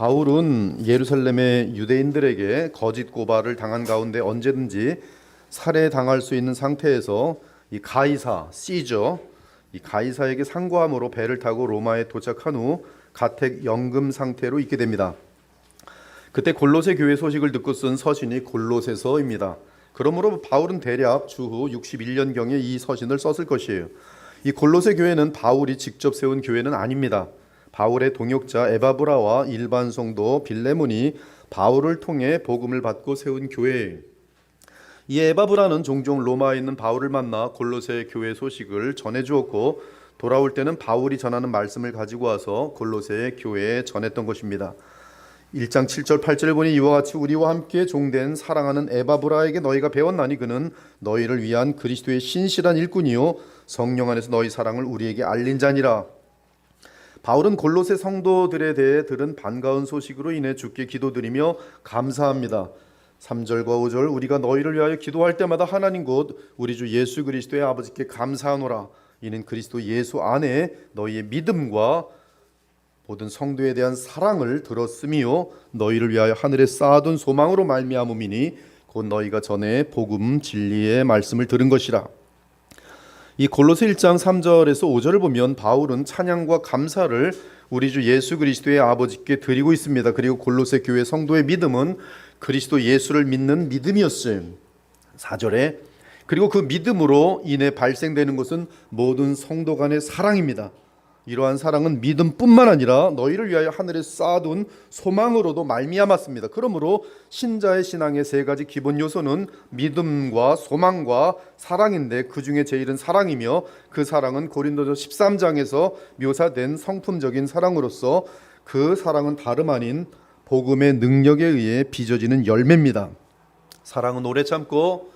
바울은 예루살렘의 유대인들에게 거짓 고발을 당한 가운데 언제든지 살해당할 수 있는 상태에서 이 가이사, 시저, 이 가이사에게 상고함으로 배를 타고 로마에 도착한 후 가택 연금 상태로 있게 됩니다. 그때 골로새 교회 소식을 듣고 쓴 서신이 골로새서입니다. 그러므로 바울은 대략 주후 61년경에 이 서신을 썼을 것이에요. 이 골로새 교회는 바울이 직접 세운 교회는 아닙니다. 바울의 동역자 에바브라와 일반 성도 빌레몬이 바울을 통해 복음을 받고 세운 교회예요. 이 에바브라는 종종 로마에 있는 바울을 만나 골로새 교회 소식을 전해주었고 돌아올 때는 바울이 전하는 말씀을 가지고 와서 골로새 교회에 전했던 것입니다. 1장 7절 8절을 보니 이와 같이 우리와 함께 종된 사랑하는 에바브라에게 너희가 배웠나니 그는 너희를 위한 그리스도의 신실한 일꾼이요 성령 안에서 너희 사랑을 우리에게 알린 자니라. 바울은 골로새 성도들에 대해 들은 반가운 소식으로 인해 주께 기도드리며 감사합니다. 3절과 5절 우리가 너희를 위하여 기도할 때마다 하나님 곧 우리 주 예수 그리스도의 아버지께 감사하노라. 이는 그리스도 예수 안에 너희의 믿음과 모든 성도에 대한 사랑을 들었음이요 너희를 위하여 하늘에 쌓아둔 소망으로 말미암음이니 곧 너희가 전에 복음 진리의 말씀을 들은 것이라. 이 골로새 1장 3절에서 5절을 보면 바울은 찬양과 감사를 우리 주 예수 그리스도의 아버지께 드리고 있습니다. 그리고 골로새 교회 성도의 믿음은 그리스도 예수를 믿는 믿음이었어요. 4절에 그리고 그 믿음으로 인해 발생되는 것은 모든 성도 간의 사랑입니다. 이러한 사랑은 믿음뿐만 아니라 너희를 위하여 하늘에 쌓아둔 소망으로도 말미암았습니다. 그러므로 신자의 신앙의 세 가지 기본 요소는 믿음과 소망과 사랑인데 그 중에 제일은 사랑이며 그 사랑은 고린도서 13장에서 묘사된 성품적인 사랑으로서 그 사랑은 다름 아닌 복음의 능력에 의해 빚어지는 열매입니다. 사랑은 오래 참고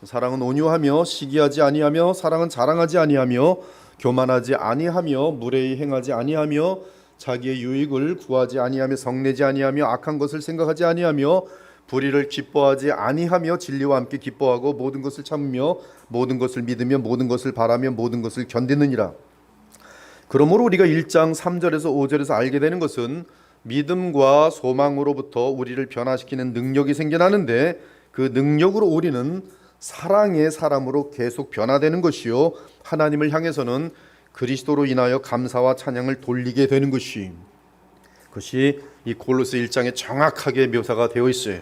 사랑은 온유하며 시기하지 아니하며 사랑은 자랑하지 아니하며 교만하지 아니하며 무례히 행하지 아니하며 자기의 유익을 구하지 아니하며 성내지 아니하며 악한 것을 생각하지 아니하며 불의를 기뻐하지 아니하며 진리와 함께 기뻐하고 모든 것을 참으며 모든 것을 믿으며 모든 것을 바라며 모든 것을 견디느니라. 그러므로 우리가 1장 3절에서 5절에서 알게 되는 것은 믿음과 소망으로부터 우리를 변화시키는 능력이 생겨나는데 그 능력으로 우리는 사랑의 사람으로 계속 변화되는 것이요 하나님을 향해서는 그리스도로 인하여 감사와 찬양을 돌리게 되는 것이 이 골로새 1장에 정확하게 묘사가 되어 있어요.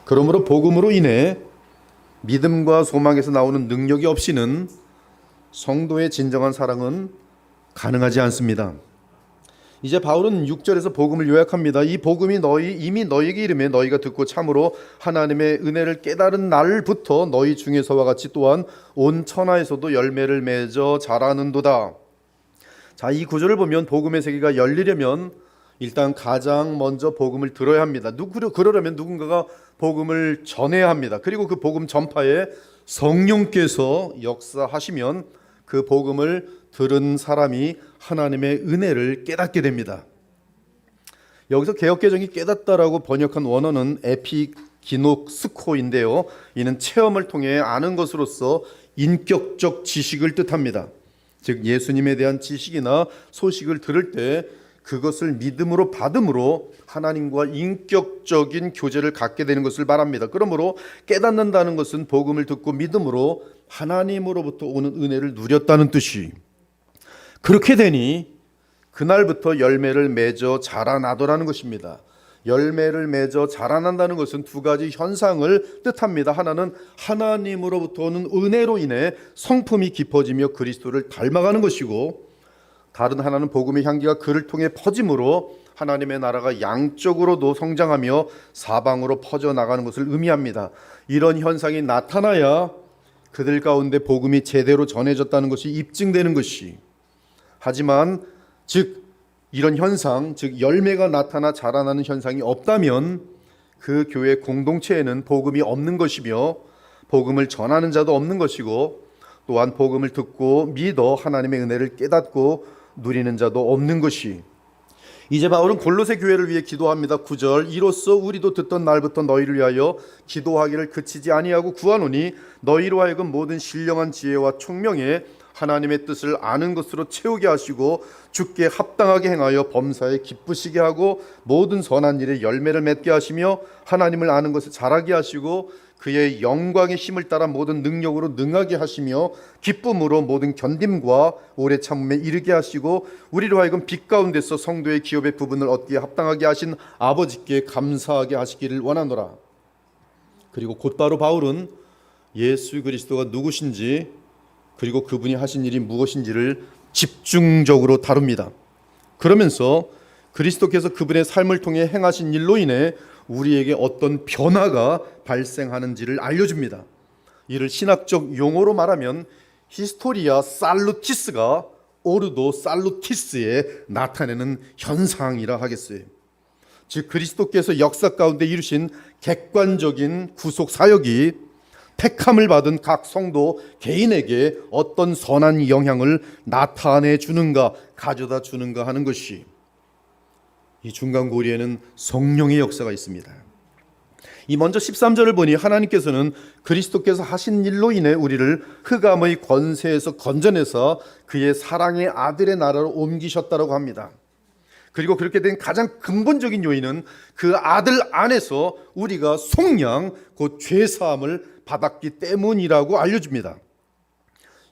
그러므로 복음으로 인해 믿음과 소망에서 나오는 능력이 없이는 성도의 진정한 사랑은 가능하지 않습니다. 이제 바울은 6절에서 복음을 요약합니다. 이 복음이 이미 너희에게 이름에 너희가 듣고 참으로 하나님의 은혜를 깨달은 날부터 너희 중에서와 같이 또한 온 천하에서도 열매를 맺어 자라는도다. 자, 이 구절을 보면 복음의 세계가 열리려면 일단 가장 먼저 복음을 들어야 합니다. 그러려면 누군가가 복음을 전해야 합니다. 그리고 그 복음 전파에 성령께서 역사하시면 그 복음을 들은 사람이 하나님의 은혜를 깨닫게 됩니다. 여기서 개역개정이 깨닫다라고 번역한 원어는 에피기노스코인데요. 이는 체험을 통해 아는 것으로서 인격적 지식을 뜻합니다. 즉 예수님에 대한 지식이나 소식을 들을 때 그것을 믿음으로 받음으로 하나님과 인격적인 교제를 갖게 되는 것을 말합니다. 그러므로 깨닫는다는 것은 복음을 듣고 믿음으로 하나님으로부터 오는 은혜를 누렸다는 뜻이. 그렇게 되니 그날부터 열매를 맺어 자라나더라는 것입니다. 열매를 맺어 자라난다는 것은 두 가지 현상을 뜻합니다. 하나는 하나님으로부터 오는 은혜로 인해 성품이 깊어지며 그리스도를 닮아가는 것이고, 다른 하나는 복음의 향기가 그를 통해 퍼짐으로 하나님의 나라가 양적으로도 성장하며 사방으로 퍼져나가는 것을 의미합니다. 이런 현상이 나타나야 그들 가운데 복음이 제대로 전해졌다는 것이 입증되는 것이. 하지만 이런 현상, 열매가 나타나 자라나는 현상이 없다면 그 교회 공동체에는 복음이 없는 것이며 복음을 전하는 자도 없는 것이고, 또한 복음을 듣고 믿어 하나님의 은혜를 깨닫고 누리는 자도 없는 것이. 이제 바울은 골로새 교회를 위해 기도합니다. 9절 이로써 우리도 듣던 날부터 너희를 위하여 기도하기를 그치지 아니하고 구하노니 너희로 하여금 모든 신령한 지혜와 총명에 하나님의 뜻을 아는 것으로 채우게 하시고 주께 합당하게 행하여 범사에 기쁘시게 하고 모든 선한 일에 열매를 맺게 하시며 하나님을 아는 것을 잘하게 하시고 그의 영광의 힘을 따라 모든 능력으로 능하게 하시며 기쁨으로 모든 견딤과 오래 참음에 이르게 하시고 우리로 하여금 빛 가운데서 성도의 기업의 부분을 얻기에 합당하게 하신 아버지께 감사하게 하시기를 원하노라. 그리고 곧바로 바울은 예수 그리스도가 누구신지 그리고 그분이 하신 일이 무엇인지를 집중적으로 다룹니다. 그러면서 그리스도께서 그분의 삶을 통해 행하신 일로 인해 우리에게 어떤 변화가 발생하는지를 알려줍니다. 이를 신학적 용어로 말하면 히스토리아 살루티스가 오르도 살루티스에 나타내는 현상이라 하겠어요. 즉 그리스도께서 역사 가운데 이루신 객관적인 구속 사역이 택함을 받은 각 성도 개인에게 어떤 선한 영향을 나타내 주는가, 가져다 주는가 하는 것이 이 중간고리에는 성령의 역사가 있습니다. 이 먼저 13절을 보니 하나님께서는 그리스도께서 하신 일로 인해 우리를 흑암의 권세에서 건져내서 그의 사랑의 아들의 나라로 옮기셨다고 합니다. 그리고 그렇게 된 가장 근본적인 요인은 그 아들 안에서 우리가 속량 곧 죄사함을 받았기 때문이라고 알려줍니다.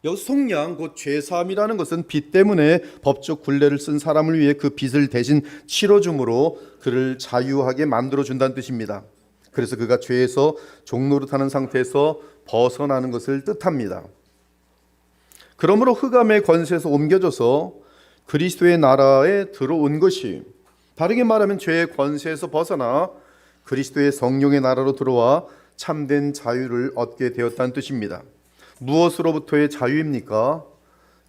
여기서 속량 곧 죄사함이라는 것은 빚 때문에 법적 굴레를 쓴 사람을 위해 그 빚을 대신 치러줌으로 그를 자유하게 만들어준다는 뜻입니다. 그래서 그가 죄에서 종노릇하는 상태에서 벗어나는 것을 뜻합니다. 그러므로 흑암의 권세에서 옮겨져서 그리스도의 나라에 들어온 것이, 다르게 말하면 죄의 권세에서 벗어나 그리스도의 성령의 나라로 들어와 참된 자유를 얻게 되었다는 뜻입니다. 무엇으로부터의 자유입니까?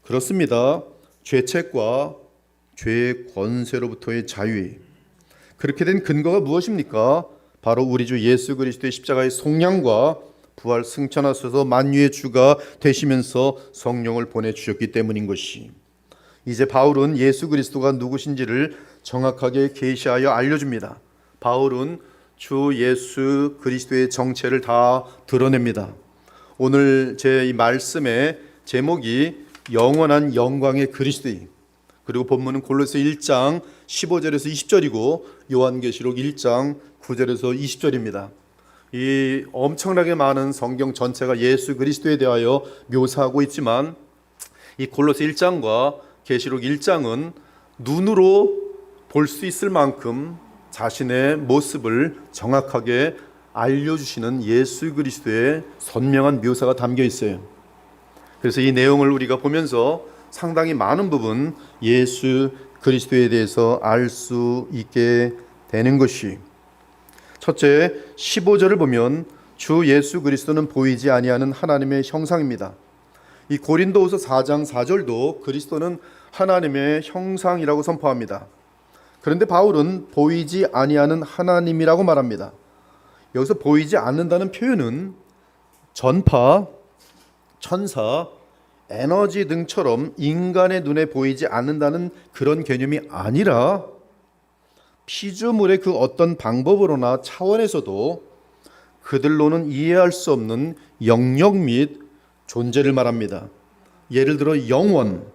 그렇습니다. 죄책과 죄의 권세로부터의 자유. 그렇게 된 근거가 무엇입니까? 바로 우리 주 예수 그리스도의 십자가의 속량과 부활 승천하셔서 만유의 주가 되시면서 성령을 보내주셨기 때문인 것이. 이제 바울은 예수 그리스도가 누구신지를 정확하게 계시하여 알려줍니다. 바울은 주 예수 그리스도의 정체를 다 드러냅니다. 오늘 제 이 말씀의 제목이 영원한 영광의 그리스도인, 그리고 본문은 골로새 1장 15절에서 20절이고 요한계시록 1장 9절에서 20절입니다. 이 엄청나게 많은 성경 전체가 예수 그리스도에 대하여 묘사하고 있지만 이 골로새 1장과 계시록 1장은 눈으로 볼 수 있을 만큼 자신의 모습을 정확하게 알려주시는 예수 그리스도의 선명한 묘사가 담겨 있어요. 그래서 이 내용을 우리가 보면서 상당히 많은 부분 예수 그리스도에 대해서 알 수 있게 되는 것이, 첫째 15절을 보면 주 예수 그리스도는 보이지 아니하는 하나님의 형상입니다. 이 고린도후서 4장 4절도 그리스도는 하나님의 형상이라고 선포합니다. 그런데 바울은 보이지 아니하는 하나님이라고 말합니다. 여기서 보이지 않는다는 표현은 전파, 천사, 에너지 등처럼 인간의 눈에 보이지 않는다는 그런 개념이 아니라 피조물의 그 어떤 방법으로나 차원에서도 그들로는 이해할 수 없는 영역 및 존재를 말합니다. 예를 들어 영원,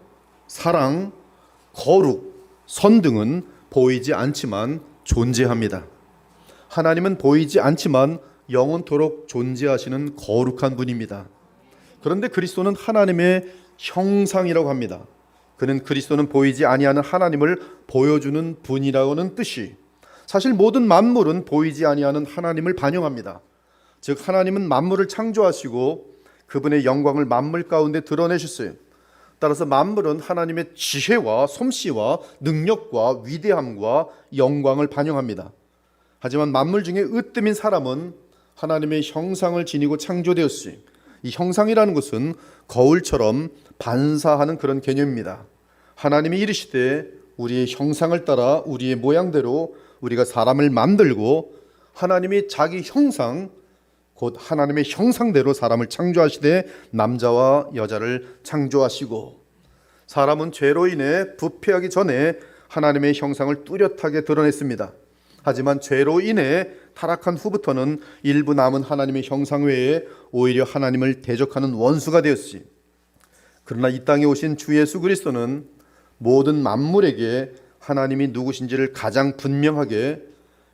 사랑, 거룩, 선 등은 보이지 않지만 존재합니다. 하나님은 보이지 않지만 영원토록 존재하시는 거룩한 분입니다. 그런데 그리스도는 하나님의 형상이라고 합니다. 그리스도는 보이지 아니하는 하나님을 보여주는 분이라는 뜻이, 사실 모든 만물은 보이지 아니하는 하나님을 반영합니다. 즉 하나님은 만물을 창조하시고 그분의 영광을 만물 가운데 드러내셨어요. 따라서 만물은 하나님의 지혜와 솜씨와 능력과 위대함과 영광을 반영합니다. 하지만 만물 중에 으뜸인 사람은 하나님의 형상을 지니고 창조되었어요. 이 형상이라는 것은 거울처럼 반사하는 그런 개념입니다. 하나님이 이르시되 우리의 형상을 따라 우리의 모양대로 우리가 사람을 만들고, 하나님이 자기 형상 곧 하나님의 형상대로 사람을 창조하시되 남자와 여자를 창조하시고, 사람은 죄로 인해 부패하기 전에 하나님의 형상을 뚜렷하게 드러냈습니다. 하지만 죄로 인해 타락한 후부터는 일부 남은 하나님의 형상 외에 오히려 하나님을 대적하는 원수가 되었지. 그러나 이 땅에 오신 주 예수 그리스도는 모든 만물에게 하나님이 누구신지를 가장 분명하게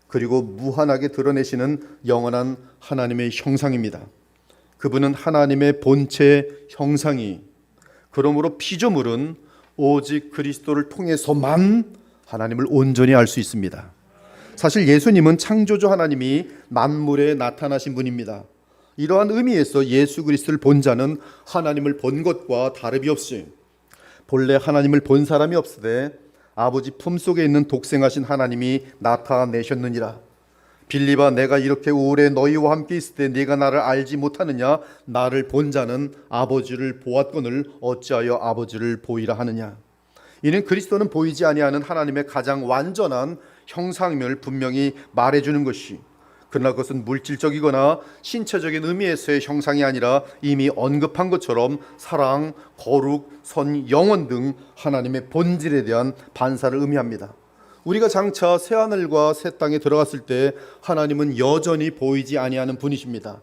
그리고 무한하게 드러내시는 영원한 하나님의 형상입니다. 그분은 하나님의 본체 형상이, 그러므로 피조물은 오직 그리스도를 통해서만 하나님을 온전히 알 수 있습니다. 사실 예수님은 창조주 하나님이 만물에 나타나신 분입니다. 이러한 의미에서 예수 그리스도를 본 자는 하나님을 본 것과 다름이 없이 본래 하나님을 본 사람이 없으되 아버지 품속에 있는 독생하신 하나님이 나타내셨느니라. 빌립아, 내가 이렇게 오래 너희와 함께 있을 때 네가 나를 알지 못하느냐? 나를 본 자는 아버지를 보았거늘 어찌하여 아버지를 보이라 하느냐? 이는 그리스도는 보이지 아니하는 하나님의 가장 완전한 형상임을 분명히 말해주는 것이, 그러나 그것은 물질적이거나 신체적인 의미에서의 형상이 아니라 이미 언급한 것처럼 사랑, 거룩, 선, 영원 등 하나님의 본질에 대한 반사를 의미합니다. 우리가 장차 새하늘과 새 땅에 들어갔을 때 하나님은 여전히 보이지 아니하는 분이십니다.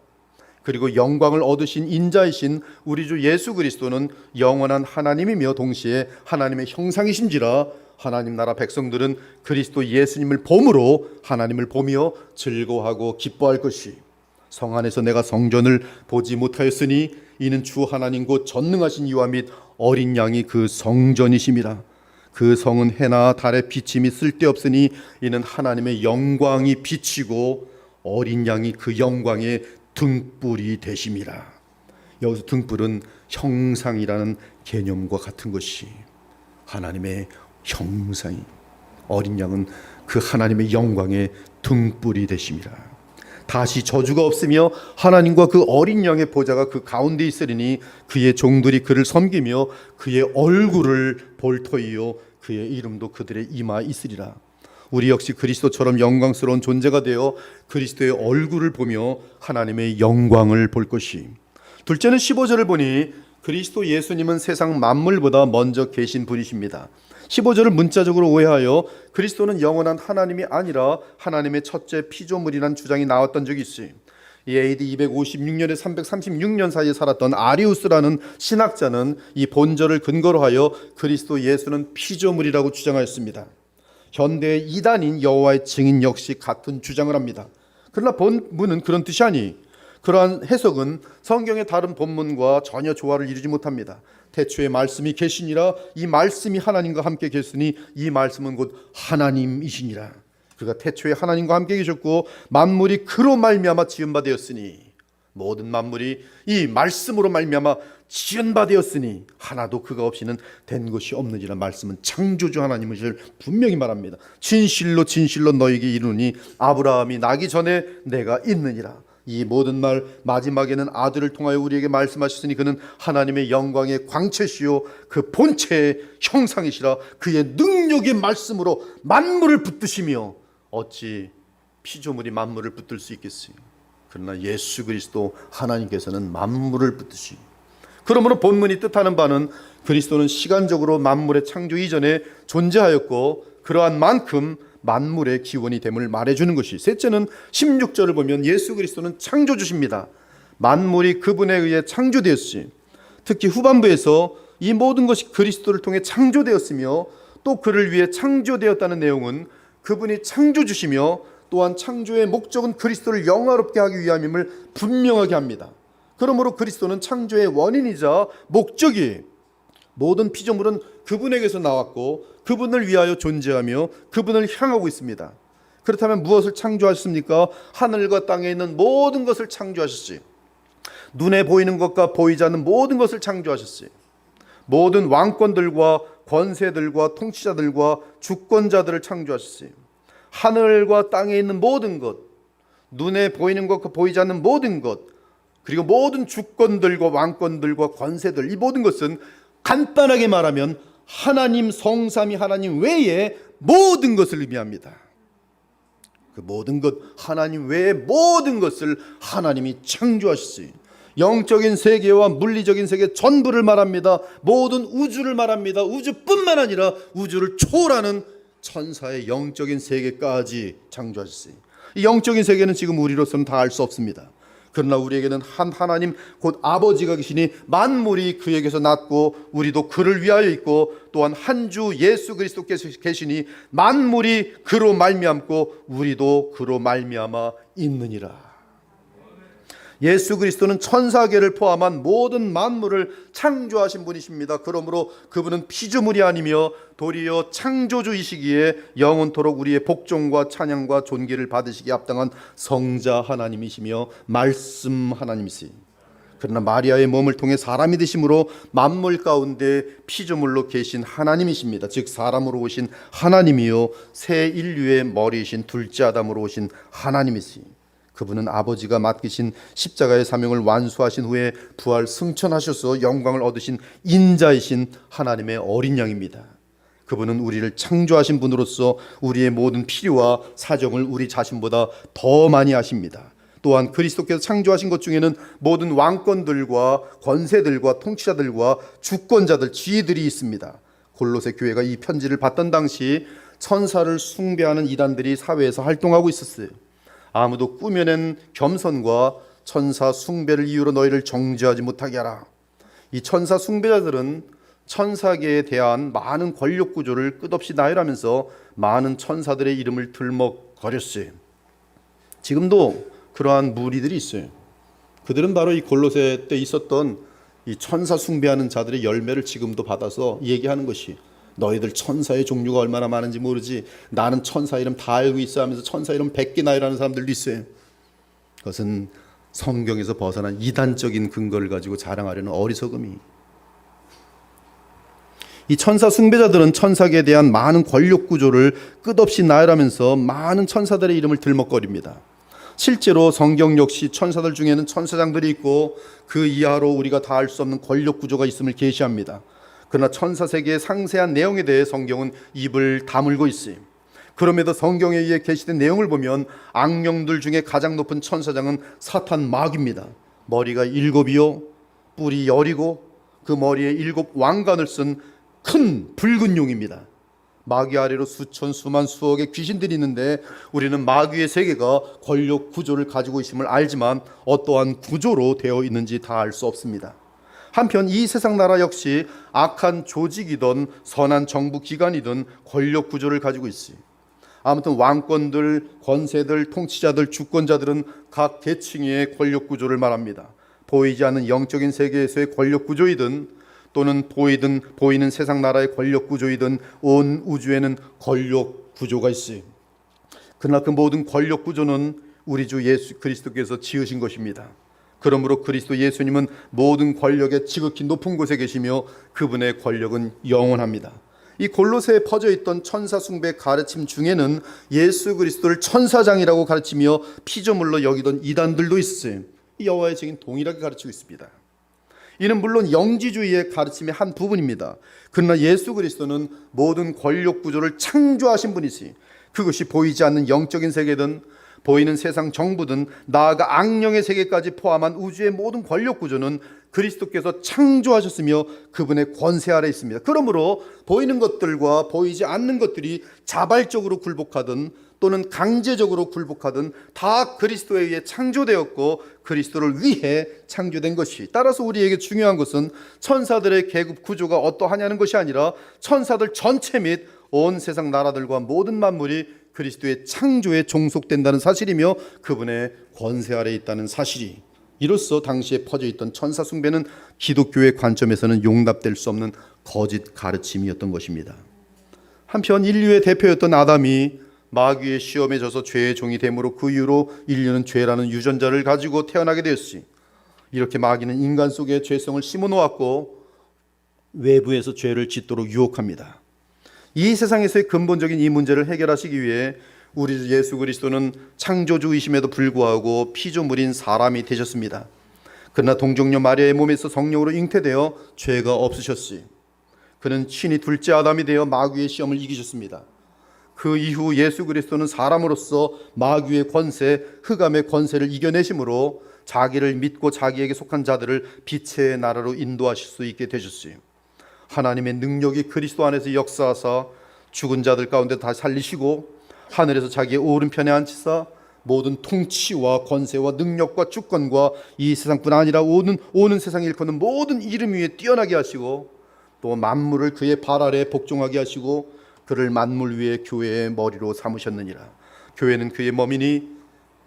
그리고 영광을 얻으신 인자이신 우리 주 예수 그리스도는 영원한 하나님이며 동시에 하나님의 형상이신지라 하나님 나라 백성들은 그리스도 예수님을 봄으로 하나님을 보며 즐거워하고 기뻐할 것이, 성 안에서 내가 성전을 보지 못하였으니 이는 주 하나님 곧 전능하신 이와 및 어린 양이 그 성전이심이라. 그 성은 해나 달의 비침이 쓸데없으니 이는 하나님의 영광이 비치고 어린 양이 그 영광의 등불이 되심이라. 여기서 등불은 형상이라는 개념과 같은 것이, 하나님의 형상이, 어린 양은 그 하나님의 영광의 등불이 되심이라. 다시 저주가 없으며 하나님과 그 어린 양의 보좌가 그 가운데 있으리니 그의 종들이 그를 섬기며 그의 얼굴을 볼 터이요 그의 이름도 그들의 이마에 있으리라. 우리 역시 그리스도처럼 영광스러운 존재가 되어 그리스도의 얼굴을 보며 하나님의 영광을 볼 것이. 둘째는 15절을 보니 그리스도 예수님은 세상 만물보다 먼저 계신 분이십니다. 15절을 문자적으로 오해하여 그리스도는 영원한 하나님이 아니라 하나님의 첫째 피조물이라는 주장이 나왔던 적이 있어요. 이 AD 256년에 336년 사이에 살았던 아리우스라는 신학자는 이 본절을 근거로 하여 그리스도 예수는 피조물이라고 주장하였습니다. 현대의 이단인 여호와의 증인 역시 같은 주장을 합니다. 그러나 본문은 그런 뜻이 아니, 그러한 해석은 성경의 다른 본문과 전혀 조화를 이루지 못합니다. 태초에 말씀이 계시니라, 이 말씀이 하나님과 함께 계시니 이 말씀은 곧 하나님이시니라. 그가 태초에 하나님과 함께 계셨고 만물이 그로 말미암아 지은 바 되었으니, 모든 만물이 이 말씀으로 말미암아 지은 바 되었으니 하나도 그가 없이는 된 것이 없느니라. 말씀은 창조주 하나님을 분명히 말합니다. 진실로 진실로 너에게 이르노니 아브라함이 나기 전에 내가 있느니라. 이 모든 말 마지막에는 아들을 통하여 우리에게 말씀하셨으니 그는 하나님의 영광의 광채시요 그 본체의 형상이시라. 그의 능력의 말씀으로 만물을 붙드시며 어찌 피조물이 만물을 붙들 수 있겠어요? 그러나 예수 그리스도 하나님께서는 만물을 붙드시. 그러므로 본문이 뜻하는 바는 그리스도는 시간적으로 만물의 창조 이전에 존재하였고 그러한 만큼 만물의 기원이 됨을 말해주는 것이. 셋째는 16절을 보면 예수 그리스도는 창조주십니다. 만물이 그분에 의해 창조되었으니, 특히 후반부에서 이 모든 것이 그리스도를 통해 창조되었으며 또 그를 위해 창조되었다는 내용은 그분이 창조주시며 또한 창조의 목적은 그리스도를 영화롭게 하기 위함임을 분명하게 합니다. 그러므로 그리스도는 창조의 원인이자 목적이, 모든 피조물은 그분에게서 나왔고 그분을 위하여 존재하며 그분을 향하고 있습니다. 그렇다면 무엇을 창조하셨습니까? 하늘과 땅에 있는 모든 것을 창조하셨지. 눈에 보이는 것과 보이지 않는 모든 것을 창조하셨어요. 모든 왕권들과 권세들과 통치자들과 주권자들을 창조하셨어요. 하늘과 땅에 있는 모든 것, 눈에 보이는 것과 보이지 않는 모든 것, 그리고 모든 주권들과 왕권들과 권세들, 이 모든 것은 간단하게 말하면 하나님 성삼위 하나님 외에 모든 것을 의미합니다. 그 모든 것, 하나님 외에 모든 것을 하나님이 창조하셨어요. 영적인 세계와 물리적인 세계 전부를 말합니다. 모든 우주를 말합니다. 우주뿐만 아니라 우주를 초월하는 천사의 영적인 세계까지 창조하셨어요. 이 영적인 세계는 지금 우리로서는 다 알 수 없습니다. 그러나 우리에게는 한 하나님 곧 아버지가 계시니 만물이 그에게서 났고 우리도 그를 위하여 있고 또한 한 주 예수 그리스도께서 계시니 만물이 그로 말미암고 우리도 그로 말미암아 있느니라. 예수 그리스도는 천사계를 포함한 모든 만물을 창조하신 분이십니다. 그러므로 그분은 피조물이 아니며 도리어 창조주이시기에 영원토록 우리의 복종과 찬양과 존귀를 받으시기에 합당한 성자 하나님이시며 말씀 하나님이시. 그러나 마리아의 몸을 통해 사람이 되심으로 만물 가운데 피조물로 계신 하나님이십니다. 즉 사람으로 오신 하나님이요 새 인류의 머리이신 둘째 아담으로 오신 하나님이시. 그분은 아버지가 맡기신 십자가의 사명을 완수하신 후에 부활 승천하셔서 영광을 얻으신 인자이신 하나님의 어린 양입니다. 그분은 우리를 창조하신 분으로서 우리의 모든 필요와 사정을 우리 자신보다 더 많이 아십니다. 또한 그리스도께서 창조하신 것 중에는 모든 왕권들과 권세들과 통치자들과 주권자들, 지위들이 있습니다. 골로새 교회가 이 편지를 받던 당시 천사를 숭배하는 이단들이 사회에서 활동하고 있었어요. 아무도 꾸며낸 겸손과 천사 숭배를 이유로 너희를 정죄하지 못하게 하라. 이 천사 숭배자들은 천사계에 대한 많은 권력 구조를 끝없이 나열하면서 많은 천사들의 이름을 들먹거렸어요. 지금도 그러한 무리들이 있어요. 그들은 바로 이 골로새 때 있었던 이 천사 숭배하는 자들의 열매를 지금도 받아서 얘기하는 것이, 너희들 천사의 종류가 얼마나 많은지 모르지, 나는 천사 이름 다 알고 있어 하면서 천사 이름 100개 나열하는 사람들도 있어요. 그것은 성경에서 벗어난 이단적인 근거를 가지고 자랑하려는 어리석음이. 이 천사 숭배자들은 천사계에 대한 많은 권력 구조를 끝없이 나열하면서 많은 천사들의 이름을 들먹거립니다. 실제로 성경 역시 천사들 중에는 천사장들이 있고 그 이하로 우리가 다 알 수 없는 권력 구조가 있음을 계시합니다. 그러나 천사 세계의 상세한 내용에 대해 성경은 입을 다물고 있어요. 그럼에도 성경에 의해 게시된 내용을 보면 악령들 중에 가장 높은 천사장은 사탄 마귀입니다. 머리가 7이요 뿔이 10이고 그 머리에 7 왕관을 쓴 큰 붉은 용입니다. 마귀 아래로 수천 수만 수억의 귀신들이 있는데 우리는 마귀의 세계가 권력 구조를 가지고 있음을 알지만 어떠한 구조로 되어 있는지 다 알 수 없습니다. 한편 이 세상 나라 역시 악한 조직이든 선한 정부 기관이든 권력 구조를 가지고 있어요. 아무튼 왕권들, 권세들, 통치자들, 주권자들은 각 계층의 권력 구조를 말합니다. 보이지 않는 영적인 세계에서의 권력 구조이든 또는 보이는 세상 나라의 권력 구조이든 온 우주에는 권력 구조가 있어요. 그러나 그 모든 권력 구조는 우리 주 예수 그리스도께서 지으신 것입니다. 그러므로 그리스도 예수님은 모든 권력의 지극히 높은 곳에 계시며 그분의 권력은 영원합니다. 이 골로새에 퍼져 있던 천사 숭배 가르침 중에는 예수 그리스도를 천사장이라고 가르치며 피조물로 여기던 이단들도 있어요. 이 여호와의 증인 동일하게 가르치고 있습니다. 이는 물론 영지주의의 가르침의 한 부분입니다. 그러나 예수 그리스도는 모든 권력 구조를 창조하신 분이시. 그것이 보이지 않는 영적인 세계든 보이는 세상 정부든 나아가 악령의 세계까지 포함한 우주의 모든 권력 구조는 그리스도께서 창조하셨으며 그분의 권세 아래 있습니다. 그러므로 보이는 것들과 보이지 않는 것들이 자발적으로 굴복하든 또는 강제적으로 굴복하든 다 그리스도에 의해 창조되었고 그리스도를 위해 창조된 것이. 따라서 우리에게 중요한 것은 천사들의 계급 구조가 어떠하냐는 것이 아니라 천사들 전체 및 온 세상 나라들과 모든 만물이 그리스도의 창조에 종속된다는 사실이며 그분의 권세 아래에 있다는 사실이. 이로써 당시에 퍼져 있던 천사 숭배는 기독교의 관점에서는 용납될 수 없는 거짓 가르침이었던 것입니다. 한편 인류의 대표였던 아담이 마귀의 시험에 져서 죄의 종이 되므로 그 이후로 인류는 죄라는 유전자를 가지고 태어나게 되었지. 이렇게 마귀는 인간 속에 죄성을 심어놓았고 외부에서 죄를 짓도록 유혹합니다. 이 세상에서의 근본적인 이 문제를 해결하시기 위해 우리 주 예수 그리스도는 창조주이심에도 불구하고 피조물인 사람이 되셨습니다. 그러나 동정녀 마리아의 몸에서 성령으로 잉태되어 죄가 없으셨지. 그는 친히 둘째 아담이 되어 마귀의 시험을 이기셨습니다. 그 이후 예수 그리스도는 사람으로서 마귀의 권세, 흑암의 권세를 이겨내심으로 자기를 믿고 자기에게 속한 자들을 빛의 나라로 인도하실 수 있게 되셨어요. 하나님의 능력이 그리스도 안에서 역사하사 죽은 자들 가운데 다 살리시고 하늘에서 자기의 오른편에 앉히사 모든 통치와 권세와 능력과 주권과 이 세상뿐 아니라 오는 세상에 일컫는 모든 이름 위에 뛰어나게 하시고 또 만물을 그의 발 아래 복종하게 하시고 그를 만물 위에 교회의 머리로 삼으셨느니라. 교회는 그의 몸이니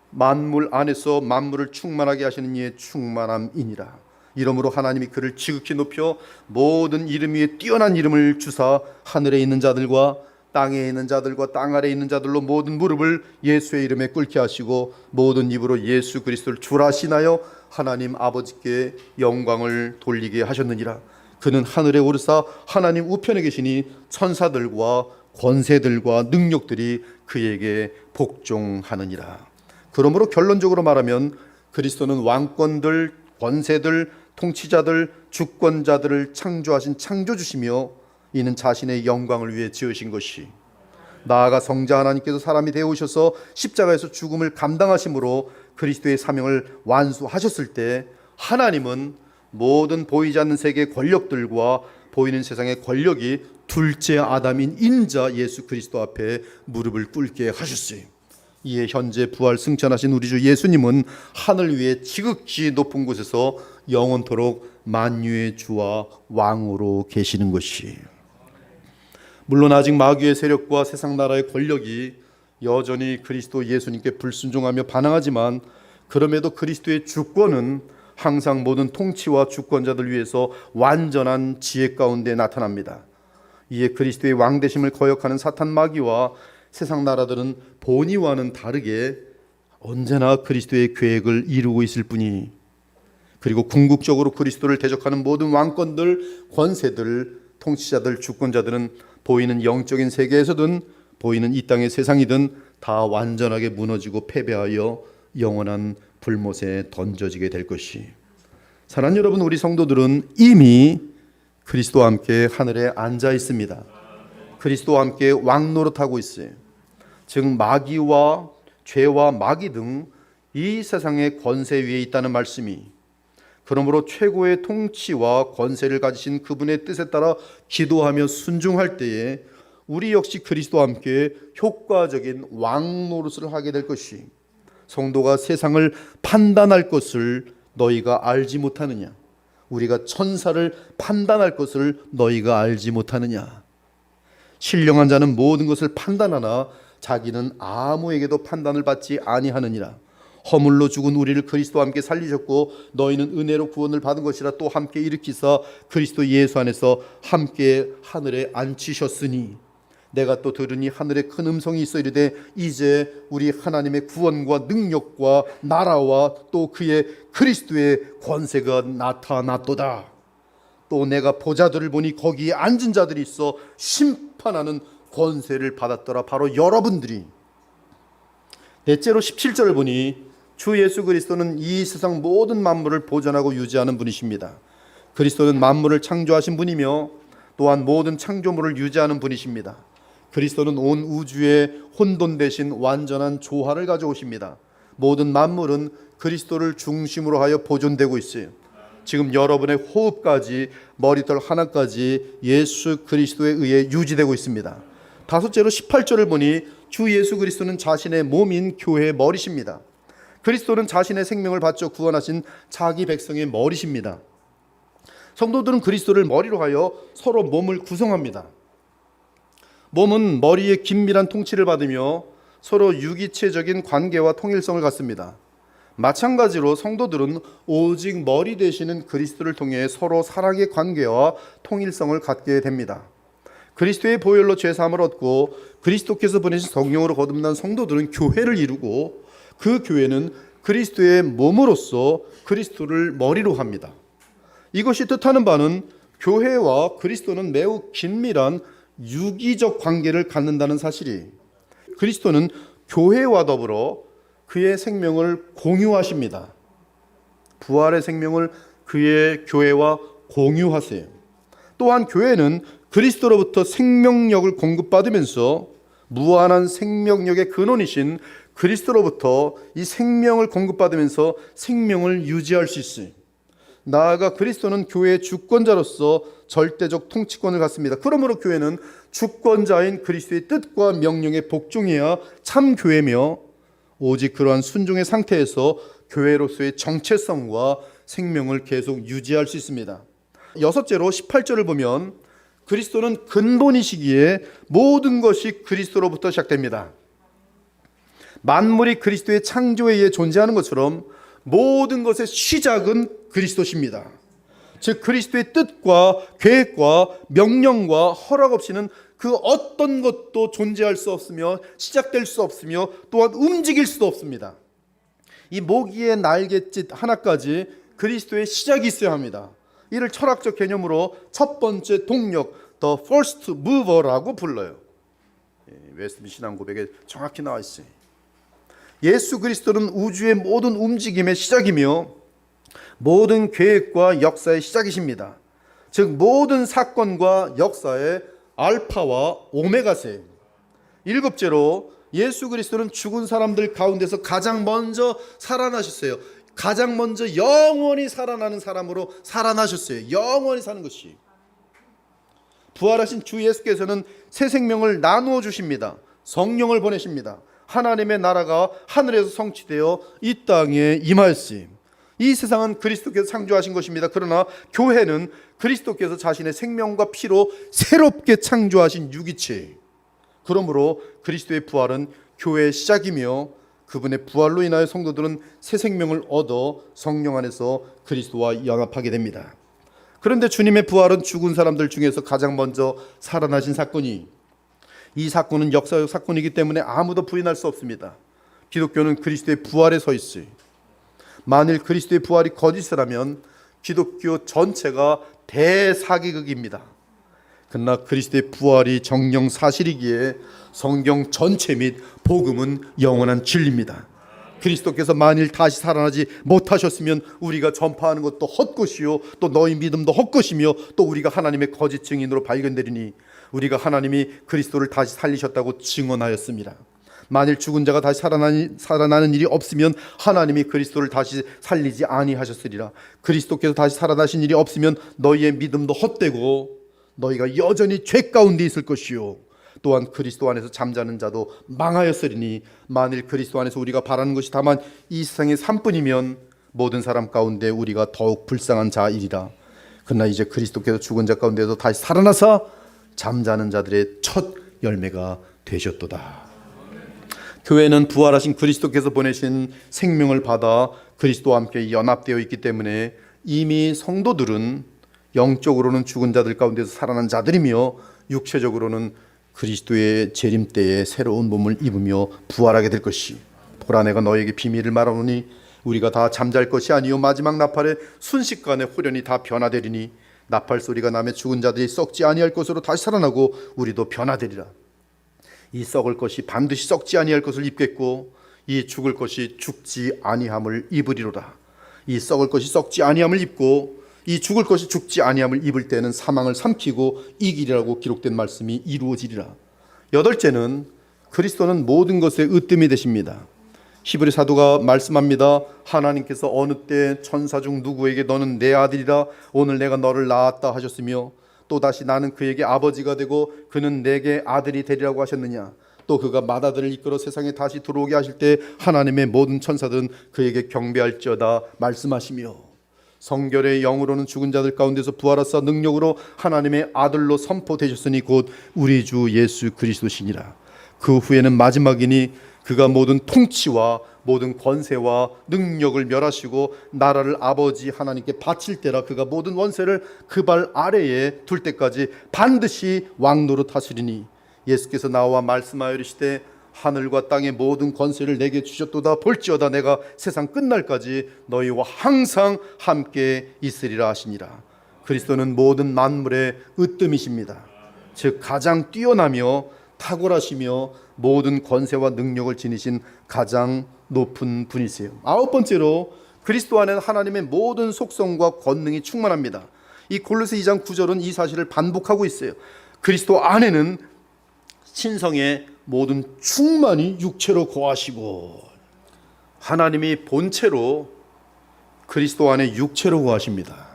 만물 안에서 만물을 충만하게 하시는 이의 충만함이니라. 이러므로 하나님이 그를 지극히 높여 모든 이름 위에 뛰어난 이름을 주사 하늘에 있는 자들과 땅에 있는 자들과 땅 아래에 있는 자들로 모든 무릎을 예수의 이름에 꿇게 하시고 모든 입으로 예수 그리스도를 주라 신하여 하나님 아버지께 영광을 돌리게 하셨느니라. 그는 하늘에 오르사 하나님 우편에 계시니 천사들과 권세들과 능력들이 그에게 복종하느니라. 그러므로 결론적으로 말하면 그리스도는 왕권들, 권세들, 통치자들, 주권자들을 창조하신 창조주시며 이는 자신의 영광을 위해 지으신 것이 나아가 성자 하나님께서 사람이 되어 오셔서 십자가에서 죽음을 감당하심으로 그리스도의 사명을 완수하셨을 때 하나님은 모든 보이지 않는 세계의 권력들과 보이는 세상의 권력이 둘째 아담인 인자 예수 그리스도 앞에 무릎을 꿇게 하셨어요. 이에 현재 부활 승천하신 우리 주 예수님은 하늘 위에 지극히 높은 곳에서 영원토록 만유의 주와 왕으로 계시는 것이, 물론 아직 마귀의 세력과 세상 나라의 권력이 여전히 그리스도 예수님께 불순종하며 반항하지만 그럼에도 그리스도의 주권은 항상 모든 통치와 주권자들 위해서 완전한 지혜 가운데 나타납니다. 이에 그리스도의 왕되심을 거역하는 사탄 마귀와 세상 나라들은 본의와는 다르게 언제나 그리스도의 계획을 이루고 있을 뿐이, 그리고 궁극적으로 그리스도를 대적하는 모든 왕권들, 권세들, 통치자들, 주권자들은 보이는 영적인 세계에서든 보이는 이 땅의 세상이든 다 완전하게 무너지고 패배하여 영원한 불못에 던져지게 될 것이, 사랑하는 여러분, 우리 성도들은 이미 그리스도와 함께 하늘에 앉아 있습니다. 그리스도와 함께 왕노릇하고 있어요. 즉 마귀와 죄와 마귀 등 이 세상의 권세 위에 있다는 말씀이, 그러므로 최고의 통치와 권세를 가지신 그분의 뜻에 따라 기도하며 순종할 때에 우리 역시 그리스도와 함께 효과적인 왕노릇을 하게 될 것이, 성도가 세상을 판단할 것을 너희가 알지 못하느냐? 우리가 천사를 판단할 것을 너희가 알지 못하느냐? 신령한 자는 모든 것을 판단하나 자기는 아무에게도 판단을 받지 아니하느니라. 허물로 죽은 우리를 그리스도와 함께 살리셨고 너희는 은혜로 구원을 받은 것이라 또 함께 일으키사 그리스도 예수 안에서 함께 하늘에 앉히셨으니, 내가 또 들으니 하늘에 큰 음성이 있어 이르되 이제 우리 하나님의 구원과 능력과 나라와 또 그의 그리스도의 권세가 나타났도다. 또 내가 보자들을 보니 거기에 앉은 자들이 있어 심판하는 권세를 받았더라. 바로 여러분들이. 넷째로 17절을 보니 주 예수 그리스도는 이 세상 모든 만물을 보존하고 유지하는 분이십니다. 그리스도는 만물을 창조하신 분이며 또한 모든 창조물을 유지하는 분이십니다. 그리스도는 온 우주의 혼돈 대신 완전한 조화를 가져오십니다. 모든 만물은 그리스도를 중심으로 하여 보존되고 있어요. 지금 여러분의 호흡까지, 머리털 하나까지 예수 그리스도에 의해 유지되고 있습니다. 다섯째로 18절을 보니 주 예수 그리스도는 자신의 몸인 교회의 머리십니다. 그리스도는 자신의 생명을 바쳐 구원하신 자기 백성의 머리십니다. 성도들은 그리스도를 머리로 하여 서로 몸을 구성합니다. 몸은 머리의 긴밀한 통치를 받으며 서로 유기체적인 관계와 통일성을 갖습니다. 마찬가지로 성도들은 오직 머리 되시는 그리스도를 통해 서로 사랑의 관계와 통일성을 갖게 됩니다. 그리스도의 보혈로 죄사함을 얻고 그리스도께서 보내신 성령으로 거듭난 성도들은 교회를 이루고 그 교회는 그리스도의 몸으로서 그리스도를 머리로 합니다. 이것이 뜻하는 바는 교회와 그리스도는 매우 긴밀한 유기적 관계를 갖는다는 사실이, 그리스도는 교회와 더불어 그의 생명을 공유하십니다. 부활의 생명을 그의 교회와 공유하세요. 또한 교회는 그리스도로부터 생명력을 공급받으면서 무한한 생명력의 근원이신 그리스도로부터 이 생명을 공급받으면서 생명을 유지할 수 있어요. 나아가 그리스도는 교회의 주권자로서 절대적 통치권을 갖습니다. 그러므로 교회는 주권자인 그리스도의 뜻과 명령에 복종해야 참 교회며 오직 그러한 순종의 상태에서 교회로서의 정체성과 생명을 계속 유지할 수 있습니다. 여섯째로 18절을 보면 그리스도는 근본이시기에 모든 것이 그리스도로부터 시작됩니다. 만물이 그리스도의 창조에 의해 존재하는 것처럼 모든 것의 시작은 그리스도십니다. 즉 그리스도의 뜻과 계획과 명령과 허락 없이는 그 어떤 것도 존재할 수 없으며 시작될 수 없으며 또한 움직일 수도 없습니다. 이 모기의 날갯짓 하나까지 그리스도의 시작이 있어야 합니다. 이를 철학적 개념으로 첫 번째 동력, the first mover라고 불러요. 웨스트민스터 신앙 고백에 정확히 나와 있어요. 예수 그리스도는 우주의 모든 움직임의 시작이며 모든 계획과 역사의 시작이십니다. 즉 모든 사건과 역사의 알파와 오메가세요. 일곱째로 예수 그리스도는 죽은 사람들 가운데서 가장 먼저 살아나셨어요. 가장 먼저 영원히 살아나는 사람으로 살아나셨어요. 영원히 사는 것이. 부활하신 주 예수께서는 새 생명을 나누어 주십니다. 성령을 보내십니다. 하나님의 나라가 하늘에서 성취되어 이 땅에 임하였으니 이 세상은 그리스도께서 창조하신 것입니다. 그러나 교회는 그리스도께서 자신의 생명과 피로 새롭게 창조하신 유기체. 그러므로 그리스도의 부활은 교회의 시작이며 그분의 부활로 인하여 성도들은 새 생명을 얻어 성령 안에서 그리스도와 연합하게 됩니다. 그런데 주님의 부활은 죽은 사람들 중에서 가장 먼저 살아나신 사건이, 이 사건은 역사적 사건이기 때문에 아무도 부인할 수 없습니다. 기독교는 그리스도의 부활에 서 있어요. 만일 그리스도의 부활이 거짓이라면 기독교 전체가 대사기극입니다. 그러나 그리스도의 부활이 정령 사실이기에 성경 전체 및 복음은 영원한 진리입니다. 그리스도께서 만일 다시 살아나지 못하셨으면 우리가 전파하는 것도 헛것이요 또 너희 믿음도 헛것이며 또 우리가 하나님의 거짓 증인으로 발견되리니 우리가 하나님이 그리스도를 다시 살리셨다고 증언하였습니다. 만일 죽은 자가 다시 살아나는 일이 없으면 하나님이 그리스도를 다시 살리지 아니하셨으리라. 그리스도께서 다시 살아나신 일이 없으면 너희의 믿음도 헛되고 너희가 여전히 죄 가운데 있을 것이요 또한 그리스도 안에서 잠자는 자도 망하였으리니 만일 그리스도 안에서 우리가 바라는 것이 다만 이 세상의 삶뿐이면 모든 사람 가운데 우리가 더욱 불쌍한 자이리라. 그러나 이제 그리스도께서 죽은 자 가운데서 다시 살아나사 잠자는 자들의 첫 열매가 되셨도다. 교회는 부활하신 그리스도께서 보내신 생명을 받아 그리스도와 함께 연합되어 있기 때문에 이미 성도들은 영적으로는 죽은 자들 가운데서 살아난 자들이며 육체적으로는 그리스도의 재림 때에 새로운 몸을 입으며 부활하게 될 것이. 보라 내가 너에게 비밀을 말하노니 우리가 다 잠잘 것이 아니요 마지막 나팔에 순식간에 후련히 다 변화되리니 나팔 소리가 나며 죽은 자들이 썩지 아니할 것으로 다시 살아나고 우리도 변화되리라. 이 썩을 것이 반드시 썩지 아니할 것을 입겠고 이 죽을 것이 죽지 아니함을 입으리로다. 이 썩을 것이 썩지 아니함을 입고 이 죽을 것이 죽지 아니함을 입을 때는 사망을 삼키고 이기리라고 기록된 말씀이 이루어지리라. 여덟째는 그리스도는 모든 것의 으뜸이 되십니다. 히브리 사도가 말씀합니다. 하나님께서 어느 때 천사 중 누구에게 너는 내 아들이라 오늘 내가 너를 낳았다 하셨으며 또다시 나는 그에게 아버지가 되고 그는 내게 아들이 되리라고 하셨느냐. 또 그가 맏아들을 이끌어 세상에 다시 들어오게 하실 때 하나님의 모든 천사들은 그에게 경배할지어다 말씀하시며 성결의 영으로는 죽은 자들 가운데서 부활하사 능력으로 하나님의 아들로 선포되셨으니 곧 우리 주 예수 그리스도시니라. 그 후에는 마지막이니 그가 모든 통치와 모든 권세와 능력을 멸하시고 나라를 아버지 하나님께 바칠 때라. 그가 모든 원세를 그 발 아래에 둘 때까지 반드시 왕노릇 하시리니 예수께서 나와 말씀하여 이르시되 하늘과 땅의 모든 권세를 내게 주셨도다. 볼지어다 내가 세상 끝날까지 너희와 항상 함께 있으리라 하시니라. 그리스도는 모든 만물의 으뜸이십니다. 즉 가장 뛰어나며 탁월하시며 모든 권세와 능력을 지니신 가장 높은 분이세요. 아홉 번째로 그리스도 안에는 하나님의 모든 속성과 권능이 충만합니다. 이 골로새 2장 9절은 이 사실을 반복하고 있어요. 그리스도 안에는 신성의 모든 충만이 육체로 거하시고, 하나님이 본체로 그리스도 안에 육체로 거하십니다.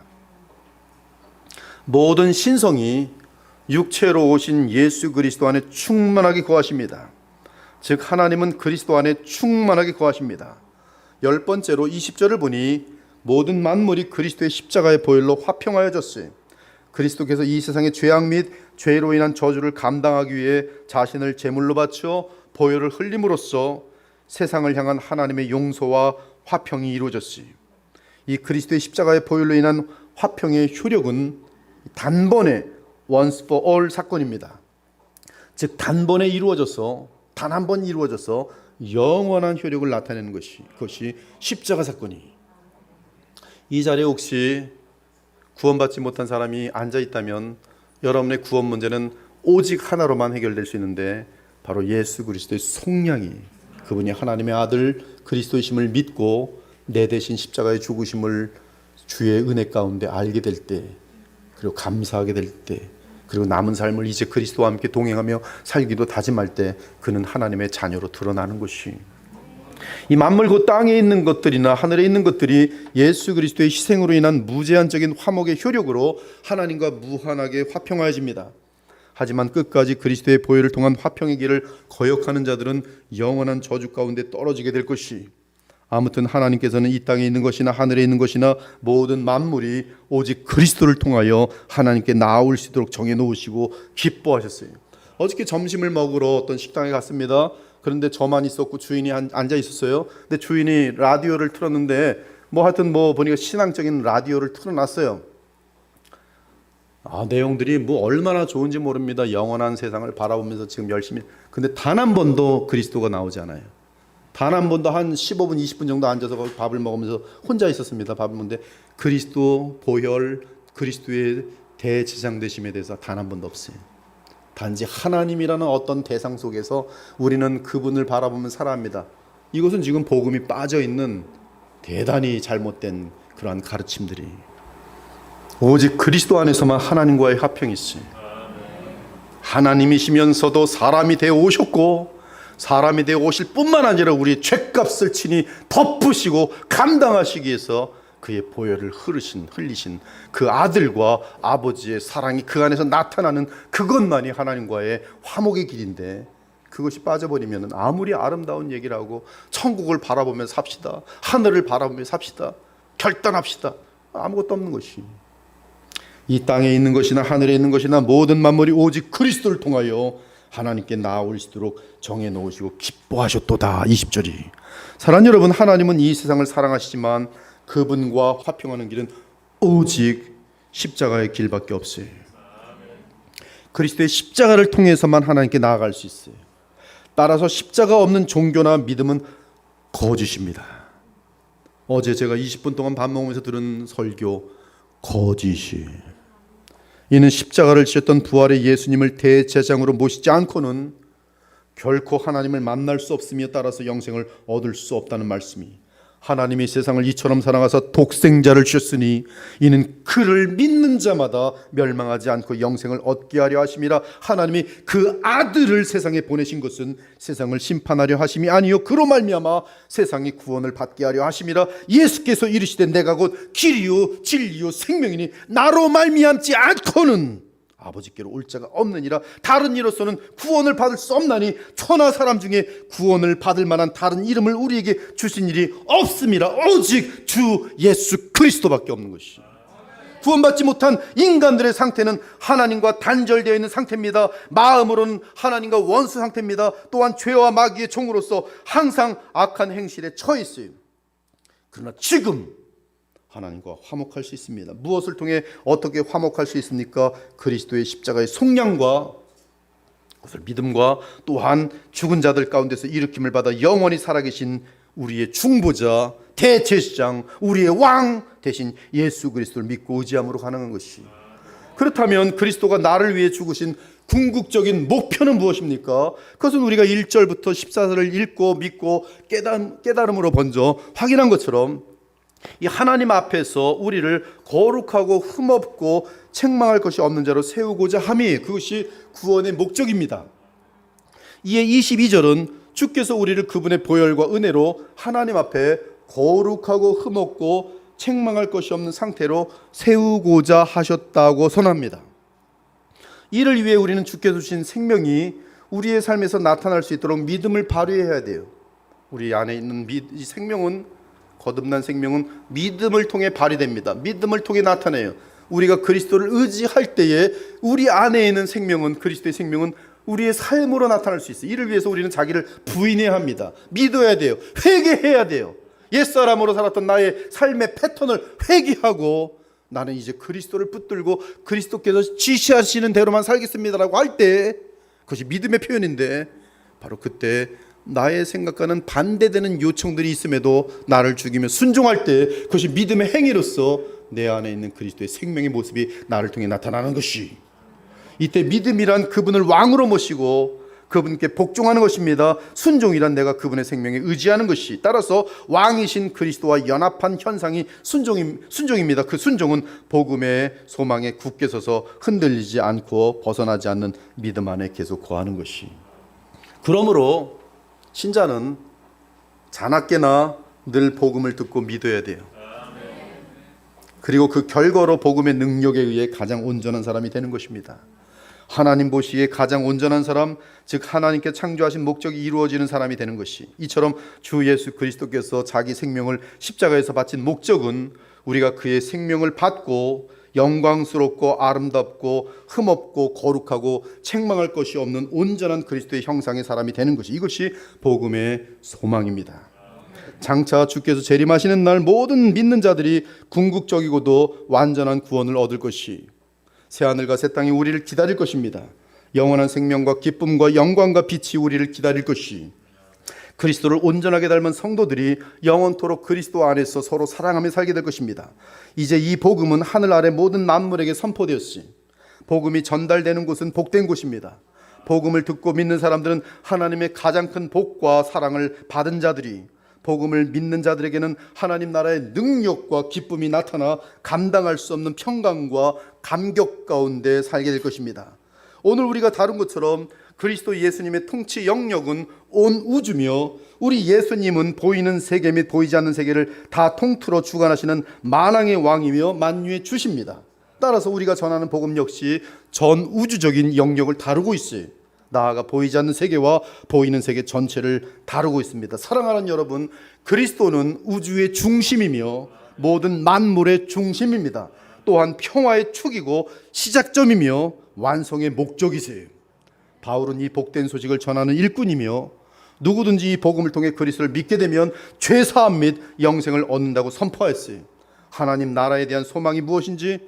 모든 신성이 육체로 오신 예수 그리스도 안에 충만하게 거하십니다. 즉 하나님은 그리스도 안에 충만하게 거하십니다. 10번째로 20절을 보니 모든 만물이 그리스도의 십자가의 보혈로 화평하여졌어요. 그리스도께서 이 세상의 죄악 및 죄로 인한 저주를 감당하기 위해 자신을 제물로 바쳐 보혈을 흘림으로써 세상을 향한 하나님의 용서와 화평이 이루어졌어요. 이 그리스도의 십자가의 보혈로 인한 화평의 효력은 단번에 once for all 사건입니다. 즉 단번에 이루어져서 단 한 번 이루어져서 영원한 효력을 나타내는 그것이 십자가 사건이. 이 자리에 혹시 구원받지 못한 사람이 앉아 있다면 여러분의 구원 문제는 오직 하나로만 해결될 수 있는데 바로 예수 그리스도의 속량이, 그분이 하나님의 아들 그리스도이심을 믿고 내 대신 십자가에 죽으심을 주의 은혜 가운데 알게 될 때, 그리고 감사하게 될 때, 그리고 남은 삶을 이제 그리스도와 함께 동행하며 살기도 다짐할 때 그는 하나님의 자녀로 드러나는 것이, 이 만물 곧 땅에 있는 것들이나 하늘에 있는 것들이 예수 그리스도의 희생으로 인한 무제한적인 화목의 효력으로 하나님과 무한하게 화평하여집니다. 하지만 끝까지 그리스도의 보혈을 통한 화평의 길을 거역하는 자들은 영원한 저주 가운데 떨어지게 될 것이, 아무튼 하나님께서는 이 땅에 있는 것이나 하늘에 있는 것이나 모든 만물이 오직 그리스도를 통하여 하나님께 나아올 수 있도록 정해놓으시고 기뻐하셨어요. 어저께 점심을 먹으러 어떤 식당에 갔습니다. 그런데 저만 있었고 주인이 앉아 있었어요. 근데 주인이 라디오를 틀었는데 하여튼 보니까 신앙적인 라디오를 틀어놨어요. 내용들이 얼마나 좋은지 모릅니다. 영원한 세상을 바라보면서 지금 열심히. 근데 단 한 번도 그리스도가 나오지 않아요. 단 한 번도. 한 15분 20분 정도 앉아서 밥을 먹으면서 혼자 있었습니다. 밥을 먹는데 그리스도 보혈, 그리스도의 대제사장되심에 대해서 단 한 번도 없어요. 단지 하나님이라는 어떤 대상 속에서 우리는 그분을 바라보면 살아갑니다. 이것은 지금 복음이 빠져있는 대단히 잘못된 그러한 가르침들이, 오직 그리스도 안에서만 하나님과의 화평이 있어요. 하나님이시면서도 사람이 되어 오셨고, 사람이 되어 오실 뿐만 아니라 우리의 죄값을 친히 덮으시고 감당하시기 위해서 그의 보혈을 흘리신 그 아들과 아버지의 사랑이 그 안에서 나타나는 그것만이 하나님과의 화목의 길인데, 그것이 빠져버리면 아무리 아름다운 얘기를 하고 천국을 바라보며 삽시다, 하늘을 바라보며 삽시다, 결단합시다, 아무것도 없는 것이, 이 땅에 있는 것이나 하늘에 있는 것이나 모든 만물이 오직 그리스도를 통하여 하나님께 나아올 수 있도록 정해놓으시고 기뻐하셨도다. 20절이. 사랑하는 여러분, 하나님은 이 세상을 사랑하시지만 그분과 화평하는 길은 오직 십자가의 길밖에 없어요. 그리스도의 십자가를 통해서만 하나님께 나아갈 수 있어요. 따라서 십자가 없는 종교나 믿음은 거짓입니다. 어제 제가 20분 동안 밥 먹으면서 들은 설교, 거짓이. 이는 십자가를 지셨던 부활의 예수님을 대제사장으로 모시지 않고는 결코 하나님을 만날 수 없으며 따라서 영생을 얻을 수 없다는 말씀이, 하나님이 세상을 이처럼 사랑하사 독생자를 주셨으니 이는 그를 믿는 자마다 멸망하지 않고 영생을 얻게 하려 하심이라. 하나님이 그 아들을 세상에 보내신 것은 세상을 심판하려 하심이 아니요 그로 말미암아 세상이 구원을 받게 하려 하심이라. 예수께서 이르시되 내가 곧 길이요 진리요 생명이니 나로 말미암지 않고는 아버지께로 올 자가 없느니라. 다른 이로서는 구원을 받을 수 없나니 천하 사람 중에 구원을 받을 만한 다른 이름을 우리에게 주신 일이 없음이라. 오직 주 예수 그리스도밖에 없는 것이. 구원받지 못한 인간들의 상태는 하나님과 단절되어 있는 상태입니다. 마음으로는 하나님과 원수 상태입니다. 또한 죄와 마귀의 종으로서 항상 악한 행실에 처해 있어요. 그러나 지금 하나님과 화목할 수 있습니다. 무엇을 통해 어떻게 화목할 수 있습니까? 그리스도의 십자가의 속량과 그것을 믿음과 또한 죽은 자들 가운데서 일으킴을 받아 영원히 살아계신 우리의 중보자, 대제사장, 우리의 왕 대신 예수 그리스도를 믿고 의지함으로 가능한 것이. 그렇다면 그리스도가 나를 위해 죽으신 궁극적인 목표는 무엇입니까? 그것은 우리가 1절부터 14절을 읽고 믿고 깨달음으로 먼저 확인한 것처럼 이 하나님 앞에서 우리를 거룩하고 흠없고 책망할 것이 없는 자로 세우고자 함이, 그것이 구원의 목적입니다. 이에 22절은 주께서 우리를 그분의 보혈과 은혜로 하나님 앞에 거룩하고 흠없고 책망할 것이 없는 상태로 세우고자 하셨다고 선언합니다. 이를 위해 우리는 주께서 주신 생명이 우리의 삶에서 나타날 수 있도록 믿음을 발휘해야 돼요. 우리 안에 있는 이 생명은, 거듭난 생명은 믿음을 통해 발휘됩니다. 믿음을 통해 나타내요. 우리가 그리스도를 의지할 때에 우리 안에 있는 생명은, 그리스도의 생명은 우리의 삶으로 나타날 수 있어요. 이를 위해서 우리는 자기를 부인해야 합니다. 믿어야 돼요. 회개해야 돼요. 옛사람으로 살았던 나의 삶의 패턴을 회개하고 나는 이제 그리스도를 붙들고 그리스도께서 지시하시는 대로만 살겠습니다라고 할 때, 그것이 믿음의 표현인데, 바로 그때 나의 생각과는 반대되는 요청들이 있음에도 나를 죽이며 순종할 때, 그것이 믿음의 행위로서 내 안에 있는 그리스도의 생명의 모습이 나를 통해 나타나는 것이, 이때 믿음이란 그분을 왕으로 모시고 그분께 복종하는 것입니다. 순종이란 내가 그분의 생명에 의지하는 것이, 따라서 왕이신 그리스도와 연합한 현상이 순종입니다. 그 순종은 복음의 소망에 굳게 서서 흔들리지 않고 벗어나지 않는 믿음 안에 계속 거하는 것이. 그러므로 신자는 자나깨나 늘 복음을 듣고 믿어야 돼요. 그리고 그 결과로 복음의 능력에 의해 가장 온전한 사람이 되는 것입니다. 하나님 보시기에 가장 온전한 사람, 즉 하나님께 창조하신 목적이 이루어지는 사람이 되는 것이, 이처럼 주 예수 그리스도께서 자기 생명을 십자가에서 바친 목적은 우리가 그의 생명을 받고 영광스럽고 아름답고 흠없고 거룩하고 책망할 것이 없는 온전한 그리스도의 형상의 사람이 되는 것이, 이것이 복음의 소망입니다. 장차 주께서 재림하시는 날 모든 믿는 자들이 궁극적이고도 완전한 구원을 얻을 것이, 새하늘과 새 땅이 우리를 기다릴 것입니다. 영원한 생명과 기쁨과 영광과 빛이 우리를 기다릴 것이, 그리스도를 온전하게 닮은 성도들이 영원토록 그리스도 안에서 서로 사랑하며 살게 될 것입니다. 이제 이 복음은 하늘 아래 모든 만물에게 선포되었으니 복음이 전달되는 곳은 복된 곳입니다. 복음을 듣고 믿는 사람들은 하나님의 가장 큰 복과 사랑을 받은 자들이, 복음을 믿는 자들에게는 하나님 나라의 능력과 기쁨이 나타나 감당할 수 없는 평강과 감격 가운데 살게 될 것입니다. 오늘 우리가 다룬 것처럼 그리스도 예수님의 통치 영역은 온 우주며, 우리 예수님은 보이는 세계 및 보이지 않는 세계를 다 통틀어 주관하시는 만왕의 왕이며 만유의 주십니다. 따라서 우리가 전하는 복음 역시 전 우주적인 영역을 다루고 있어요. 나아가 보이지 않는 세계와 보이는 세계 전체를 다루고 있습니다. 사랑하는 여러분, 그리스도는 우주의 중심이며 모든 만물의 중심입니다. 또한 평화의 축이고 시작점이며 완성의 목적이세요. 바울은 이 복된 소식을 전하는 일꾼이며, 누구든지 이 복음을 통해 그리스도를 믿게 되면 죄사함 및 영생을 얻는다고 선포했어요. 하나님 나라에 대한 소망이 무엇인지,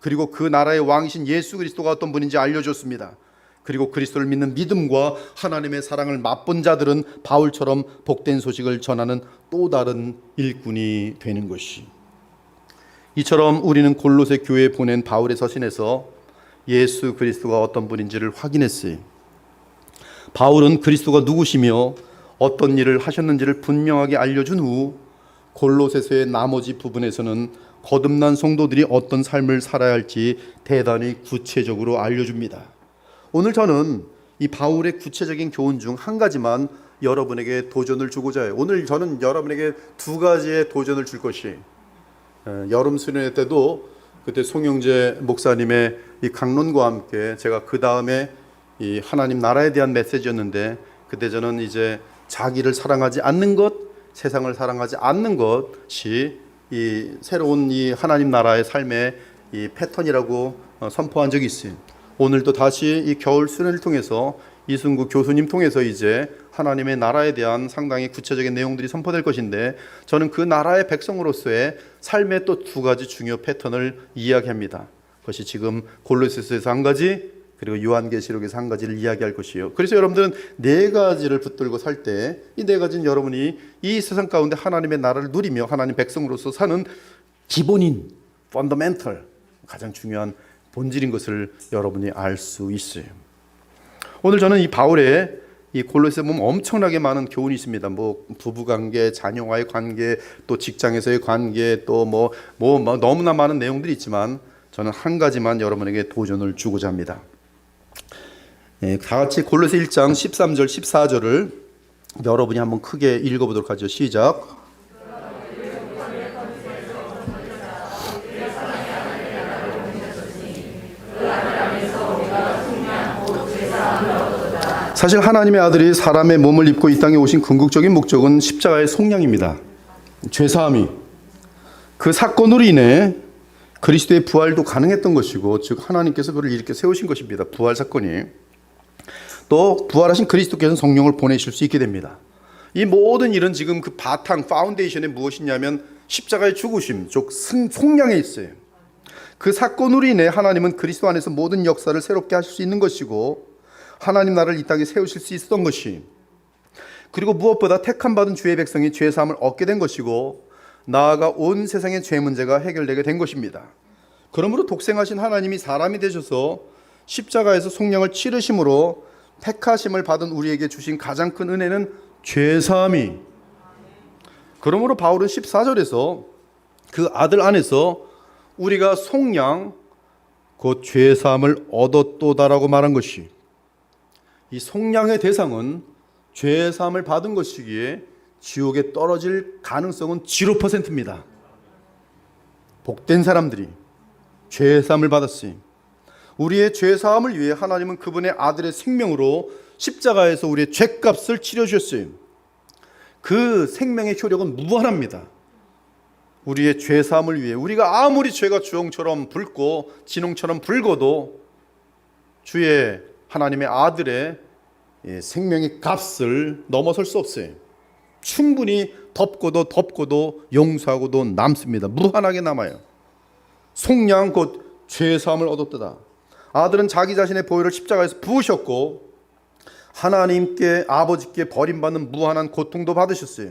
그리고 그 나라의 왕이신 예수 그리스도가 어떤 분인지 알려줬습니다. 그리고 그리스도를 믿는 믿음과 하나님의 사랑을 맛본 자들은 바울처럼 복된 소식을 전하는 또 다른 일꾼이 되는 것이, 이처럼 우리는 골로새 교회에 보낸 바울의 서신에서 예수 그리스도가 어떤 분인지를 확인했어요. 바울은 그리스도가 누구시며 어떤 일을 하셨는지를 분명하게 알려준 후 골로새서의 나머지 부분에서는 거듭난 성도들이 어떤 삶을 살아야 할지 대단히 구체적으로 알려줍니다. 오늘 저는 이 바울의 구체적인 교훈 중 한 가지만 여러분에게 도전을 주고자 해요. 오늘 저는 여러분에게 두 가지의 도전을 줄 것이, 여름 수련회 때도 그때 송영재 목사님의 이 강론과 함께 제가 그 다음에 이 하나님 나라에 대한 메시지였는데, 그때 저는 이제 자기를 사랑하지 않는 것, 세상을 사랑하지 않는 것이 이 새로운 이 하나님 나라의 삶의 이 패턴이라고 선포한 적이 있어요. 오늘도 다시 이 겨울 수련을 통해서 이승구 교수님 통해서 이제 하나님의 나라에 대한 상당히 구체적인 내용들이 선포될 것인데, 저는 그 나라의 백성으로서의 삶의 또 두 가지 중요 패턴을 이야기합니다. 그것이 지금 골로새서에서 한 가지, 그리고 요한계시록에서 한 가지를 이야기할 것이에요. 그래서 여러분들은 네 가지를 붙들고 살 때, 이 네 가지는 여러분이 이 세상 가운데 하나님의 나라를 누리며 하나님 백성으로서 사는 기본인, 펀더멘털, 가장 중요한 본질인 것을 여러분이 알 수 있어요. 오늘 저는 이 바울의 이 골로새서 보면 엄청나게 많은 교훈이 있습니다. 뭐 부부관계, 자녀와의 관계, 또 직장에서의 관계, 또 뭐 너무나 많은 내용들이 있지만 저는 한 가지만 여러분에게 도전을 주고자 합니다. 다 같이 골로새 1장 13절 14절을 여러분이 한번 크게 읽어보도록 하죠. 시작. 사실 하나님의 아들이 사람의 몸을 입고 이 땅에 오신 궁극적인 목적은 십자가의 속량입니다. 죄사함이 그 사건으로 인해 그리스도의 부활도 가능했던 것이고, 즉 하나님께서 그를 이렇게 세우신 것입니다. 부활 사건이. 또 부활하신 그리스도께서는 성령을 보내실 수 있게 됩니다. 이 모든 일은 지금 그 바탕 파운데이션에 무엇이냐면 십자가의 죽으심, 즉 속량에 있어요. 그 사건으로 인해 하나님은 그리스도 안에서 모든 역사를 새롭게 하실 수 있는 것이고, 하나님 나라를 이 땅에 세우실 수 있었던 것이, 그리고 무엇보다 택함받은 주의 백성이 죄사함을 얻게 된 것이고, 나아가 온 세상의 죄 문제가 해결되게 된 것입니다. 그러므로 독생하신 하나님이 사람이 되셔서 십자가에서 속량을 치르심으로 택하심을 받은 우리에게 주신 가장 큰 은혜는 죄사함이. 그러므로 바울은 14절에서 그 아들 안에서 우리가 속량 곧 죄사함을 얻었도다라고 말한 것이, 이 속량의 대상은 죄사함을 받은 것이기에 지옥에 떨어질 가능성은 0%입니다. 복된 사람들이 죄사함을 받았으니, 우리의 죄사함을 위해 하나님은 그분의 아들의 생명으로 십자가에서 우리의 죄값을 치러주셨어요. 그 생명의 효력은 무한합니다. 우리의 죄사함을 위해, 우리가 아무리 죄가 주홍처럼 붉고 진홍처럼 붉어도 주의 하나님의 아들의 생명의 값을 넘어설 수 없어요. 충분히 덮고도 용서하고도 남습니다. 무한하게 남아요. 속량 곧 죄사함을 얻었다. 아들은 자기 자신의 보혈을 십자가에서 부으셨고, 하나님께 아버지께 버림받는 무한한 고통도 받으셨어요.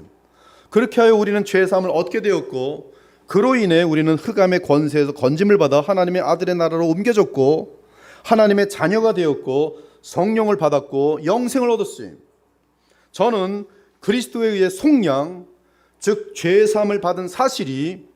그렇게 하여 우리는 죄사함을 얻게 되었고, 그로 인해 우리는 흑암의 권세에서 건짐을 받아 하나님의 아들의 나라로 옮겨졌고, 하나님의 자녀가 되었고, 성령을 받았고, 영생을 얻었어요. 저는 그리스도에 의해 속량, 즉 죄사함을 받은 사실이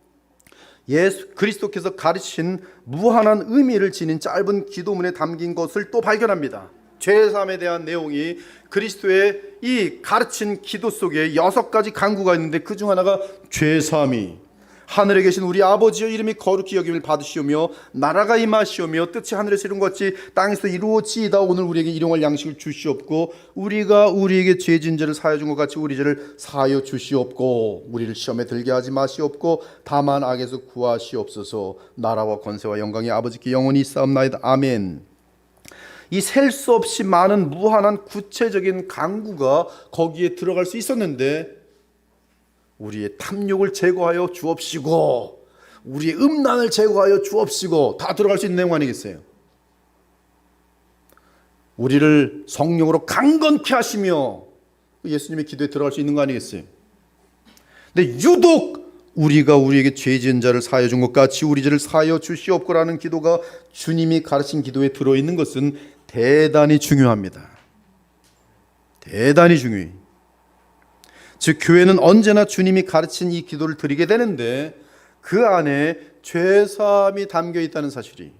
예수 그리스도께서 가르치신 무한한 의미를 지닌 짧은 기도문에 담긴 것을 또 발견합니다. 죄사함에 대한 내용이 그리스도의 이 가르친 기도 속에 6가지 간구가 있는데, 그 중 하나가 죄사함이, 하늘에 계신 우리 아버지여 이름이 거룩히 여김을 받으시오며 나라가 임하시오며 뜻이 하늘에서 이룬 것 같이 땅에서 이루어지이다. 오늘 우리에게 일용할 양식을 주시옵고, 우리가 우리에게 죄 지은 죄를 사하여 준 것 같이 우리 죄를 사하여 주시옵고, 우리를 시험에 들게 하지 마시옵고 다만 악에서 구하시옵소서. 나라와 권세와 영광이 아버지께 영원히 있사옵나이다. 아멘. 이 셀 수 없이 많은 무한한 구체적인 간구가 거기에 들어갈 수 있었는데, 우리의 탐욕을 제거하여 주옵시고, 우리의 음란을 제거하여 주옵시고, 다 들어갈 수 있는 내용 아니겠어요? 우리를 성령으로 강건케 하시며, 예수님의 기도에 들어갈 수 있는 거 아니겠어요? 근데 유독 우리가 우리에게 죄 지은 자를 사하여 준 것 같이 우리 죄를 사하여 주시옵고라는 기도가 주님이 가르친 기도에 들어있는 것은 대단히 중요합니다. 대단히 중요해요. 즉 교회는 언제나 주님이 가르친 이 기도를 드리게 되는데, 그 안에 죄사함이 담겨 있다는 사실이.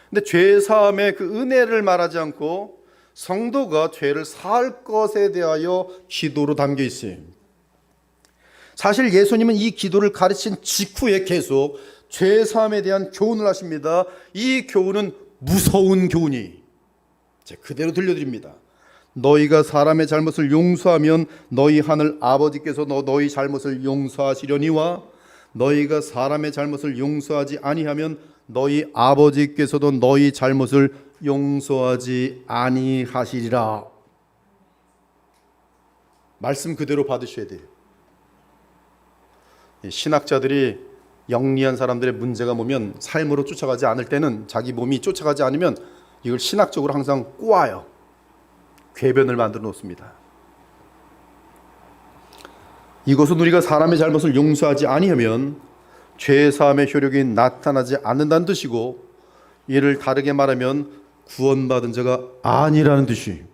근데 죄사함의 그 은혜를 말하지 않고 성도가 죄를 사할 것에 대하여 기도로 담겨 있어요. 사실 예수님은 이 기도를 가르친 직후에 계속 죄사함에 대한 교훈을 하십니다. 이 교훈은 무서운 교훈이, 제가 그대로 들려드립니다. 너희가 사람의 잘못을 용서하면 너희 하늘 아버지께서 너희 잘못을 용서하시려니와 너희가 사람의 잘못을 용서하지 아니하면 너희 아버지께서도 너희 잘못을 용서하지 아니하시리라. 말씀 그대로 받으셔야 돼요. 신학자들이 영리한 사람들의 문제가 뭐면 삶으로 쫓아가지 않을 때는, 자기 몸이 쫓아가지 않으면 이걸 신학적으로 항상 꼬아요. 궤변을 만들어 놓습니다. 이것은 우리가 사람의 잘못을 용서하지 아니하면 죄사함의 효력이 나타나지 않는다는 뜻이고, 이를 다르게 말하면 구원받은 자가 아니라는 뜻이.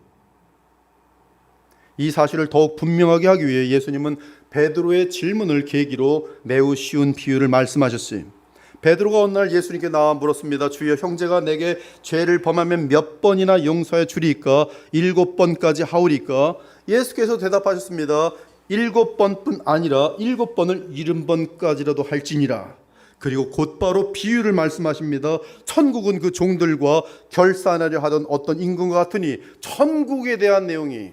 이 사실을 더욱 분명하게 하기 위해 예수님은 베드로의 질문을 계기로 매우 쉬운 비유를 말씀하셨어요. 베드로가 어느 날 예수님께 나와 물었습니다. 주여, 형제가 내게 죄를 범하면 몇 번이나 용서해 주리까? 7번까지 하오리까? 예수께서 대답하셨습니다. 7번뿐 아니라 7번을 70번까지라도 할지니라. 그리고 곧바로 비유를 말씀하십니다. 천국은 그 종들과 결산하려 하던 어떤 임금과 같으니, 천국에 대한 내용이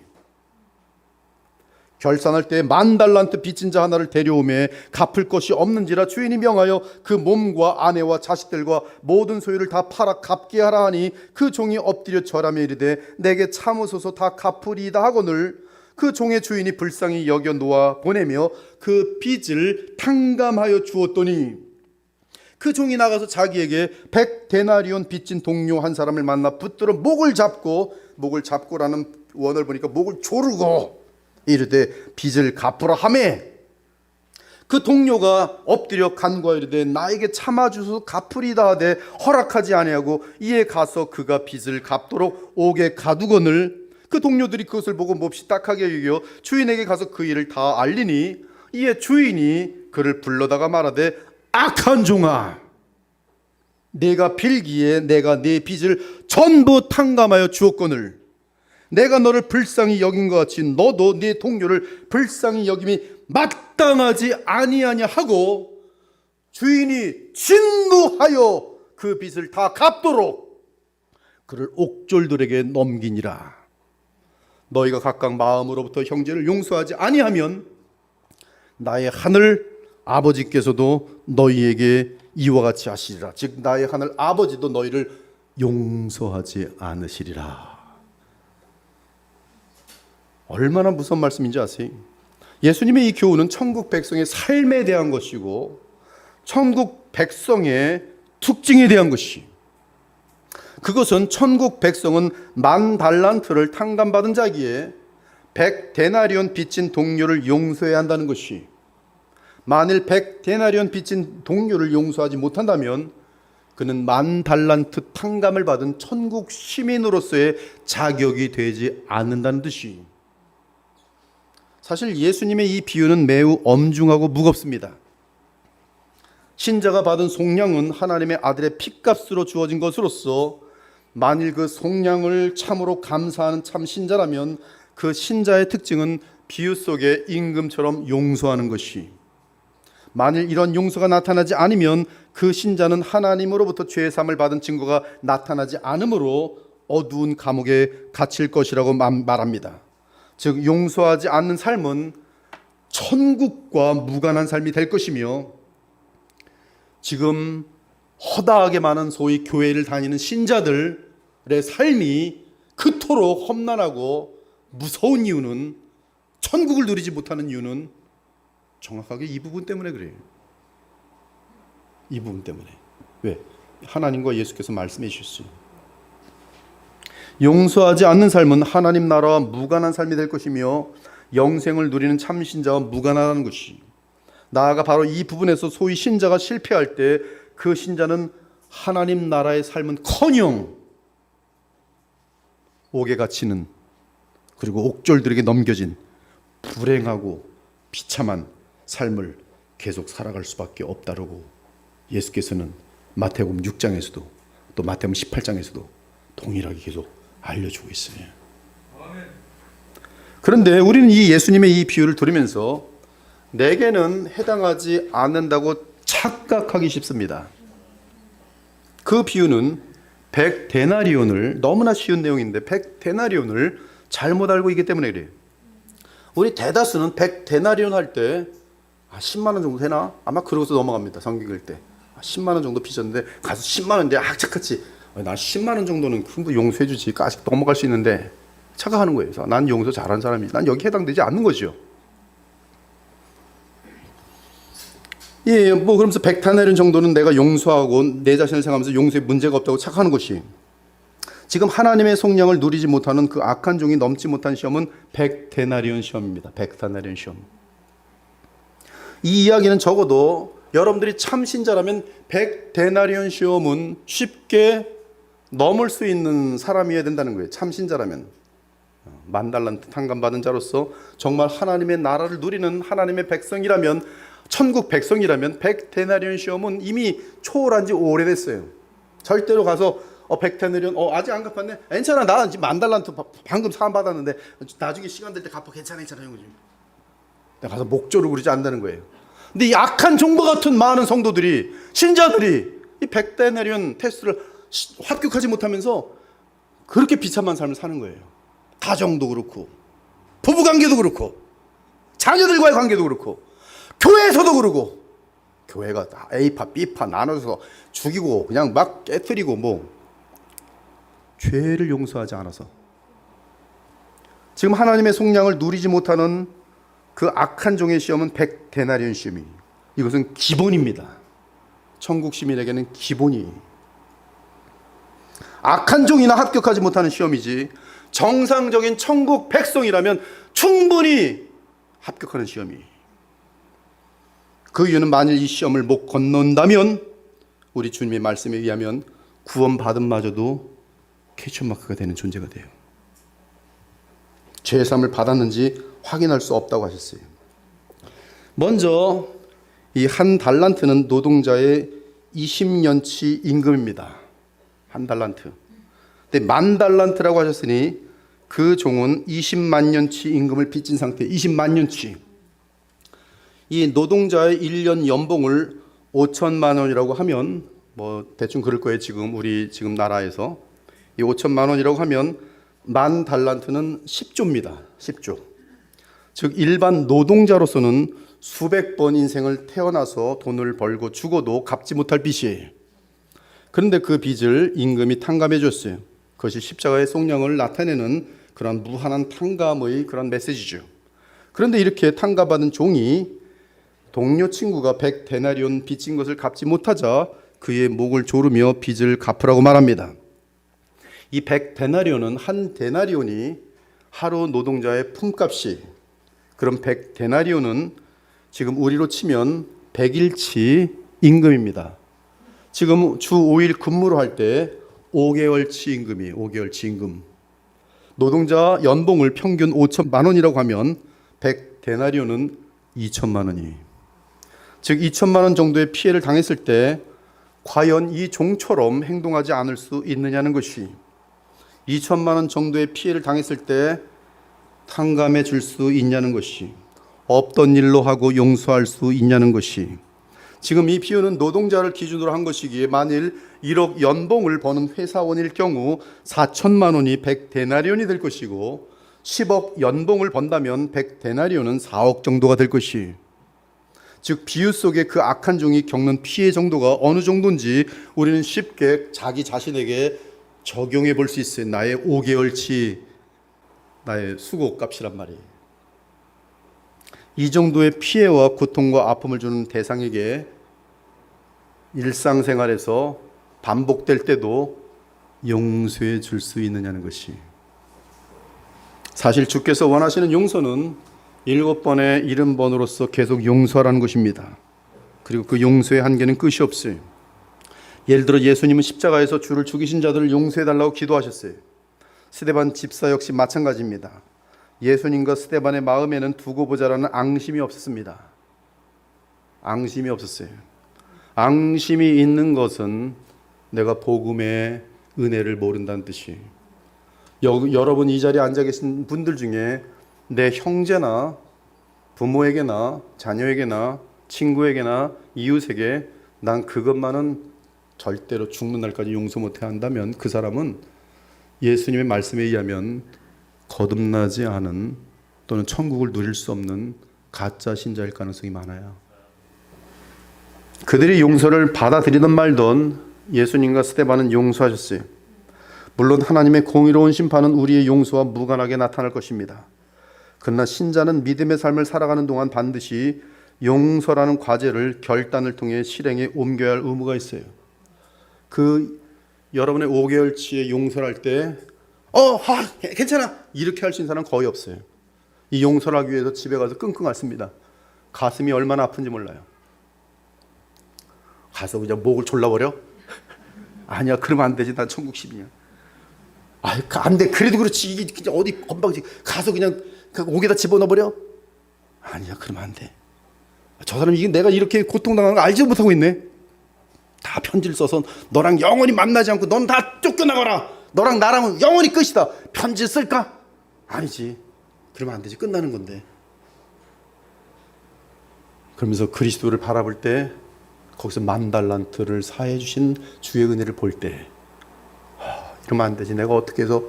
결산할 때 10,000달란트 빚진 자 하나를 데려오매 갚을 것이 없는지라 주인이 명하여 그 몸과 아내와 자식들과 모든 소유를 다 팔아 갚게 하라 하니, 그 종이 엎드려 절하며 이르되 내게 참으소서 다 갚으리이다 하거늘 그 종의 주인이 불쌍히 여겨 놓아 보내며 그 빚을 탕감하여 주었더니, 그 종이 나가서 자기에게 100데나리온 빚진 동료 한 사람을 만나 붙들어 목을 잡고라는 원어를 보니까 목을 조르고 이르되 빚을 갚으라 하매, 그 동료가 엎드려 간구하여 이르되 나에게 참아주소서 갚으리다 하되 허락하지 아니하고, 이에 가서 그가 빚을 갚도록 옥에 가두거늘 그 동료들이 그것을 보고 몹시 딱하게 여겨 주인에게 가서 그 일을 다 알리니, 이에 주인이 그를 불러다가 말하되 악한 종아, 내가 빌기에 내가 네 빚을 전부 탕감하여 주었거늘 내가 너를 불쌍히 여긴 것 같이 너도 네 동료를 불쌍히 여김이 마땅하지 아니하냐 하고, 주인이 진노하여 그 빚을 다 갚도록 그를 옥졸들에게 넘기니라. 너희가 각각 마음으로부터 형제를 용서하지 아니하면 나의 하늘 아버지께서도 너희에게 이와 같이 하시리라. 즉 나의 하늘 아버지도 너희를 용서하지 않으시리라. 얼마나 무서운 말씀인지 아세요? 예수님의 이 교훈은 천국 백성의 삶에 대한 것이고, 천국 백성의 특징에 대한 것이, 그것은 천국 백성은 10,000달란트를 탕감받은 자기에 100데나리온 빚진 동료를 용서해야 한다는 것이, 만일 100데나리온 빚진 동료를 용서하지 못한다면 그는 10,000달란트 탕감을 받은 천국 시민으로서의 자격이 되지 않는다는 뜻이. 사실 예수님의 이 비유는 매우 엄중하고 무겁습니다. 신자가 받은 속량은 하나님의 아들의 핏값으로 주어진 것으로서, 만일 그 속량을 참으로 감사하는 참 신자라면 그 신자의 특징은 비유 속의 임금처럼 용서하는 것이, 만일 이런 용서가 나타나지 않으면 그 신자는 하나님으로부터 죄사함을 받은 증거가 나타나지 않으므로 어두운 감옥에 갇힐 것이라고 말합니다. 즉 용서하지 않는 삶은 천국과 무관한 삶이 될 것이며, 지금 허다하게 많은 소위 교회를 다니는 신자들의 삶이 그토록 험난하고 무서운 이유는, 천국을 누리지 못하는 이유는 정확하게 이 부분 때문에 그래요. 이 부분 때문에. 왜? 하나님과 예수께서 말씀해 주셨어요. 용서하지 않는 삶은 하나님 나라와 무관한 삶이 될 것이며, 영생을 누리는 참 신자와 무관하다는 것이, 나아가 바로 이 부분에서 소위 신자가 실패할 때 그 신자는 하나님 나라의 삶은커녕 옥에 갇히는, 그리고 옥졸들에게 넘겨진 불행하고 비참한 삶을 계속 살아갈 수밖에 없다라고 예수께서는 마태복음 6장에서도 또 마태복음 18장에서도 동일하게 계속 알려주고 있어요. 그런데 우리는 이 예수님의 이 비유를 들으면서 내게는 해당하지 않는다고 착각하기 쉽습니다. 그 비유는 100데나리온을, 너무나 쉬운 내용인데 100데나리온을 잘못 알고 있기 때문에 그래요. 우리 대다수는 100데나리온 할 때 10만 원 정도 되나? 아마 그러고서 넘어갑니다. 성경 읽을 때 10만 원 정도 빚었는데 가서 10만 원인데 악착같이 나 10만 원 정도는 금방 용서해 주지, 아직 넘어갈 수 있는데 착각하는 거예요. 그래서 난 용서 잘하는 사람이지, 난 여기 해당되지 않는 거죠. 예, 뭐 그러면서 100데나리온 정도는 내가 용서하고 내 자신을 생각하면서 용서에 문제가 없다고 착각하는 것이, 지금 하나님의 속량을 누리지 못하는 그 악한 종이 넘지 못한 시험은 100데나리온 시험입니다. 100데나리온 시험. 이 이야기는 적어도 여러분들이 참 신자라면 100데나리온 시험은 쉽게 넘을 수 있는 사람이어야 된다는 거예요. 참 신자라면. 10,000달란트 탕감받은 자로서 정말 하나님의 나라를 누리는 하나님의 백성이라면, 천국 백성이라면 100데나리온 시험은 이미 초월한 지 오래됐어요. 절대로 가서 100데나리온 아직 안 갚았네, 괜찮아, 나 지금 10,000달란트 방금 사함 받았는데 나중에 시간 될 때 갚아, 괜찮아 이런 거지. 내가 가서 목 조르고 그러지 않는다는 거예요. 근데 이 악한 종과 같은 많은 성도들이, 신자들이 이 100데나리온 테스트를 합격하지 못하면서 그렇게 비참한 삶을 사는 거예요. 가정도 그렇고, 부부관계도 그렇고, 자녀들과의 관계도 그렇고, 교회에서도 그러고, 교회가 다 A파, B파 나눠서 죽이고 그냥 막 깨뜨리고 죄를 용서하지 않아서 지금 하나님의 속량을 누리지 못하는 그 악한 종의 시험은 100데나리온 시험이, 이것은 기본입니다. 천국 시민에게는 기본이. 악한 종이나 합격하지 못하는 시험이지 정상적인 천국 백성이라면 충분히 합격하는 시험이. 그 이유는 만일 이 시험을 못 건넌다면 우리 주님의 말씀에 의하면 구원받은 마저도 퀘스천마크가 되는 존재가 돼요. 죄사함을 받았는지 확인할 수 없다고 하셨어요. 먼저 이 한 달란트는 노동자의 20년치 임금입니다. 한 달란트. 근데 만 달란트라고 하셨으니 그 종은 20만 년치 임금을 빚진 상태, 20만 년치. 이 노동자의 1년 연봉을 5천만 원이라고 하면 대충 그럴 거예요. 우리 나라에서 이 5천만 원이라고 하면 만 달란트는 10조입니다. 10조. 즉 일반 노동자로서는 수백 번 인생을 태어나서 돈을 벌고 죽어도 갚지 못할 빚이에요. 그런데 그 빚을 임금이 탕감해 줬어요. 그것이 십자가의 속량을 나타내는 그런 무한한 탕감의 그런 메시지죠. 그런데 이렇게 탕감받은 종이 동료 친구가 100데나리온 빚진 것을 갚지 못하자 그의 목을 조르며 빚을 갚으라고 말합니다. 이 100데나리온은 한 데나리온이 하루 노동자의 품값이, 그럼 100데나리온은 지금 우리로 치면 100일치 임금입니다. 지금 주 5일 근무를 할 때 5개월치 임금이에요. 5개월치 임금. 노동자 연봉을 평균 5천만 원이라고 하면 100데나리온은 2천만 원이에요. 즉 2천만 원 정도의 피해를 당했을 때 과연 이 종처럼 행동하지 않을 수 있느냐는 것이, 2천만 원 정도의 피해를 당했을 때 탕감해 줄 수 있냐는 것이, 없던 일로 하고 용서할 수 있냐는 것이, 지금 이 비유는 노동자를 기준으로 한 것이기에 만일 1억 연봉을 버는 회사원일 경우 4천만 원이 100데나리온이 될 것이고 10억 연봉을 번다면 100데나리온은 4억 정도가 될 것이, 즉 비유 속에 그 악한 종이 겪는 피해 정도가 어느 정도인지 우리는 쉽게 자기 자신에게 적용해 볼 수 있어요. 나의 5개월치 나의 수고값이란 말이에요. 이 정도의 피해와 고통과 아픔을 주는 대상에게 일상생활에서 반복될 때도 용서해 줄 수 있느냐는 것이, 사실 주께서 원하시는 용서는 7번의 70번으로서 계속 용서하라는 것입니다. 그리고 그 용서의 한계는 끝이 없어요. 예를 들어 예수님은 십자가에서 주를 죽이신 자들을 용서해달라고 기도하셨어요. 스데반 집사 역시 마찬가지입니다. 예수님과 스데반의 마음에는 두고 보자라는 앙심이 없었습니다. 앙심이 없었어요. 앙심이 있는 것은 내가 복음의 은혜를 모른다는 뜻이에요. 여러분 이 자리에 앉아 계신 분들 중에 내 형제나 부모에게나 자녀에게나 친구에게나 이웃에게 난 그것만은 절대로 죽는 날까지 용서 못해야 한다면 그 사람은 예수님의 말씀에 의하면 거듭나지 않은 또는 천국을 누릴 수 없는 가짜 신자일 가능성이 많아요. 그들이 용서를 받아들이든 말든 예수님과 스데반은 용서하셨어요. 물론 하나님의 공의로운 심판은 우리의 용서와 무관하게 나타날 것입니다. 그러나 신자는 믿음의 삶을 살아가는 동안 반드시 용서라는 과제를 결단을 통해 실행에 옮겨야 할 의무가 있어요. 여러분의 5개월치의 용서를 할 때 괜찮아 이렇게 할 수 있는 사람은 거의 없어요. 이 용서를 하기 위해서 집에 가서 끙끙 앓습니다. 가슴이 얼마나 아픈지 몰라요. 가서 그냥 목을 졸라버려? 아니야, 그러면 안 되지. 난 천국 시민이야. 안 돼. 그래도 그렇지. 이게 그냥 어디 건방지. 가서 그냥 옥에다 집어넣어버려? 아니야, 그러면 안 돼. 저 사람이 이게 내가 이렇게 고통당하는 거 알지 못하고 있네. 다 편지를 써서 너랑 영원히 만나지 않고 넌 다 쫓겨나가라. 너랑 나랑은 영원히 끝이다. 편지 쓸까? 아니지. 그러면 안 되지. 끝나는 건데. 그러면서 그리스도를 바라볼 때 거기서 10,000달란트를 사해 주신 주의 은혜를 볼 때 이러면 안 되지. 내가 어떻게 해서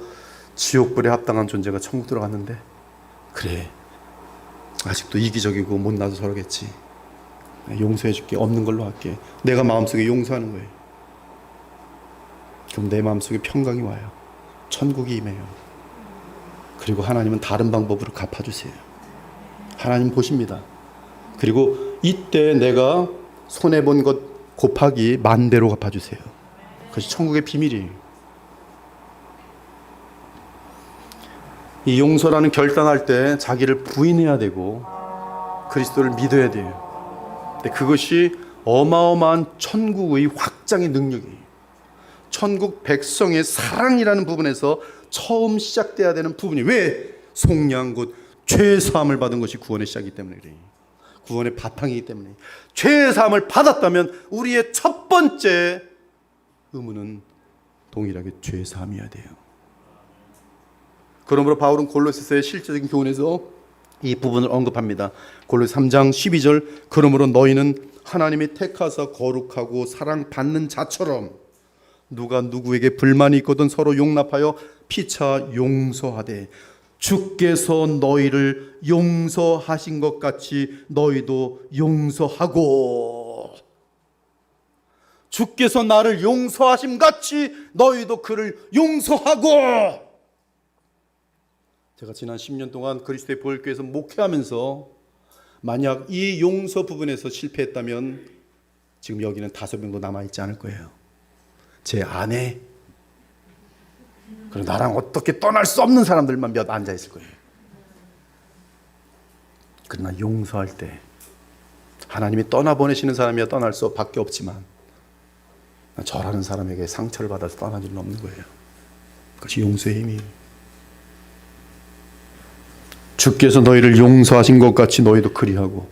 지옥불에 합당한 존재가 천국 들어갔는데, 그래 아직도 이기적이고 못나서 저러겠지. 용서해 줄게. 없는 걸로 할게. 내가 마음속에 용서하는 거예요. 그럼 내 마음속에 평강이 와요. 천국이 임해요. 그리고 하나님은 다른 방법으로 갚아주세요. 하나님 보십니다. 그리고 이때 내가 손해본 것 곱하기 10,000배로 갚아주세요. 그것이 천국의 비밀이에요. 이 용서라는 결단할 때 자기를 부인해야 되고 그리스도를 믿어야 돼요. 근데 그것이 어마어마한 천국의 확장의 능력이에요. 천국 백성의 사랑이라는 부분에서 처음 시작돼야 되는 부분이, 왜? 속량 곧 죄 사함을 받은 것이 구원의 시작이기 때문에 그래요. 구원의 바탕이기 때문에. 죄 사함을 받았다면 우리의 첫 번째 의무는 동일하게 죄 사함이어야 돼요. 그러므로 바울은 골로새서의 실제적인 교훈에서 이 부분을 언급합니다. 골로새 3장 12절, 그러므로 너희는 하나님이 택하사 거룩하고 사랑받는 자처럼 누가 누구에게 불만이 있거든 서로 용납하여 피차 용서하되 주께서 너희를 용서하신 것 같이 너희도 용서하고, 주께서 나를 용서하심 같이 너희도 그를 용서하고. 제가 지난 10년 동안 그리스도의 보혈교회에서 목회하면서 만약 이 용서 부분에서 실패했다면 지금 여기는 5명도 남아있지 않을 거예요. 제 아내, 그리고 나랑 어떻게 떠날 수 없는 사람들만 몇 앉아있을 거예요. 그러나 용서할 때 하나님이 떠나보내시는 사람이야 떠날 수 밖에 없지만 저라는 사람에게 상처를 받아서 떠날 일은 없는 거예요. 그것이 용서의 힘이에요. 주께서 너희를 용서하신 것 같이 너희도 그리하고.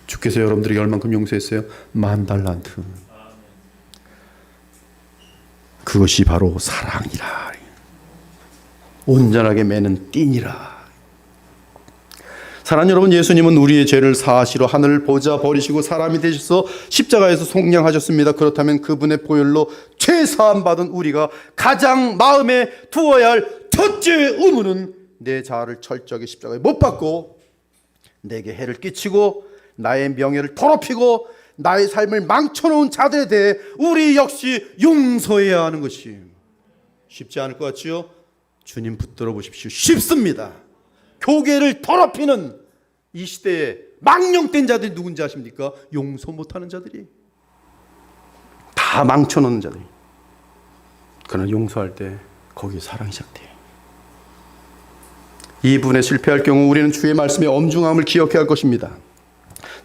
주께서 여러분들에게 얼만큼 용서했어요? 10,000달란트. 그것이 바로 사랑이라. 온전하게 매는 띠니라. 사랑하는 여러분, 예수님은 우리의 죄를 사하시러 하늘을 보좌 버리시고 사람이 되셔서 십자가에서 속량하셨습니다. 그렇다면 그분의 보혈로 죄 사함 받은 우리가 가장 마음에 두어야 할 첫째 의무는 내 자아를 철저하게 십자가에 못 박고 내게 해를 끼치고 나의 명예를 더럽히고 나의 삶을 망쳐놓은 자들에 대해 우리 역시 용서해야 하는 것이 쉽지 않을 것 같지요? 주님 붙들어 보십시오. 쉽습니다. 교계를 더럽히는 이 시대에 망령된 자들이 누군지 아십니까? 용서 못하는 자들이, 다 망쳐놓는 자들이. 그러나 용서할 때 거기에 사랑이 시작돼요. 이 부분에 실패할 경우 우리는 주의 말씀의 엄중함을 기억해야 할 것입니다.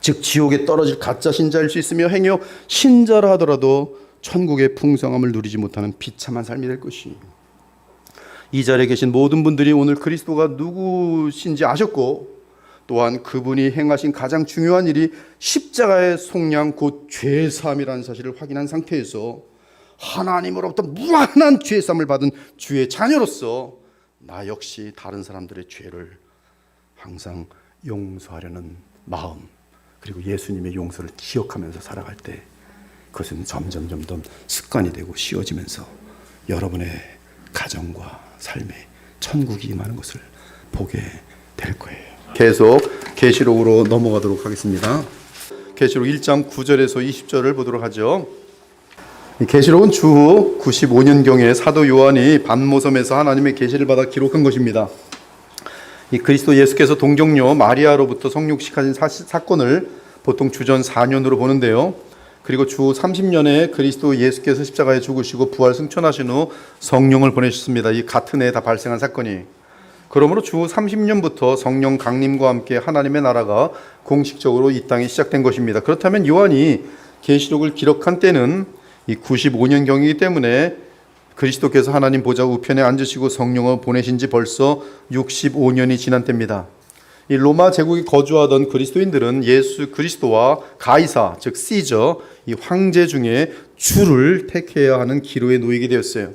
즉 지옥에 떨어질 가짜 신자일 수 있으며 행여 신자라 하더라도 천국의 풍성함을 누리지 못하는 비참한 삶이 될 것이. 이 자리에 계신 모든 분들이 오늘 그리스도가 누구신지 아셨고, 또한 그분이 행하신 가장 중요한 일이 십자가의 속량 곧 죄사함이라는 사실을 확인한 상태에서 하나님으로부터 무한한 죄사함을 받은 주의 자녀로서 나 역시 다른 사람들의 죄를 항상 용서하려는 마음, 그리고 예수님의 용서를 기억하면서 살아갈 때 그것은 점점 습관이 되고 쉬워지면서 여러분의 가정과 삶에 천국이 임하는 것을 보게 될 거예요. 계속 계시록으로 넘어가도록 하겠습니다. 계시록 1장 9절에서 20절을 보도록 하죠. 계시록은 주후 95년경에 사도 요한이 반모섬에서 하나님의 계시를 받아 기록한 것입니다. 이 그리스도 예수께서 동정녀 마리아로부터 성육식하신 사건을 보통 주전 4년으로 보는데요. 그리고 주 30년에 그리스도 예수께서 십자가에 죽으시고 부활 승천하신 후 성령을 보내셨습니다. 이 같은 해에 다 발생한 사건이. 그러므로 주 30년부터 성령 강림과 함께 하나님의 나라가 공식적으로 이 땅에 시작된 것입니다. 그렇다면 요한이 계시록을 기록한 때는 이 95년경이기 때문에 그리스도께서 하나님 보좌 우편에 앉으시고 성령을 보내신 지 벌써 65년이 지난 때입니다. 이 로마 제국에 거주하던 그리스도인들은 예수 그리스도와 가이사, 즉 시저, 이 황제 중에 주를 택해야 하는 기로에 놓이게 되었어요.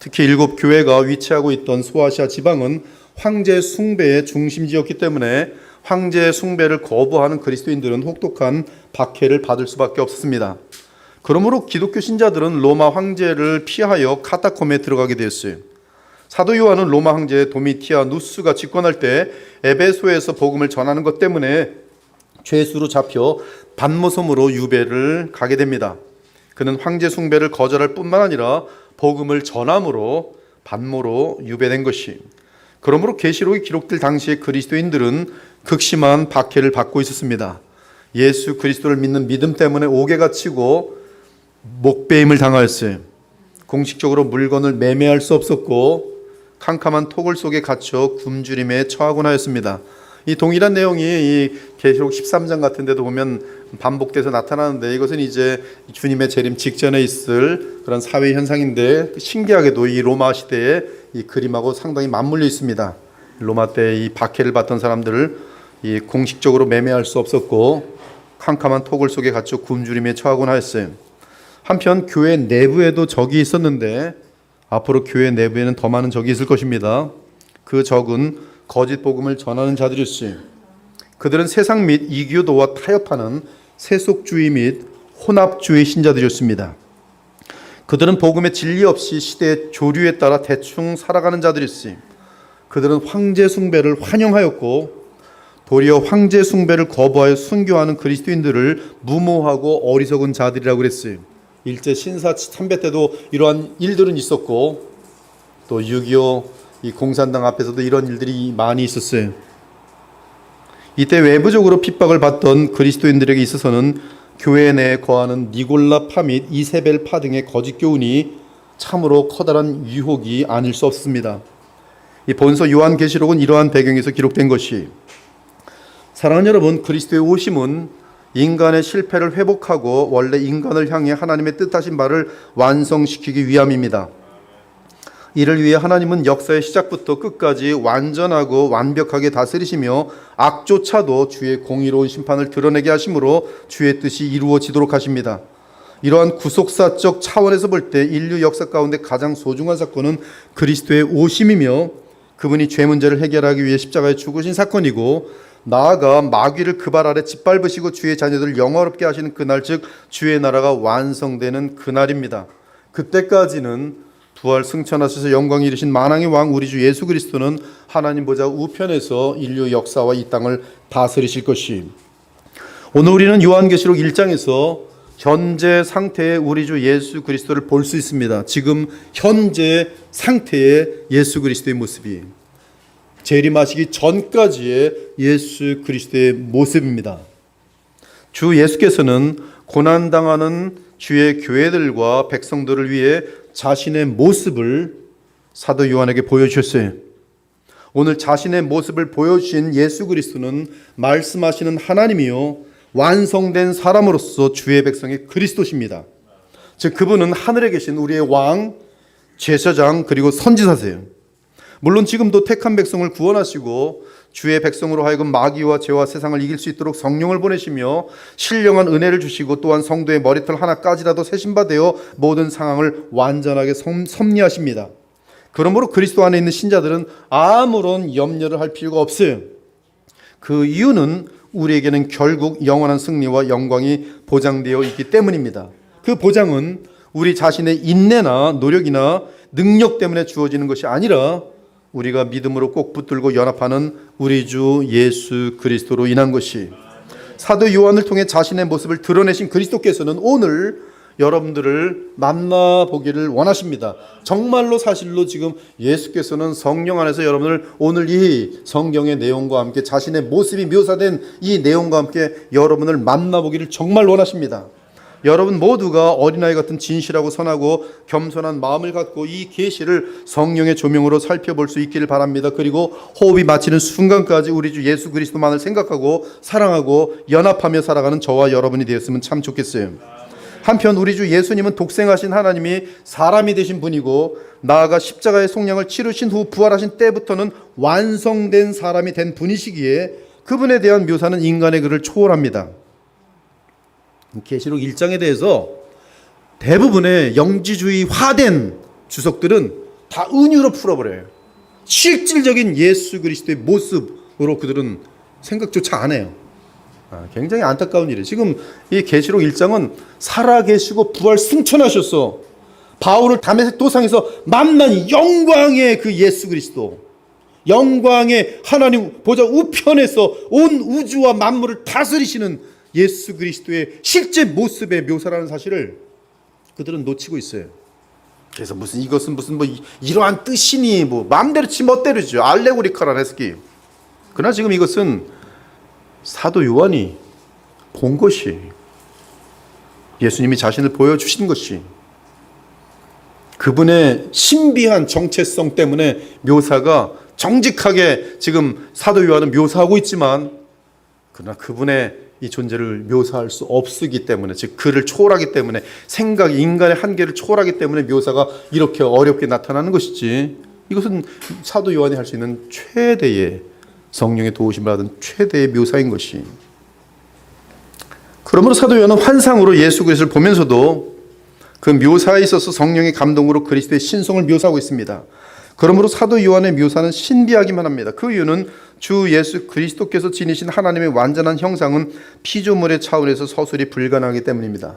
특히 7 교회가 위치하고 있던 소아시아 지방은 황제 숭배의 중심지였기 때문에 황제 숭배를 거부하는 그리스도인들은 혹독한 박해를 받을 수밖에 없었습니다. 그러므로 기독교 신자들은 로마 황제를 피하여 카타콤에 들어가게 되었어요. 사도 요한은 로마 황제 도미티아누스가 집권할 때 에베소에서 복음을 전하는 것 때문에 죄수로 잡혀 반모섬으로 유배를 가게 됩니다. 그는 황제 숭배를 거절할 뿐만 아니라 복음을 전함으로 반모로 유배된 것이. 그러므로 계시록이 기록될 당시에 그리스도인들은 극심한 박해를 받고 있었습니다. 예수 그리스도를 믿는 믿음 때문에 옥에가 치고 목베임을 당하였어요. 공식적으로 물건을 매매할 수 없었고 캄캄한 토굴 속에 갇혀 굶주림에 처하곤 하였습니다. 이 동일한 내용이 이 계시록 13장 같은 데도 보면 반복돼서 나타나는데, 이것은 이제 주님의 재림 직전에 있을 그런 사회 현상인데, 신기하게도 이 로마 시대에 이 그림하고 상당히 맞물려 있습니다. 로마 때 이 박해를 받던 사람들을 이 공식적으로 매매할 수 없었고 캄캄한 토굴 속에 갇혀 굶주림에 처하곤 하였어요. 한편 교회 내부에도 적이 있었는데 앞으로 교회 내부에는 더 많은 적이 있을 것입니다. 그 적은 거짓 복음을 전하는 자들이었어요. 그들은 세상 및 이교도와 타협하는 세속주의 및 혼합주의 신자들이었습니다. 그들은 복음의 진리 없이 시대의 조류에 따라 대충 살아가는 자들이었어요. 그들은 황제 숭배를 환영하였고 도리어 황제 숭배를 거부하여 순교하는 그리스도인들을 무모하고 어리석은 자들이라고 그랬어요. 일제 신사 참배 때도 이러한 일들은 있었고, 또 6.25 이 공산당 앞에서도 이런 일들이 많이 있었어요. 이때 외부적으로 핍박을 받던 그리스도인들에게 있어서는 교회 내에 거하는 니골라파 및 이세벨파 등의 거짓 교훈이 참으로 커다란 유혹이 아닐 수 없습니다. 이 본서 요한계시록은 이러한 배경에서 기록된 것이, 사랑하는 여러분, 그리스도의 오심은 인간의 실패를 회복하고 원래 인간을 향해 하나님의 뜻하신 바를 완성시키기 위함입니다. 이를 위해 하나님은 역사의 시작부터 끝까지 완전하고 완벽하게 다스리시며 악조차도 주의 공의로운 심판을 드러내게 하심으로 주의 뜻이 이루어지도록 하십니다. 이러한 구속사적 차원에서 볼 때 인류 역사 가운데 가장 소중한 사건은 그리스도의 오심이며, 그분이 죄 문제를 해결하기 위해 십자가에 죽으신 사건이고, 나아가 마귀를 그 발 아래 짓밟으시고 주의 자녀들을 영화롭게 하시는 그날, 즉 주의 나라가 완성되는 그날입니다. 그때까지는 부활 승천하셔서 영광 이르신 만왕의 왕 우리 주 예수 그리스도는 하나님 보좌 우편에서 인류 역사와 이 땅을 다스리실 것이. 오늘 우리는 요한계시록 1장에서 현재 상태의 우리 주 예수 그리스도를 볼 수 있습니다. 지금 현재 상태의 예수 그리스도의 모습이 재림하시기 전까지의 예수 그리스도의 모습입니다. 주 예수께서는 고난당하는 주의 교회들과 백성들을 위해 자신의 모습을 사도 요한에게 보여주셨어요. 오늘 자신의 모습을 보여주신 예수 그리스도는 말씀하시는 하나님이요 완성된 사람으로서 주의 백성의 그리스도십니다. 즉 그분은 하늘에 계신 우리의 왕, 제사장, 그리고 선지자세요. 물론 지금도 택한 백성을 구원하시고 주의 백성으로 하여금 마귀와 죄와 세상을 이길 수 있도록 성령을 보내시며 신령한 은혜를 주시고, 또한 성도의 머리털 하나까지라도 세심받되어 모든 상황을 완전하게 섭리하십니다. 그러므로 그리스도 안에 있는 신자들은 아무런 염려를 할 필요가 없어요. 그 이유는 우리에게는 결국 영원한 승리와 영광이 보장되어 있기 때문입니다. 그 보장은 우리 자신의 인내나 노력이나 능력 때문에 주어지는 것이 아니라 우리가 믿음으로 꼭 붙들고 연합하는 우리 주 예수 그리스도로 인한 것이, 사도 요한을 통해 자신의 모습을 드러내신 그리스도께서는 오늘 여러분들을 만나보기를 원하십니다. 정말로 사실로 지금 예수께서는 성령 안에서 여러분을 오늘 이 성경의 내용과 함께 자신의 모습이 묘사된 이 내용과 함께 여러분을 만나보기를 정말 원하십니다. 여러분 모두가 어린아이 같은 진실하고 선하고 겸손한 마음을 갖고 이 계시를 성령의 조명으로 살펴볼 수 있기를 바랍니다. 그리고 호흡이 마치는 순간까지 우리 주 예수 그리스도만을 생각하고 사랑하고 연합하며 살아가는 저와 여러분이 되었으면 참 좋겠어요. 한편 우리 주 예수님은 독생하신 하나님이 사람이 되신 분이고, 나아가 십자가의 속량을 치르신 후 부활하신 때부터는 완성된 사람이 된 분이시기에 그분에 대한 묘사는 인간의 글을 초월합니다. 계시록 1장에 대해서 대부분의 영지주의화된 주석들은 다 은유로 풀어버려요. 실질적인 예수 그리스도의 모습으로 그들은 생각조차 안 해요. 굉장히 안타까운 일이에요. 지금 이 계시록 1장은 살아계시고 부활 승천하셨어. 바울을 다메섹 도상에서 만난 영광의 그 예수 그리스도, 영광의 하나님 보좌 우편에서 온 우주와 만물을 다스리시는 예수 그리스도의 실제 모습의 묘사라는 사실을 그들은 놓치고 있어요. 그래서 이것은 무슨 이러한 뜻이니 마음대로 지 멋대로죠. 알레고리카란 해석이. 그러나 지금 이것은 사도 요한이 본 것이, 예수님이 자신을 보여주신 것이, 그분의 신비한 정체성 때문에 묘사가 정직하게 지금 사도 요한은 묘사하고 있지만, 그러나 그분의 이 존재를 묘사할 수 없기 때문에, 즉 그를 초월하기 때문에, 생각이 인간의 한계를 초월하기 때문에 묘사가 이렇게 어렵게 나타나는 것이지, 이것은 사도 요한이 할 수 있는 최대의, 성령의 도우심을 받은 최대의 묘사인 것이. 그러므로 사도 요한은 환상으로 예수 그리스도를 보면서도 그 묘사에 있어서 성령의 감동으로 그리스도의 신성을 묘사하고 있습니다. 그러므로 사도 요한의 묘사는 신비하기만 합니다. 그 이유는 주 예수 그리스도께서 지니신 하나님의 완전한 형상은 피조물의 차원에서 서술이 불가능하기 때문입니다.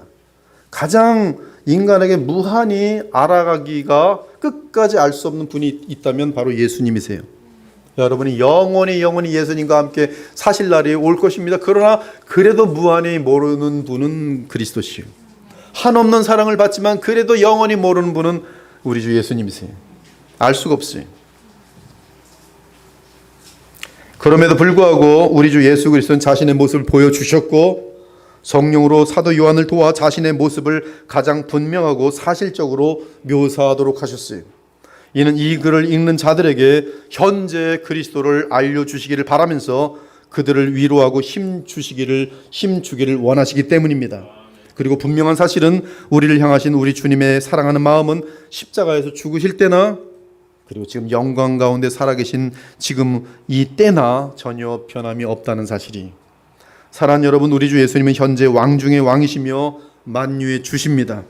가장 인간에게 무한히 알아가기가 끝까지 알 수 없는 분이 있다면 바로 예수님이세요. 여러분이 영원히 예수님과 함께 사실 날이 올 것입니다. 그러나 그래도 무한히 모르는 분은 그리스도시요. 한없는 사랑을 받지만 그래도 영원히 모르는 분은 우리 주 예수님이세요. 알 수가 없어요. 그럼에도 불구하고 우리 주 예수 그리스도는 자신의 모습을 보여주셨고, 성령으로 사도 요한을 도와 자신의 모습을 가장 분명하고 사실적으로 묘사하도록 하셨어요. 이는 이 글을 읽는 자들에게 현재 그리스도를 알려주시기를 바라면서 그들을 위로하고 힘 주기를 원하시기 때문입니다. 그리고 분명한 사실은 우리를 향하신 우리 주님의 사랑하는 마음은 십자가에서 죽으실 때나, 그리고 지금 영광 가운데 살아계신 지금 이 때나 전혀 변함이 없다는 사실이. 사랑하는 여러분, 우리 주 예수님은 현재 왕 중의 왕이시며 만유의 주십니다.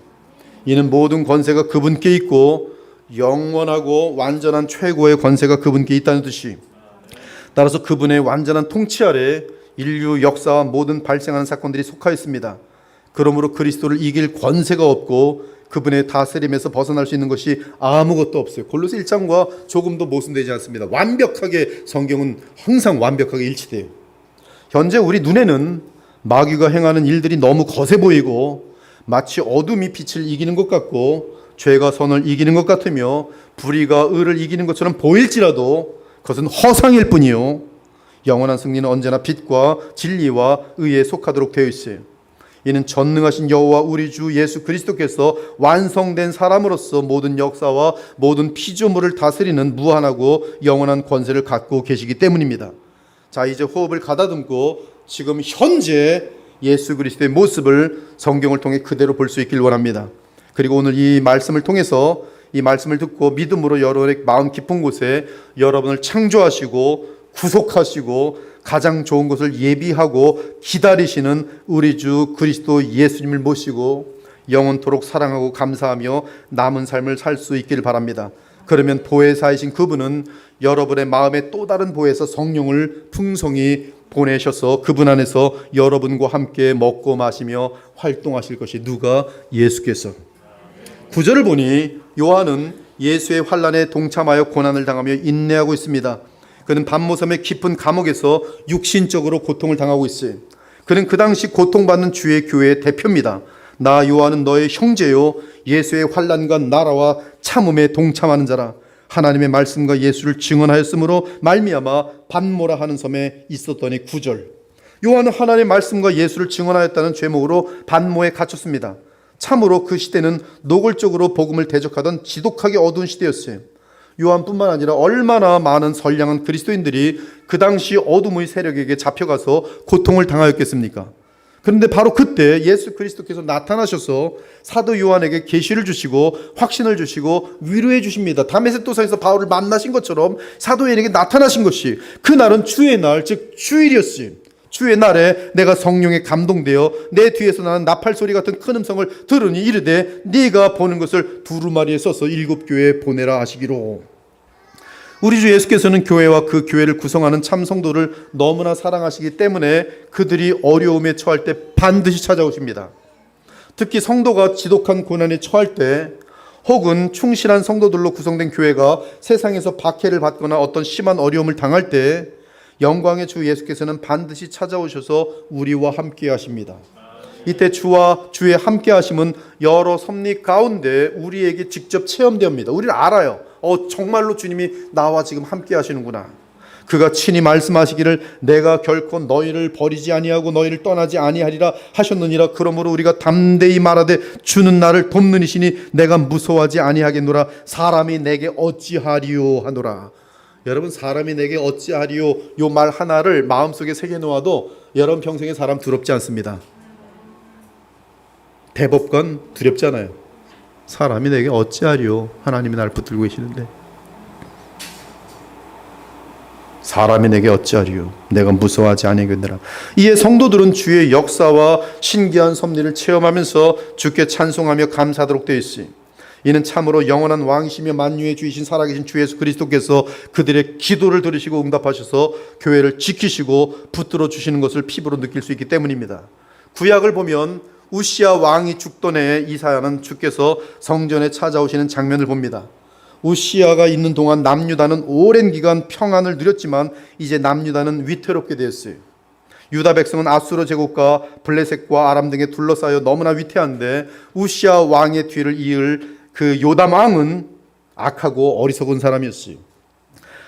이는 모든 권세가 그분께 있고 영원하고 완전한 최고의 권세가 그분께 있다는 뜻이, 따라서 그분의 완전한 통치 아래 인류 역사와 모든 발생하는 사건들이 속하 있습니다. 그러므로 그리스도를 이길 권세가 없고 그분의 다스림에서 벗어날 수 있는 것이 아무것도 없어요. 골로새 1장과 조금도 모순되지 않습니다. 완벽하게 성경은 항상 완벽하게 일치돼요. 현재 우리 눈에는 마귀가 행하는 일들이 너무 거세 보이고 마치 어둠이 빛을 이기는 것 같고 죄가 선을 이기는 것 같으며 불의가 의를 이기는 것처럼 보일지라도 그것은 허상일 뿐이요, 영원한 승리는 언제나 빛과 진리와 의에 속하도록 되어 있어요. 이는 전능하신 여호와 우리 주 예수 그리스도께서 완성된 사람으로서 모든 역사와 모든 피조물을 다스리는 무한하고 영원한 권세를 갖고 계시기 때문입니다. 자, 이제 호흡을 가다듬고 지금 현재 예수 그리스도의 모습을 성경을 통해 그대로 볼 수 있길 원합니다. 그리고 오늘 이 말씀을 통해서, 이 말씀을 듣고 믿음으로 여러분의 마음 깊은 곳에 여러분을 창조하시고 구속하시고 가장 좋은 것을 예비하고 기다리시는 우리 주 그리스도 예수님을 모시고 영원토록 사랑하고 감사하며 남은 삶을 살 수 있기를 바랍니다. 그러면 보혜사이신 그분은 여러분의 마음에 또 다른 보혜사 성령을 풍성히 보내셔서 그분 안에서 여러분과 함께 먹고 마시며 활동하실 것이 누가? 예수께서. 9절을 보니 요한은 예수의 환난에 동참하여 고난을 당하며 인내하고 있습니다. 그는 반모섬의 깊은 감옥에서 육신적으로 고통을 당하고 있어요. 그는 그 당시 고통받는 주의 교회의 대표입니다. 나 요한은 너의 형제요 예수의 환난과 나라와 참음에 동참하는 자라. 하나님의 말씀과 예수를 증언하였으므로 말미암아 반모라 하는 섬에 있었더니. 9절. 요한은 하나님의 말씀과 예수를 증언하였다는 죄목으로 반모에 갇혔습니다. 참으로 그 시대는 노골적으로 복음을 대적하던 지독하게 어두운 시대였어요. 요한뿐만 아니라 얼마나 많은 선량한 그리스도인들이 그 당시 어둠의 세력에게 잡혀가서 고통을 당하였겠습니까? 그런데 바로 그때 예수 그리스도께서 나타나셔서 사도 요한에게 계시를 주시고 확신을 주시고 위로해 주십니다. 다메섹 도상에서 바울을 만나신 것처럼 사도 요한에게 나타나신 것이, 그날은 주의 날, 즉 주일이었어요. 주의 날에 내가 성령에 감동되어 내 뒤에서 나는 나팔 소리 같은 큰 음성을 들으니 이르되 네가 보는 것을 두루마리에 써서 7 교회에 보내라 하시기로. 우리 주 예수께서는 교회와 그 교회를 구성하는 참 성도를 너무나 사랑하시기 때문에 그들이 어려움에 처할 때 반드시 찾아오십니다. 특히 성도가 지독한 고난에 처할 때, 혹은 충실한 성도들로 구성된 교회가 세상에서 박해를 받거나 어떤 심한 어려움을 당할 때 영광의 주 예수께서는 반드시 찾아오셔서 우리와 함께 하십니다. 이때 주와 주의 함께 하심은 여러 섭리 가운데 우리에게 직접 체험됩니다. 우리는 알아요. 정말로 주님이 나와 지금 함께 하시는구나. 그가 친히 말씀하시기를 내가 결코 너희를 버리지 아니하고 너희를 떠나지 아니하리라 하셨느니라. 그러므로 우리가 담대히 말하되 주는 나를 돕는 이시니 내가 무서워하지 아니하겠노라. 사람이 내게 어찌하리요 하노라. 여러분, 사람이 내게 어찌하리요, 요 말 하나를 마음속에 새겨놓아도 여러분 평생에 사람 두렵지 않습니다. 대법관 두렵잖아요. 사람이 내게 어찌하리요, 하나님이 나를 붙들고 계시는데. 사람이 내게 어찌하리요, 내가 무서워하지 아니하겠노라. 이에 성도들은 주의 역사와 신기한 섭리를 체험하면서 주께 찬송하며 감사하도록 되어 있으니 이는 참으로 영원한 왕이시며 만유의 주이신 살아계신 주 예수 그리스도께서 그들의 기도를 들으시고 응답하셔서 교회를 지키시고 붙들어 주시는 것을 피부로 느낄 수 있기 때문입니다. 구약을 보면 우시아 왕이 죽던 해에 이사야는 주께서 성전에 찾아오시는 장면을 봅니다. 우시아가 있는 동안 남유다는 오랜 기간 평안을 누렸지만 이제 남유다는 위태롭게 되었어요. 유다 백성은 아수르 제국과 블레셋과 아람 등에 둘러싸여 너무나 위태한데 우시아 왕의 뒤를 이을 그 요담 왕은 악하고 어리석은 사람이었어요.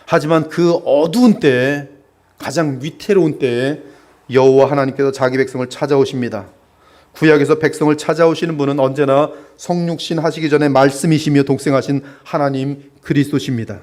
하지만 그 어두운 때에, 가장 위태로운 때에 여호와 하나님께서 자기 백성을 찾아오십니다. 구약에서 백성을 찾아오시는 분은 언제나 성육신 하시기 전에 말씀이시며 독생하신 하나님 그리스도십니다.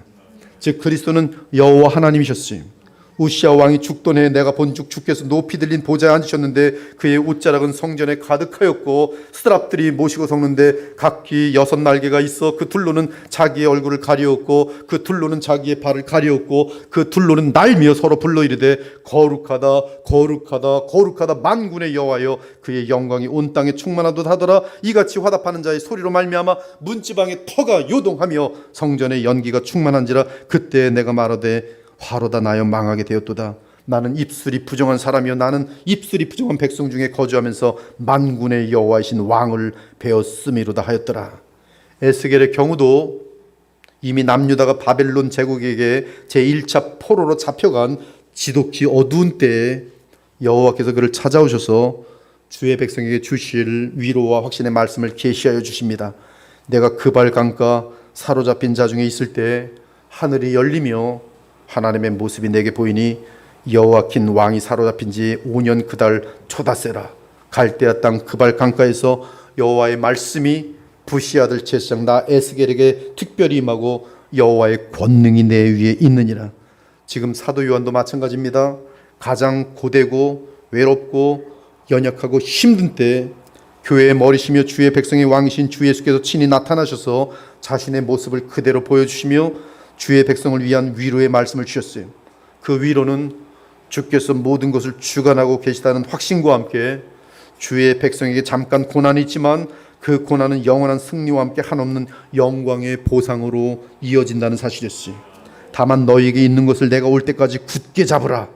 즉 그리스도는 여호와 하나님이셨어요. 우시아 왕이 죽던 해에 내가 본즉 주께서 높이 들린 보좌에 앉으셨는데 그의 옷자락은 성전에 가득하였고 스드랍들이 모시고 섰는데 각기 6날개가 있어 그 둘로는 자기의 얼굴을 가리었고 그 둘로는 자기의 발을 가리었고 그 둘로는 날며 서로 불러 이르되 거룩하다 거룩하다 거룩하다 만군의 여호와여 그의 영광이 온 땅에 충만하도다 하더라. 이같이 화답하는 자의 소리로 말미암아 문지방의 터가 요동하며 성전의 연기가 충만한지라. 그때 내가 말하되 화로다 나여 망하게 되었도다. 나는 입술이 부정한 사람이요 나는 입술이 부정한 백성 중에 거주하면서 만군의 여호와이신 왕을 배웠음이로다 하였더라. 에스겔의 경우도 이미 남유다가 바벨론 제국에게 제1차 포로로 잡혀간 지독히 어두운 때에 여호와께서 그를 찾아오셔서 주의 백성에게 주실 위로와 확신의 말씀을 계시하여 주십니다. 내가 그발 강가 사로잡힌 자 중에 있을 때 하늘이 열리며 하나님의 모습이 내게 보이니 여호와킨 왕이 사로잡힌 지 5년 그달 초다세라. 갈대아 땅 그발 강가에서 여호와의 말씀이 부시 아들 제사장 나 에스겔에게 특별히 임하고 여호와의 권능이 내 위에 있느니라. 지금 사도 요한도 마찬가지입니다. 가장 고되고 외롭고 연약하고 힘든 때 교회의 머리시며 주의 백성의 왕이신 주 예수께서 친히 나타나셔서 자신의 모습을 그대로 보여주시며 주의 백성을 위한 위로의 말씀을 주셨어요. 그 위로는 주께서 모든 것을 주관하고 계시다는 확신과 함께 주의 백성에게 잠깐 고난이 있지만 그 고난은 영원한 승리와 함께 한없는 영광의 보상으로 이어진다는 사실이었어요. 다만 너희에게 있는 것을 내가 올 때까지 굳게 잡으라.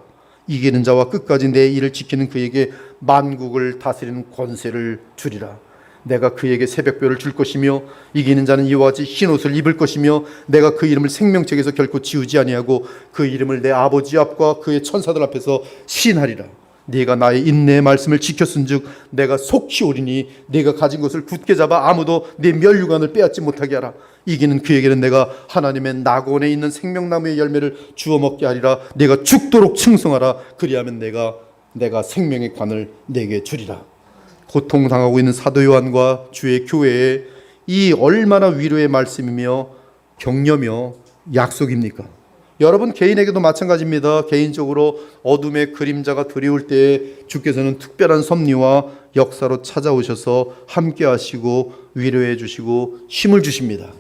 이기는 자와 끝까지 내 일을 지키는 그에게 만국을 다스리는 권세를 주리라. 내가 그에게 새벽별을 줄 것이며 이기는 자는 이와 같이 흰옷을 입을 것이며 내가 그 이름을 생명책에서 결코 지우지 아니하고 그 이름을 내 아버지 앞과 그의 천사들 앞에서 시인하리라. 네가 나의 인내의 말씀을 지켰은즉 내가 속히 오리니 네가 가진 것을 굳게 잡아 아무도 네 멸류관을 빼앗지 못하게 하라. 이기는 그에게는 내가 하나님의 낙원에 있는 생명나무의 열매를 주워 먹게 하리라. 네가 죽도록 충성하라. 그리하면 내가 생명의 관을 내게 주리라. 고통당하고 있는 사도 요한과 주의 교회에 이 얼마나 위로의 말씀이며 격려며 약속입니까? 여러분 개인에게도 마찬가지입니다. 개인적으로 어둠의 그림자가 두려울 때에 주께서는 특별한 섭리와 역사로 찾아오셔서 함께 하시고 위로해 주시고 힘을 주십니다.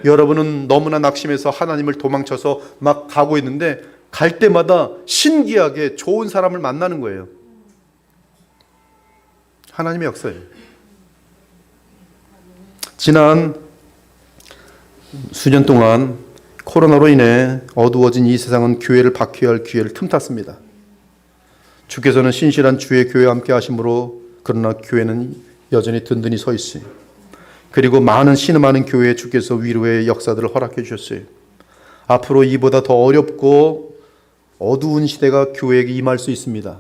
여러분은 너무나 낙심해서 하나님을 도망쳐서 막 가고 있는데 갈 때마다 신기하게 좋은 사람을 만나는 거예요. 하나님의 역사예요. 지난 수년 동안 코로나로 인해 어두워진 이 세상은 교회를 박해할 기회를 틈탔습니다. 주께서는 신실한 주의 교회와 함께 하심으로 그러나 교회는 여전히 든든히 서 있어요. 그리고 많은 신음하는 교회에 주께서 위로의 역사들을 허락해 주셨어요. 앞으로 이보다 더 어렵고 어두운 시대가 교회에게 임할 수 있습니다.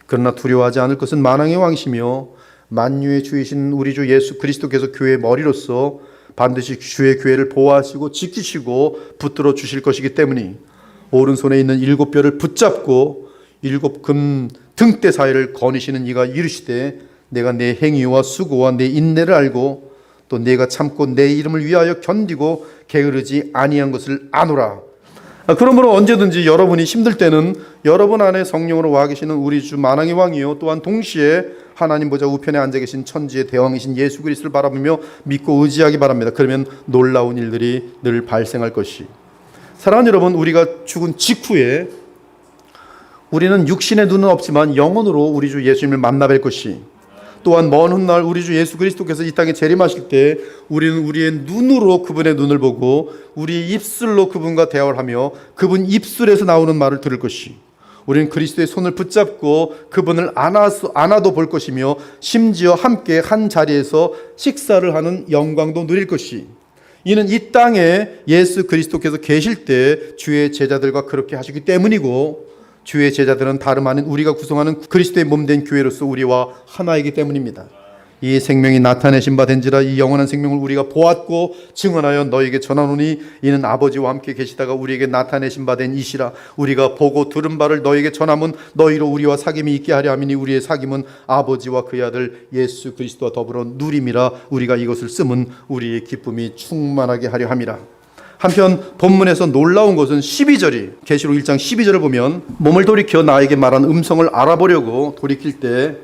그러나 두려워하지 않을 것은 만왕의 왕이시며 만유의 주이신 우리 주 예수 그리스도께서 교회의 머리로서 반드시 주의 교회를 보호하시고 지키시고 붙들어 주실 것이기 때문에 오른손에 있는 7뼈를 붙잡고 7금 등대 사이를 거니시는 이가 이르시되 내가 내 행위와 수고와 내 인내를 알고 또 내가 참고 내 이름을 위하여 견디고 게으르지 아니한 것을 아노라. 그러므로 언제든지 여러분이 힘들 때는 여러분 안에 성령으로 와 계시는 우리 주 만왕의 왕이요 또한 동시에 하나님 보좌 우편에 앉아 계신 천지의 대왕이신 예수 그리스도를 바라보며 믿고 의지하기 바랍니다. 그러면 놀라운 일들이 늘 발생할 것이. 사랑하는 여러분, 우리가 죽은 직후에 우리는 육신의 눈은 없지만 영혼으로 우리 주 예수님을 만나 뵐 것이, 또한 먼 훗날 우리 주 예수 그리스도께서 이 땅에 재림하실 때 우리는 우리의 눈으로 그분의 눈을 보고 우리의 입술로 그분과 대화를 하며 그분 입술에서 나오는 말을 들을 것이, 우리는 그리스도의 손을 붙잡고 그분을 안아도 볼 것이며 심지어 함께 한 자리에서 식사를 하는 영광도 누릴 것이, 이는 이 땅에 예수 그리스도께서 계실 때 주의 제자들과 그렇게 하시기 때문이고 주의 제자들은 다름 아닌 우리가 구성하는 그리스도의 몸된 교회로서 우리와 하나이기 때문입니다. 이 생명이 나타내신 바 된지라 이 영원한 생명을 우리가 보았고 증언하여 너에게 전하노니 이는 아버지와 함께 계시다가 우리에게 나타내신 바 된 이시라. 우리가 보고 들은 바를 너에게 전함은 너희로 우리와 사귐이 있게 하려 함이니 우리의 사귐은 아버지와 그의 아들 예수 그리스도와 더불어 누림이라. 우리가 이것을 쓰면 우리의 기쁨이 충만하게 하려 함이라. 한편 본문에서 놀라운 것은 12절이, 계시록 1장 12절을 보면 몸을 돌이켜 나에게 말한 음성을 알아보려고 돌이킬 때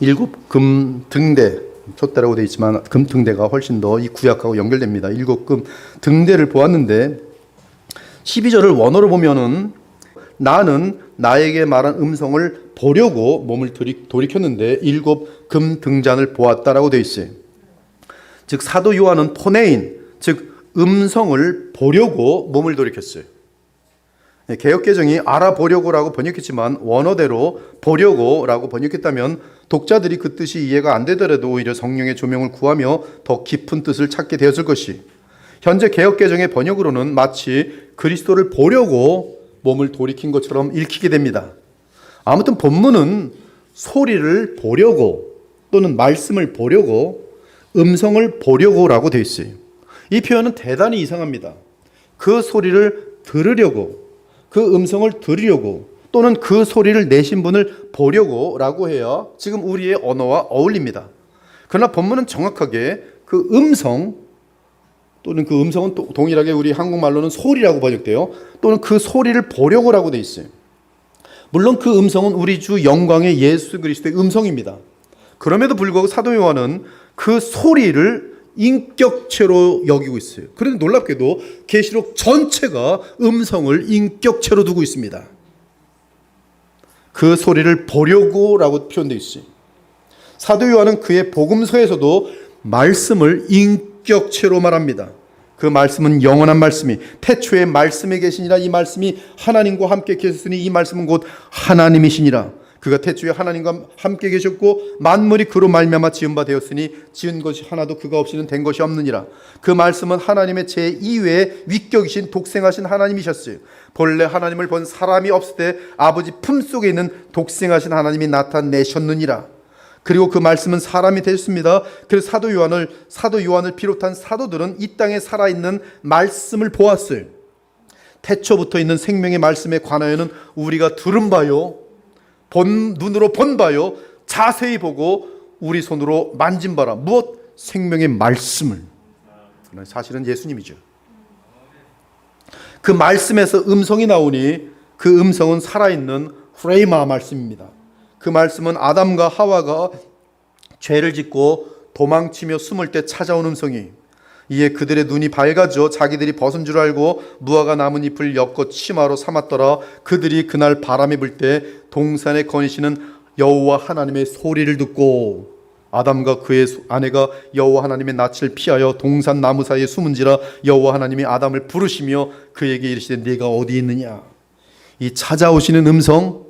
7금 등대, 촛대라고 되어 있지만 금 등대가 훨씬 더 이 구약하고 연결됩니다. 7금 등대를 보았는데 12절을 원어로 보면은 나는 나에게 말한 음성을 보려고 몸을 돌이켰는데 7금 등잔을 보았다라고 되어 있어요. 즉 사도 요한은 포네인, 즉 음성을 보려고 몸을 돌이켰어요. 개역개정이 알아보려고라고 번역했지만 원어대로 보려고라고 번역했다면 독자들이 그 뜻이 이해가 안 되더라도 오히려 성령의 조명을 구하며 더 깊은 뜻을 찾게 되었을 것이, 현재 개역개정의 번역으로는 마치 그리스도를 보려고 몸을 돌이킨 것처럼 읽히게 됩니다. 아무튼 본문은 소리를 보려고 또는 말씀을 보려고 음성을 보려고라고 되어 있어요. 이 표현은 대단히 이상합니다. 그 소리를 들으려고, 그 음성을 들으려고 또는 그 소리를 내신 분을 보려고 라고 해야 지금 우리의 언어와 어울립니다. 그러나 본문은 정확하게 그 음성 또는 그 음성은 동일하게 우리 한국말로는 소리라고 번역돼요. 또는 그 소리를 보려고 라고 돼 있어요. 물론 그 음성은 우리 주 영광의 예수 그리스도의 음성입니다. 그럼에도 불구하고 사도 요한은 그 소리를 인격체로 여기고 있어요. 그런데 놀랍게도 계시록 전체가 음성을 인격체로 두고 있습니다. 그 소리를 보려고라고 표현되어 있어요. 사도 요한은 그의 복음서에서도 말씀을 인격체로 말합니다. 그 말씀은 영원한 말씀이 태초에 말씀에 계시니라. 이 말씀이 하나님과 함께 계셨으니 이 말씀은 곧 하나님이시니라. 그가 태초에 하나님과 함께 계셨고 만물이 그로 말미암아 지은 바 되었으니 지은 것이 하나도 그가 없이는 된 것이 없느니라. 그 말씀은 하나님의 제2외의 위격이신 독생하신 하나님이셨어요. 본래 하나님을 본 사람이 없을 때 아버지 품속에 있는 독생하신 하나님이 나타내셨느니라. 그리고 그 말씀은 사람이 되셨습니다. 그래서 사도 요한을 비롯한 사도들은 이 땅에 살아있는 말씀을 보았어요. 태초부터 있는 생명의 말씀에 관하여는 우리가 들은 바요, 눈으로 본 바요, 자세히 보고 우리 손으로 만진 바라. 무엇? 생명의 말씀을. 사실은 예수님이죠. 그 말씀에서 음성이 나오니 그 음성은 살아있는 프레이마 말씀입니다. 그 말씀은 아담과 하와가 죄를 짓고 도망치며 숨을 때 찾아온 음성이, 이에 그들의 눈이 밝아져 자기들이 벗은 줄 알고 무화과 나뭇잎을 엮어 치마로 삼았더라. 그들이 그날 바람이 불 때 동산에 거니시는 여호와 하나님의 소리를 듣고, 아담과 그의 아내가 여호와 하나님의 낯을 피하여 동산 나무 사이에 숨은지라 여호와 하나님이 아담을 부르시며 그에게 이르시되 네가 어디 있느냐. 이 찾아오시는 음성,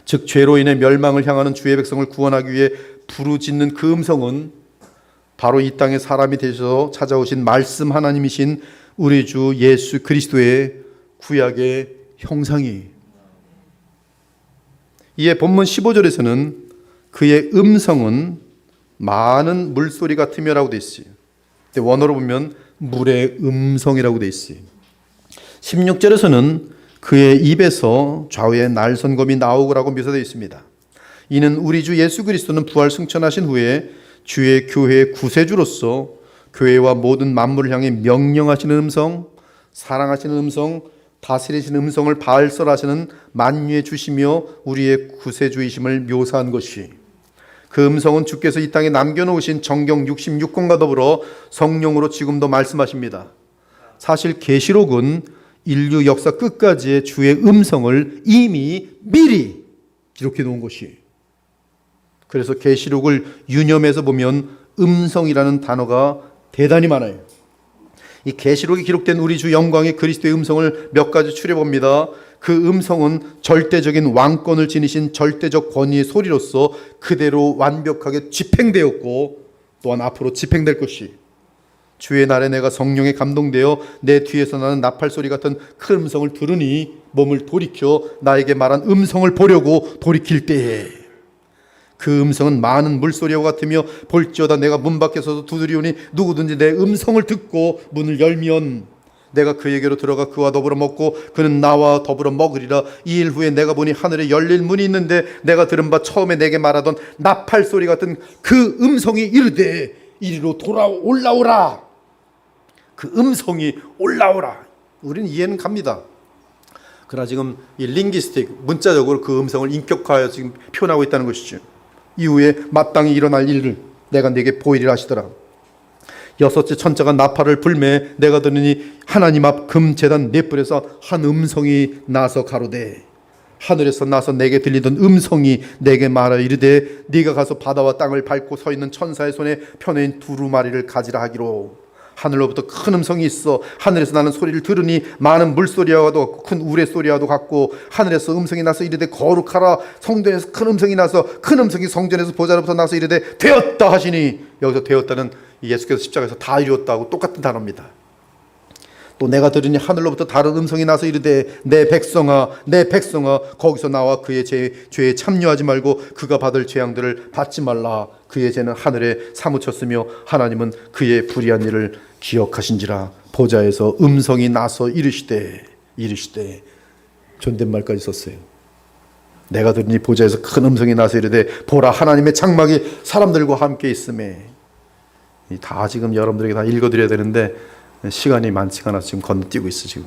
즉 죄로 인해 멸망을 향하는 주의 백성을 구원하기 위해 부르짖는 그 음성은 바로 이 땅에 사람이 되셔서 찾아오신 말씀 하나님이신 우리 주 예수 그리스도의 구약의 형상이. 이에 본문 15절에서는 그의 음성은 많은 물소리 같으며라고 되어 있어요. 원어로 보면 물의 음성이라고 되어 있어요. 16절에서는 그의 입에서 좌우에 날선검이 나오고라고 묘사되어 있습니다. 이는 우리 주 예수 그리스도는 부활 승천하신 후에 주의 교회의 구세주로서 교회와 모든 만물을 향해 명령하시는 음성, 사랑하시는 음성, 다스리시는 음성을 발설하시는 만유해 주시며 우리의 구세주이심을 묘사한 것이, 그 음성은 주께서 이 땅에 남겨놓으신 정경 66권과 더불어 성령으로 지금도 말씀하십니다. 사실 계시록은 인류 역사 끝까지의 주의 음성을 이미 미리 기록해 놓은 것이, 그래서 계시록을 유념해서 보면 음성이라는 단어가 대단히 많아요. 이 계시록에 기록된 우리 주 영광의 그리스도의 음성을 몇 가지 추려봅니다. 그 음성은 절대적인 왕권을 지니신 절대적 권위의 소리로서 그대로 완벽하게 집행되었고 또한 앞으로 집행될 것이, 주의 날에 내가 성령에 감동되어 내 뒤에서 나는 나팔 소리 같은 큰 음성을 들으니 몸을 돌이켜 나에게 말한 음성을 보려고 돌이킬 때에 그 음성은 많은 물소리와 같으며 볼지어다 내가 문 밖에서도 두드리오니 누구든지 내 음성을 듣고 문을 열면 내가 그에게로 들어가 그와 더불어 먹고 그는 나와 더불어 먹으리라. 이 일 후에 내가 보니 하늘에 열릴 문이 있는데 내가 들은 바 처음에 내게 말하던 나팔 소리 같은 그 음성이 이르되 이리로 올라오라. 그 음성이 올라오라. 우리는 이해는 갑니다. 그러나 지금 이 링기스틱, 문자적으로 그 음성을 인격화하여 지금 표현하고 있다는 것이죠. 이후에 마땅히 일어날 일을 내가 네게 보이리라 하시더라. 여섯째 천자가 나팔을 불매 내가 들으니 하나님 앞 금제단 네 뿔에서 한 음성이 나서 가로되, 하늘에서 나서 내게 들리던 음성이 내게 말하 이르되 네가 가서 바다와 땅을 밟고 서 있는 천사의 손에 펴낸 두루마리를 가지라 하기로. 하늘로부터 큰 음성이 있어 하늘에서 나는 소리를 들으니 많은 물소리와도 큰 우레소리와도 같고, 하늘에서 음성이 나서 이르되 거룩하라. 성전에서 큰 음성이 나서 큰 음성이 성전에서 보좌로부터 나서 이르되 되었다 하시니, 여기서 되었다는 예수께서 십자가에서 다 이루었다고 똑같은 단어입니다. 또 내가 들으니 하늘로부터 다른 음성이 나서 이르되 내 백성아 내 백성아 거기서 나와 그의 죄에 참여하지 말고 그가 받을 재앙들을 받지 말라. 그의 죄는 하늘에 사무쳤으며 하나님은 그의 불의한 일을 기억하신지라. 보좌에서 음성이 나서 이르시되 존댓말까지 썼어요. 내가 들으니 보좌에서 큰 음성이 나서 이르되 보라 하나님의 장막이 사람들과 함께 있음에. 다 지금 여러분들에게 다 읽어드려야 되는데 시간이 많지가 않아서 지금 건너뛰고 있어. 지금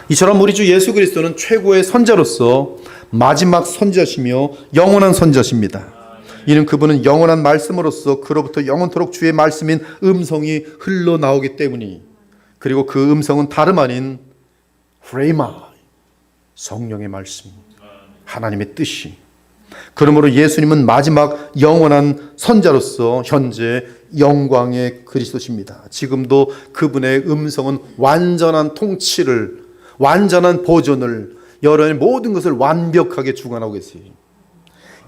이처럼 우리 주 예수 그리스도는 최고의 선자로서 마지막 선자시며 영원한 선자십니다. 이는 그분은 영원한 말씀으로서 그로부터 영원토록 주의 말씀인 음성이 흘러나오기 때문이, 그리고 그 음성은 다름 아닌 프레이마, 성령의 말씀, 하나님의 뜻이. 그러므로 예수님은 마지막 영원한 선자로서 현재 영광의 그리스도십니다. 지금도 그분의 음성은 완전한 통치를, 완전한 보존을, 여러의 모든 것을 완벽하게 주관하고 계세요.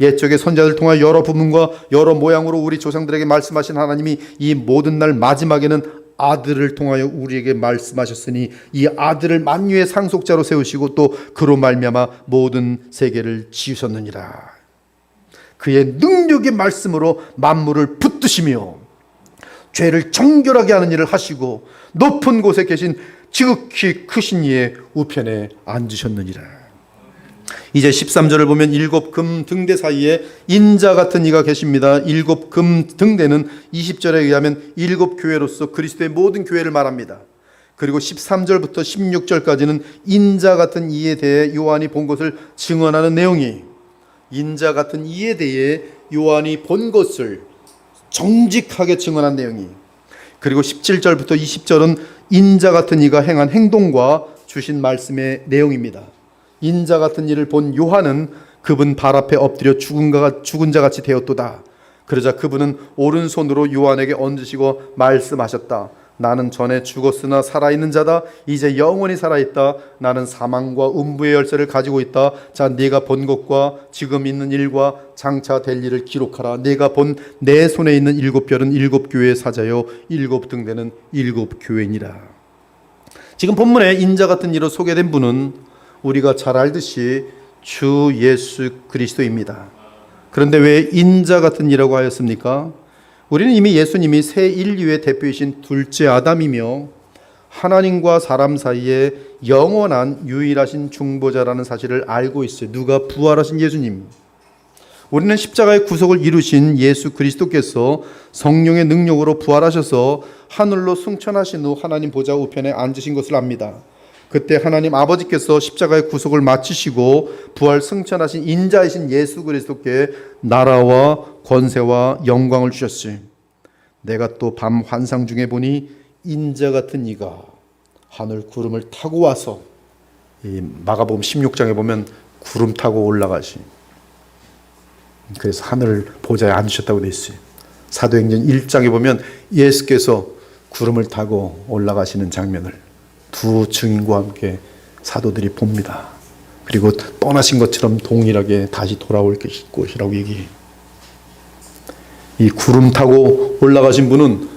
옛적의 선자들 통하 여러 부분과 여러 모양으로 우리 조상들에게 말씀하신 하나님이 이 모든 날 마지막에는 아들을 통하여 우리에게 말씀하셨으니 이 아들을 만유의 상속자로 세우시고 또 그로 말미암아 모든 세계를 지으셨느니라. 그의 능력의 말씀으로 만물을 붙드시며 죄를 정결하게 하는 일을 하시고 높은 곳에 계신 지극히 크신 이의 우편에 앉으셨느니라. 이제 13절을 보면 일곱 금 등대 사이에 인자 같은 이가 계십니다. 일곱 금 등대는 20절에 의하면 일곱 교회로서 그리스도의 모든 교회를 말합니다. 그리고 13절부터 16절까지는 인자 같은 이에 대해 요한이 본 것을 증언하는 내용이, 인자 같은 이에 대해 요한이 본 것을 정직하게 증언한 내용이, 그리고 17절부터 20절은 인자 같은 이가 행한 행동과 주신 말씀의 내용입니다. 인자 같은 일을 본 요한은 그분 발 앞에 엎드려 죽은 자 같이 되었도다. 그러자 그분은 오른손으로 요한에게 얹으시고 말씀하셨다. 나는 전에 죽었으나 살아있는 자다. 이제 영원히 살아있다. 나는 사망과 음부의 열쇠를 가지고 있다. 자, 네가 본 것과 지금 있는 일과 장차 될 일을 기록하라. 네가 본 내 손에 있는 7별은 7교회의 사자요 7등대는 7교회니라. 지금 본문에 인자 같은 이로 소개된 분은 우리가 잘 알듯이 주 예수 그리스도입니다. 그런데 왜 인자 같은 이라고 하였습니까? 우리는 이미 예수님이 새 인류의 대표이신 둘째 아담이며 하나님과 사람 사이에 영원한 유일하신 중보자라는 사실을 알고 있어요. 누가? 부활하신 예수님. 우리는 십자가의 구속을 이루신 예수 그리스도께서 성령의 능력으로 부활하셔서 하늘로 승천하신 후 하나님 보좌 우편에 앉으신 것을 압니다. 그때 하나님 아버지께서 십자가의 구속을 마치시고 부활 승천하신 인자이신 예수 그리스도께 나라와 권세와 영광을 주셨으니 내가 또 밤 환상 중에 보니 인자 같은 이가 하늘 구름을 타고 와서, 이 마가복음 16장에 보면 구름 타고 올라가시. 그래서 하늘 보좌에 앉으셨다고 되어 있어요. 사도행전 1장에 보면 예수께서 구름을 타고 올라가시는 장면을 두 증인과 함께 사도들이 봅니다. 그리고 떠나신 것처럼 동일하게 다시 돌아올 것이라고 얘기해요. 이 구름 타고 올라가신 분은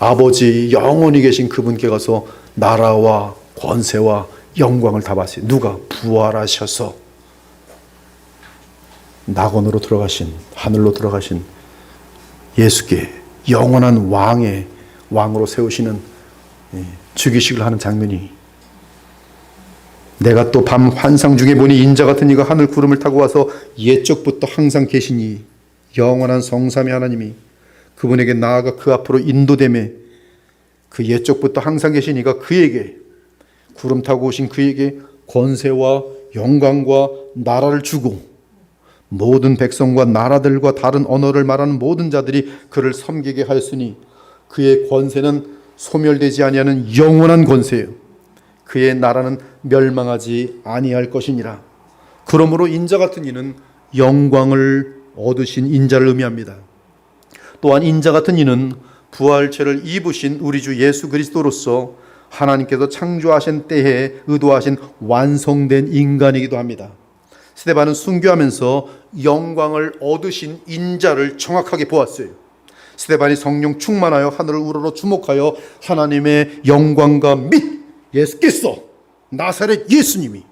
아버지 영원히 계신 그분께 가서 나라와 권세와 영광을 다 받으세요. 누가? 부활하셔서 낙원으로 들어가신, 하늘로 들어가신 예수께 영원한 왕으로 세우시는 즉위식을 하는 장면이, 내가 또 밤 환상 중에 보니 인자 같은 이가 하늘 구름을 타고 와서 옛적부터 항상 계시니 영원한 성삼위 하나님이 그분에게 나아가 그 앞으로 인도되매 그 옛적부터 항상 계신 이가 그에게, 구름 타고 오신 그에게 권세와 영광과 나라를 주고 모든 백성과 나라들과 다른 언어를 말하는 모든 자들이 그를 섬기게 하였으니 그의 권세는 소멸되지 아니하는 영원한 권세요 그의 나라는 멸망하지 아니할 것이니라. 그러므로 인자 같은 이는 영광을 얻으신 인자를 의미합니다. 또한 인자 같은 이는 부활체를 입으신 우리 주 예수 그리스도로서 하나님께서 창조하신 때에 의도하신 완성된 인간이기도 합니다. 스데반은 순교하면서 영광을 얻으신 인자를 정확하게 보았어요. 스데반이 성령 충만하여 하늘을 우러러 주목하여 하나님의 영광과 및 예수께서, 나사렛 예수님이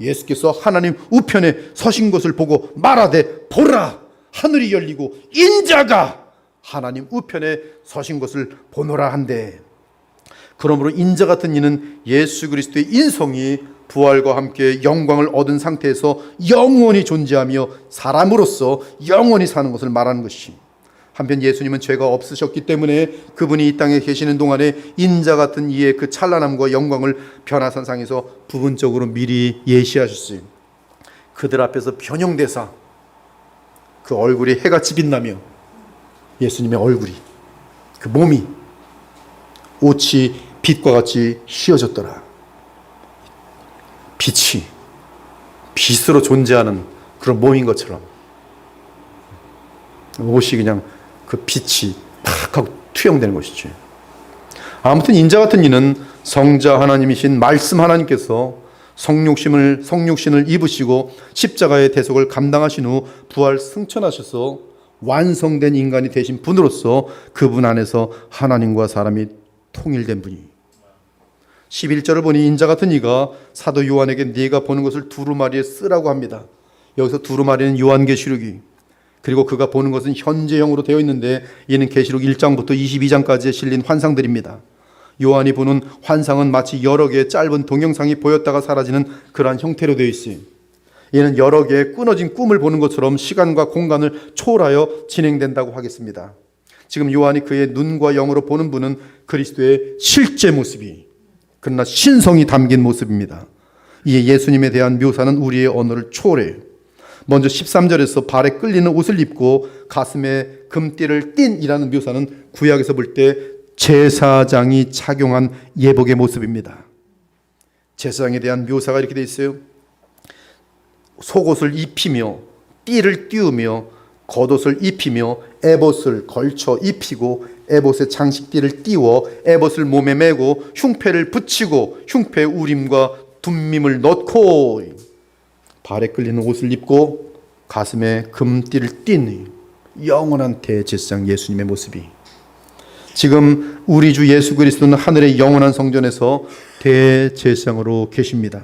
예수께서 하나님 우편에 서신 것을 보고 말하되 보라, 하늘이 열리고 인자가 하나님 우편에 서신 것을 보노라 한데, 그러므로 인자 같은 이는 예수 그리스도의 인성이 부활과 함께 영광을 얻은 상태에서 영원히 존재하며 사람으로서 영원히 사는 것을 말하는 것이, 한편 예수님은 죄가 없으셨기 때문에 그분이 이 땅에 계시는 동안에 인자 같은 이의 그 찬란함과 영광을 변화산상에서 부분적으로 미리 예시하셨어요. 그들 앞에서 변형되사 그 얼굴이 해같이 빛나며 예수님의 얼굴이, 그 몸이 옷이 빛과 같이 휘어졌더라. 빛이 빛으로 존재하는 그런 몸인 것처럼 옷이 그냥 그 빛이 팍 하고 투영되는 것이죠. 아무튼 인자 같은 이는 성자 하나님이신 말씀 하나님께서 성육신을 입으시고 십자가의 대속을 감당하신 후 부활 승천하셔서 완성된 인간이 되신 분으로서 그분 안에서 하나님과 사람이 통일된 분이, 11절을 보니 인자 같은 이가 사도 요한에게 네가 보는 것을 두루마리에 쓰라고 합니다. 여기서 두루마리는 요한계시록이, 그리고 그가 보는 것은 현재형으로 되어 있는데 이는 계시록 1장부터 22장까지에 실린 환상들입니다. 요한이 보는 환상은 마치 여러 개의 짧은 동영상이 보였다가 사라지는 그러한 형태로 되어 있어요. 이는 여러 개의 끊어진 꿈을 보는 것처럼 시간과 공간을 초월하여 진행된다고 하겠습니다. 지금 요한이 그의 눈과 영으로 보는 분은 그리스도의 실제 모습이, 그러나 신성이 담긴 모습입니다. 이에 예수님에 대한 묘사는 우리의 언어를 초월해요. 먼저 13절에서 발에 끌리는 옷을 입고 가슴에 금띠를 띤 이라는 묘사는 구약에서 볼 때 제사장이 착용한 예복의 모습입니다. 제사장에 대한 묘사가 이렇게 되어 있어요. 속옷을 입히며 띠를 띄우며 겉옷을 입히며 에봇을 걸쳐 입히고 에봇에 장식띠를 띄워 에봇을 몸에 메고 흉패를 붙이고 흉패에 우림과 둠밈을 넣고 발에 끌리는 옷을 입고 가슴에 금띠를 띤 영원한 대제사장 예수님의 모습이 지금 우리 주 예수 그리스도는 하늘의 영원한 성전에서 대제사장으로 계십니다.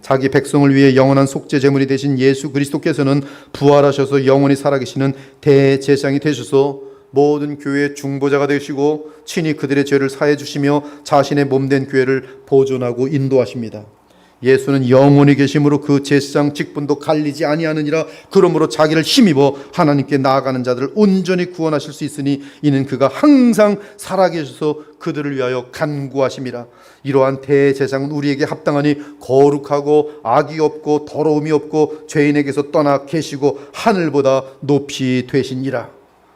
자기 백성을 위해 영원한 속죄 제물이 되신 예수 그리스도께서는 부활하셔서 영원히 살아계시는 대제사장이 되셔서 모든 교회의 중보자가 되시고 친히 그들의 죄를 사해 주시며 자신의 몸된 교회를 보존하고 인도하십니다. 예수는 영원히 계심으로 그 제사장 직분도 갈리지 아니하느니라. 그러므로 자기를 힘입어 하나님께 나아가는 자들을 온전히 구원하실 수 있으니 이는 그가 항상 살아계셔서 그들을 위하여 간구하심이라. 이러한 대제사장은 우리에게 합당하니 거룩하고 악이 없고 더러움이 없고 죄인에게서 떠나 계시고 하늘보다 높이 되시니라.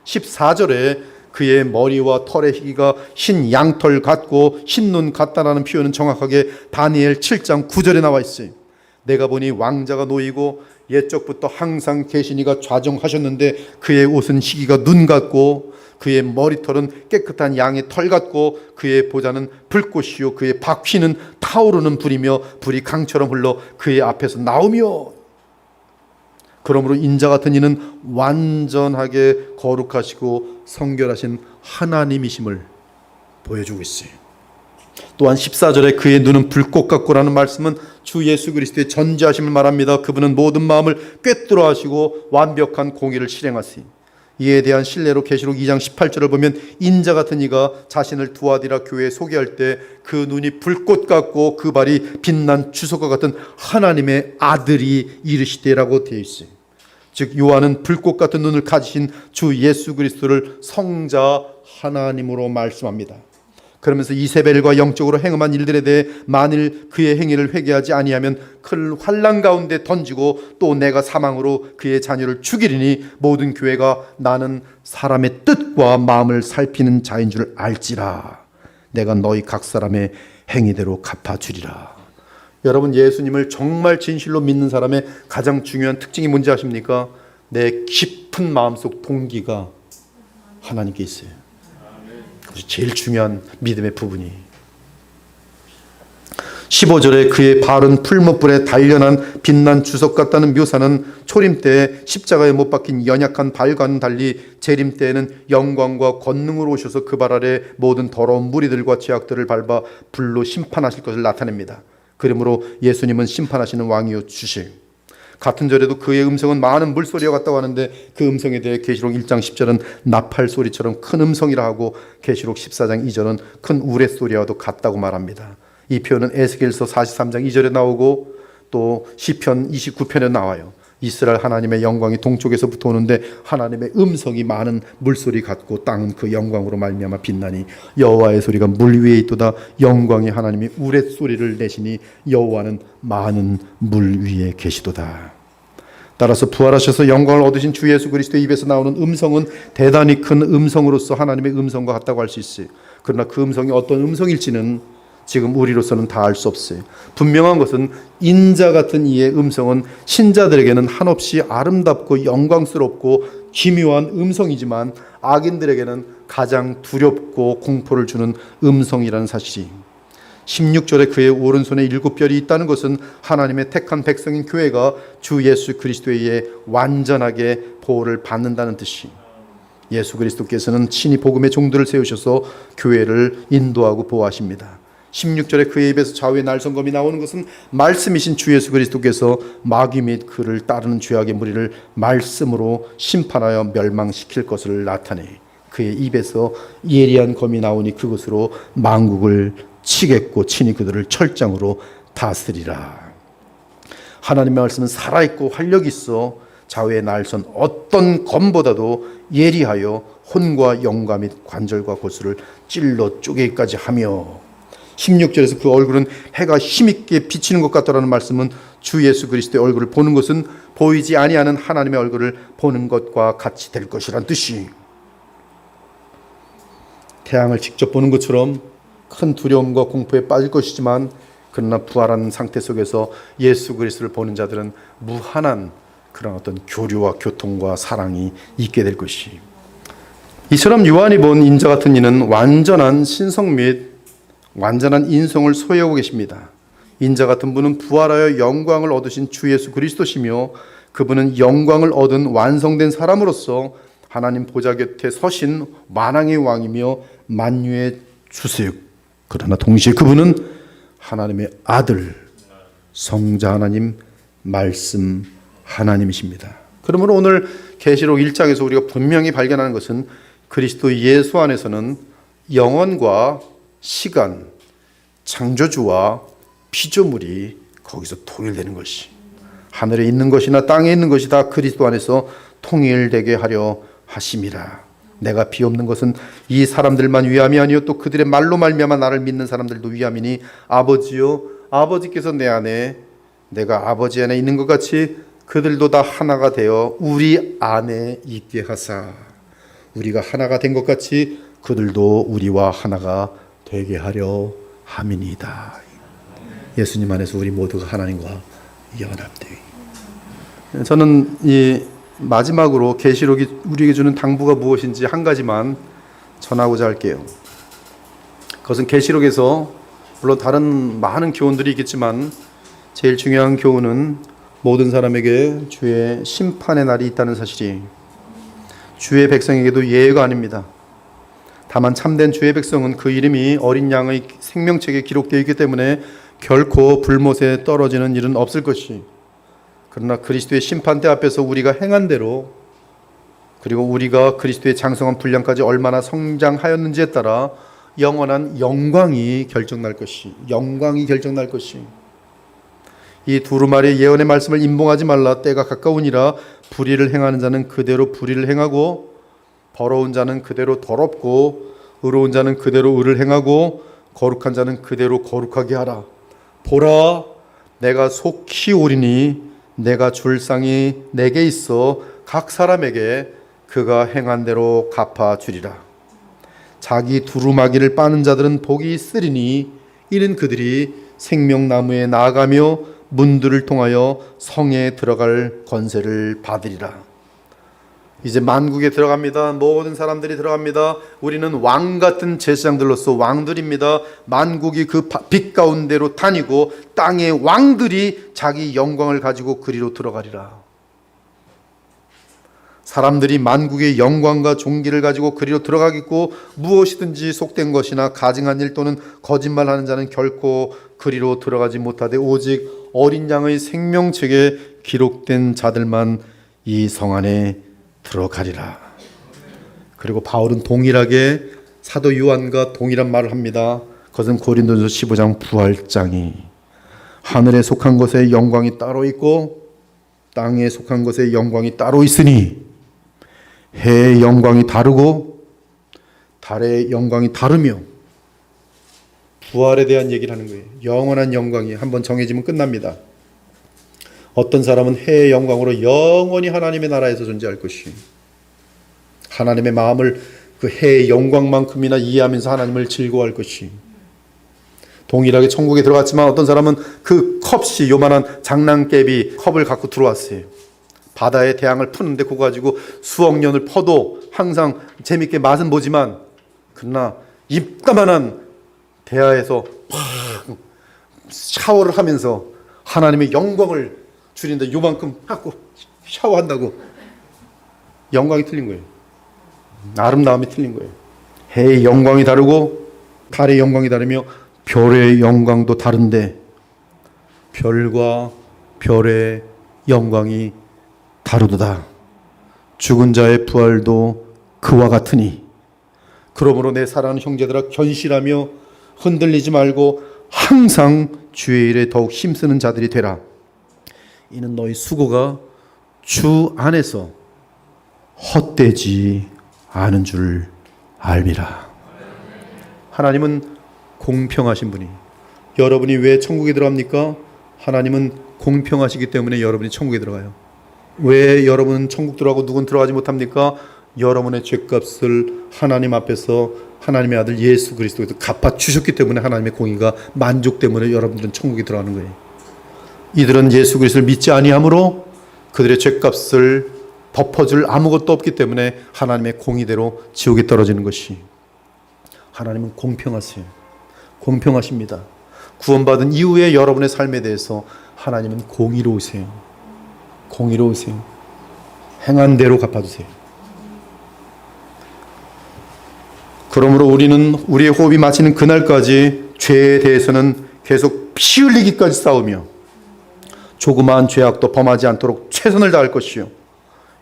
14절에 그의 머리와 털의 희기가 흰 양털 같고 흰눈 같다라는 표현은 정확하게 다니엘 7장 9절에 나와 있어요. 내가 보니 왕자가 놓이고 옛적부터 항상 계시니가 좌정하셨는데 그의 옷은 희기가 눈 같고 그의 머리털은 깨끗한 양의 털 같고 그의 보좌는 불꽃이요 그의 바퀴는 타오르는 불이며 불이 강처럼 흘러 그의 앞에서 나오며 그러므로 인자 같은 이는 완전하게 거룩하시고 성결하신 하나님이심을 보여주고 있어요. 또한 14절에 그의 눈은 불꽃 같고라는 말씀은 주 예수 그리스도의 전지하심을 말합니다. 그분은 모든 마음을 꿰뚫어 하시고 완벽한 공의를 실행하시니 이에 대한 신뢰로 계시록 2장 18절을 보면 인자 같은 이가 자신을 두아디라 교회에 소개할 때 그 눈이 불꽃 같고 그 발이 빛난 주석과 같은 하나님의 아들이 이르시되라고 되어 있어요. 즉 요한은 불꽃 같은 눈을 가지신 주 예수 그리스도를 성자 하나님으로 말씀합니다. 그러면서 이세벨과 영적으로 행음한 일들에 대해 만일 그의 행위를 회개하지 아니하면 큰 환난 가운데 던지고 또 내가 사망으로 그의 자녀를 죽이리니 모든 교회가 나는 사람의 뜻과 마음을 살피는 자인 줄 알지라. 내가 너희 각 사람의 행위대로 갚아주리라. 여러분, 예수님을 정말 진실로 믿는 사람의 가장 중요한 특징이 뭔지 아십니까? 내 깊은 마음속 동기가 하나님께 있어요. 그것이 제일 중요한 믿음의 부분이. 15절에 그의 발은 풀무불에 단련한 빛난 주석 같다는 묘사는 초림 때 십자가에 못 박힌 연약한 발과는 달리 재림 때에는 영광과 권능으로 오셔서 그 발 아래 모든 더러운 무리들과 죄악들을 밟아 불로 심판하실 것을 나타냅니다. 그러므로 예수님은 심판하시는 왕이요 주실. 같은 절에도 그의 음성은 많은 물소리와 같다고 하는데 그 음성에 대해 계시록 1장 10절은 나팔 소리처럼 큰 음성이라 하고 계시록 14장 2절은 큰 우레소리와도 같다고 말합니다. 이 표현은 에스겔서 43장 2절에 나오고 또 시편 29편에 나와요. 이스라엘 하나님의 영광이 동쪽에서부터 오는데 하나님의 음성이 많은 물소리 같고 땅은 그 영광으로 말미암아 빛나니 여호와의 소리가 물 위에 있도다. 영광의 하나님이 우레소리를 내시니 여호와는 많은 물 위에 계시도다. 따라서 부활하셔서 영광을 얻으신 주 예수 그리스도의 입에서 나오는 음성은 대단히 큰 음성으로서 하나님의 음성과 같다고 할 수 있어요. 그러나 그 음성이 어떤 음성일지는 지금 우리로서는 다 알 수 없어요. 분명한 것은 인자 같은 이의 음성은 신자들에게는 한없이 아름답고 영광스럽고 기묘한 음성이지만 악인들에게는 가장 두렵고 공포를 주는 음성이라는 사실이. 16절에 그의 오른손에 7별이 있다는 것은 하나님의 택한 백성인 교회가 주 예수 그리스도에 의해 완전하게 보호를 받는다는 뜻이. 예수 그리스도께서는 친히 복음의 종들을 세우셔서 교회를 인도하고 보호하십니다. 16절에 그의 입에서 좌우의 날성검이 나오는 것은 말씀이신 주 예수 그리스도께서 마귀 및 그를 따르는 죄악의 무리를 말씀으로 심판하여 멸망시킬 것을 나타내 그의 입에서 예리한 검이 나오니 그것으로 만국을 치겠고 친히 그들을 철장으로 다스리라. 하나님의 말씀은 살아있고 활력이 있어 좌우의 날선 어떤 검보다도 예리하여 혼과 영과 및 관절과 골수를 찔러 쪼개기까지 하며 16절에서 그 얼굴은 해가 힘있게 비치는 것 같다라는 말씀은 주 예수 그리스도의 얼굴을 보는 것은 보이지 아니하는 하나님의 얼굴을 보는 것과 같이 될 것이란 뜻이. 태양을 직접 보는 것처럼 큰 두려움과 공포에 빠질 것이지만 그러나 부활한 상태 속에서 예수 그리스도를 보는 자들은 무한한 그런 어떤 교류와 교통과 사랑이 있게 될 것이. 이처럼 요한이 본 인자 같은 이는 완전한 신성 및 완전한 인성을 소유하고 계십니다. 인자 같은 분은 부활하여 영광을 얻으신 주 예수 그리스도시며 그분은 영광을 얻은 완성된 사람으로서 하나님 보좌 곁에 서신 만왕의 왕이며 만유의 주세요. 그러나 동시에 그분은 하나님의 아들, 성자 하나님, 말씀 하나님이십니다. 그러므로 오늘 계시록 1장에서 우리가 분명히 발견하는 것은 그리스도 예수 안에서는 영원과 시간, 창조주와 피조물이 거기서 통일되는 것이, 하늘에 있는 것이나 땅에 있는 것이 다 그리스도 안에서 통일되게 하려 하심이라. 내가 비옵는 것은 이 사람들만 위함이 아니요 또 그들의 말로 말미암아 나를 믿는 사람들도 위함이니 아버지요 아버지께서 내 안에 내가 아버지 안에 있는 것 같이 그들도 다 하나가 되어 우리 안에 있게 하사 우리가 하나가 된 것 같이 그들도 우리와 하나가 되게 하려 함이니이다. 예수님 안에서 우리 모두가 하나님과 연합되기. 저는 이 마지막으로 계시록이 우리에게 주는 당부가 무엇인지 한 가지만 전하고자 할게요. 그것은 계시록에서 물론 다른 많은 교훈들이 있겠지만 제일 중요한 교훈은 모든 사람에게 주의 심판의 날이 있다는 사실이, 주의 백성에게도 예외가 아닙니다. 다만 참된 주의 백성은 그 이름이 어린 양의 생명책에 기록되어 있기 때문에 결코 불못에 떨어지는 일은 없을 것이, 그러나 그리스도의 심판대 앞에서 우리가 행한 대로, 그리고 우리가 그리스도의 장성한 분량까지 얼마나 성장하였는지에 따라 영원한 영광이 결정날 것이, 영광이 결정날 것이. 이 두루마리의 예언의 말씀을 임봉하지 말라. 때가 가까우니라. 불의를 행하는 자는 그대로 불의를 행하고, 더러운 자는 그대로 더럽고, 의로운 자는 그대로 의를 행하고, 거룩한 자는 그대로 거룩하게 하라. 보라, 내가 속히 오리니 내가 줄 상이 내게 있어 각 사람에게 그가 행한 대로 갚아주리라. 자기 두루마기를 빠는 자들은 복이 있으리니 이는 그들이 생명나무에 나아가며 문들을 통하여 성에 들어갈 권세를 받으리라. 이제 만국에 들어갑니다. 모든 사람들이 들어갑니다. 우리는 왕 같은 제사장들로서 왕들입니다. 만국이 그 빛 가운데로 다니고 땅의 왕들이 자기 영광을 가지고 그리로 들어가리라. 사람들이 만국의 영광과 존귀를 가지고 그리로 들어가겠고 무엇이든지 속된 것이나 가증한 일 또는 거짓말하는 자는 결코 그리로 들어가지 못하되 오직 어린 양의 생명책에 기록된 자들만 이 성 안에 들어가리라. 그리고 바울은 동일하게 사도 요한과 동일한 말을 합니다. 그것은 고린도전서 15장 부활장이 하늘에 속한 것의 영광이 따로 있고 땅에 속한 것의 영광이 따로 있으니 해의 영광이 다르고 달의 영광이 다르며, 부활에 대한 얘기를 하는 거예요. 영원한 영광이 한번 정해지면 끝납니다. 어떤 사람은 해의 영광으로 영원히 하나님의 나라에서 존재할 것이, 하나님의 마음을 그 해의 영광만큼이나 이해하면서 하나님을 즐거워할 것이, 동일하게 천국에 들어갔지만 어떤 사람은 그 컵이 요만한 장난개비 컵을 갖고 들어왔어요. 바다에 태양을 푸는데 그거 가지고 수억 년을 퍼도 항상 재밌게 맛은 보지만, 그러나 입가만한 대야에서 팍 샤워를 하면서 하나님의 영광을 줄인다. 요만큼 하고 샤워한다고 영광이 틀린 거예요. 아름다움이 틀린 거예요. 해의 영광이 다르고 달의 영광이 다르며 별의 영광도 다른데 별과 별의 영광이 다르도다. 죽은 자의 부활도 그와 같으니 그러므로 내 사랑하는 형제들아 견실하며 흔들리지 말고 항상 주의 일에 더욱 힘쓰는 자들이 되라. 이는 너희 수고가 주 안에서 헛되지 않은 줄 알미라. 하나님은 공평하신 분이, 여러분이 왜 천국에 들어갑니까? 하나님은 공평하시기 때문에 여러분이 천국에 들어가요. 왜 여러분은 천국 들어가고 누군 들어가지 못합니까? 여러분의 죄값을 하나님 앞에서 하나님의 아들 예수 그리스도에서 갚아주셨기 때문에 하나님의 공의가 만족 때문에 여러분들은 천국에 들어가는 거예요. 이들은 예수 그리스도를 믿지 아니하므로 그들의 죄값을 덮어줄 아무것도 없기 때문에 하나님의 공의대로 지옥에 떨어지는 것이. 하나님은 공평하세요. 공평하십니다. 구원받은 이후에 여러분의 삶에 대해서 하나님은 공의로우세요. 공의로우세요. 행한 대로 갚아주세요. 그러므로 우리는 우리의 호흡이 마치는 그날까지 죄에 대해서는 계속 피 흘리기까지 싸우며 조그마한 죄악도 범하지 않도록 최선을 다할 것이요,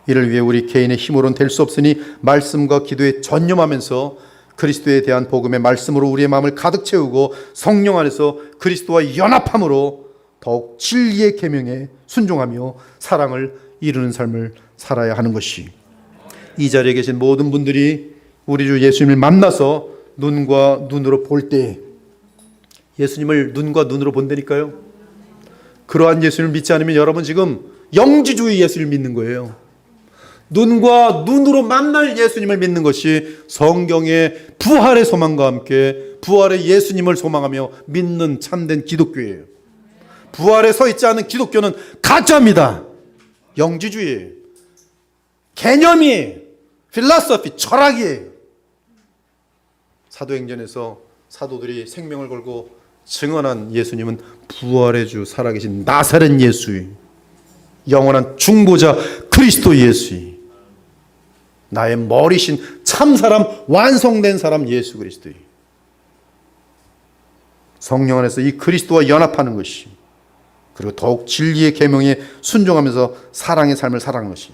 이를 위해 우리 개인의 힘으로는 될 수 없으니 말씀과 기도에 전념하면서 그리스도에 대한 복음의 말씀으로 우리의 마음을 가득 채우고 성령 안에서 그리스도와 연합함으로 더욱 진리의 계명에 순종하며 사랑을 이루는 삶을 살아야 하는 것이. 이 자리에 계신 모든 분들이 우리 주 예수님을 만나서 눈과 눈으로 볼 때, 예수님을 눈과 눈으로 본다니까요. 그러한 예수님을 믿지 않으면 여러분 지금 영지주의 예수를 믿는 거예요. 눈과 눈으로 만날 예수님을 믿는 것이 성경의 부활의 소망과 함께 부활의 예수님을 소망하며 믿는 참된 기독교예요. 부활에 서 있지 않은 기독교는 가짜입니다. 영지주의, 개념이, 필라소피, 철학이에요. 사도행전에서 사도들이 생명을 걸고 증언한 예수님은 부활의 주, 살아계신 나사렛 예수의 영원한 중보자 그리스도 예수의 나의 머리신 참사람, 완성된 사람 예수 그리스도의 성령 안에서 이 그리스도와 연합하는 것이, 그리고 더욱 진리의 계명에 순종하면서 사랑의 삶을 살아가는 것이,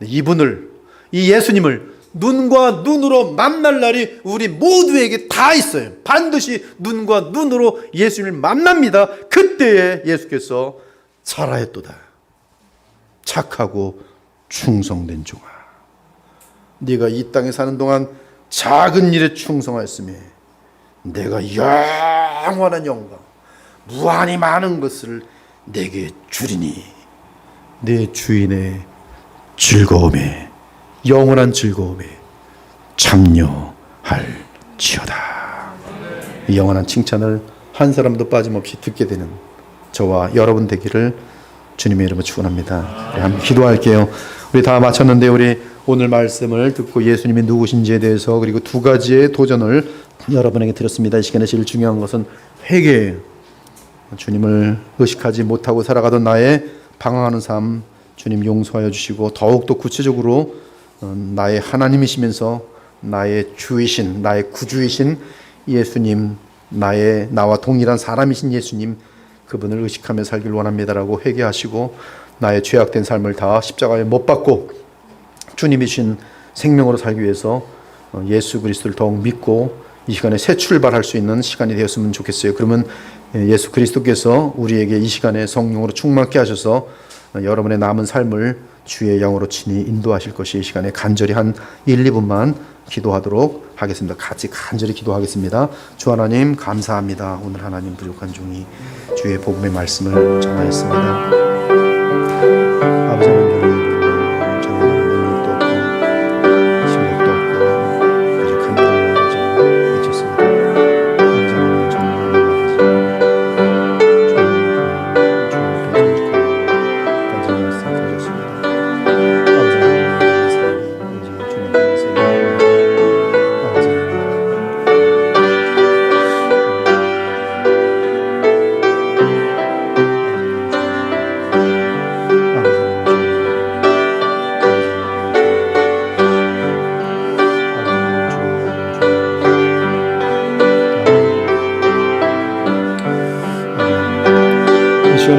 이분을, 이 예수님을 눈과 눈으로 만날 날이 우리 모두에게 다 있어요. 반드시 눈과 눈으로 예수님을 만납니다. 그때에 예수께서 잘하였도다, 착하고 충성된 종아, 네가 이 땅에 사는 동안 작은 일에 충성하였으며 내가 영원한 영광, 무한히 많은 것을 내게 주리니 내 주인의 즐거움에, 영원한 즐거움에 참여할지어다. 이 영원한 칭찬을 한 사람도 빠짐없이 듣게 되는 저와 여러분 되기를 주님의 이름으로 축원합니다. 우리 한번 기도할게요. 우리 다 마쳤는데 우리 오늘 말씀을 듣고 예수님이 누구신지에 대해서, 그리고 두 가지의 도전을 여러분에게 드렸습니다. 이 시간에 제일 중요한 것은 회개예요. 주님을 의식하지 못하고 살아가던 나의 방황하는 삶 주님 용서하여 주시고, 더욱더 구체적으로 나의 하나님이시면서 나의 주이신, 나의 구주이신 예수님, 나와 동일한 사람이신 예수님, 그분을 의식하며 살길 원합니다라고 회개하시고, 나의 죄악된 삶을 다 십자가에 못 박고 주님이신 생명으로 살기 위해서 예수 그리스도를 더욱 믿고 이 시간에 새 출발할 수 있는 시간이 되었으면 좋겠어요. 그러면 예수 그리스도께서 우리에게 이 시간에 성령으로 충만케 하셔서 여러분의 남은 삶을 주의 영으로 친히 인도하실 것이, 이 시간에 간절히 한 1, 2분만 기도하도록 하겠습니다. 같이 간절히 기도하겠습니다. 주 하나님 감사합니다. 오늘 하나님 부족한 종이 주의 복음의 말씀을 전하였습니다. 아버지 하나님,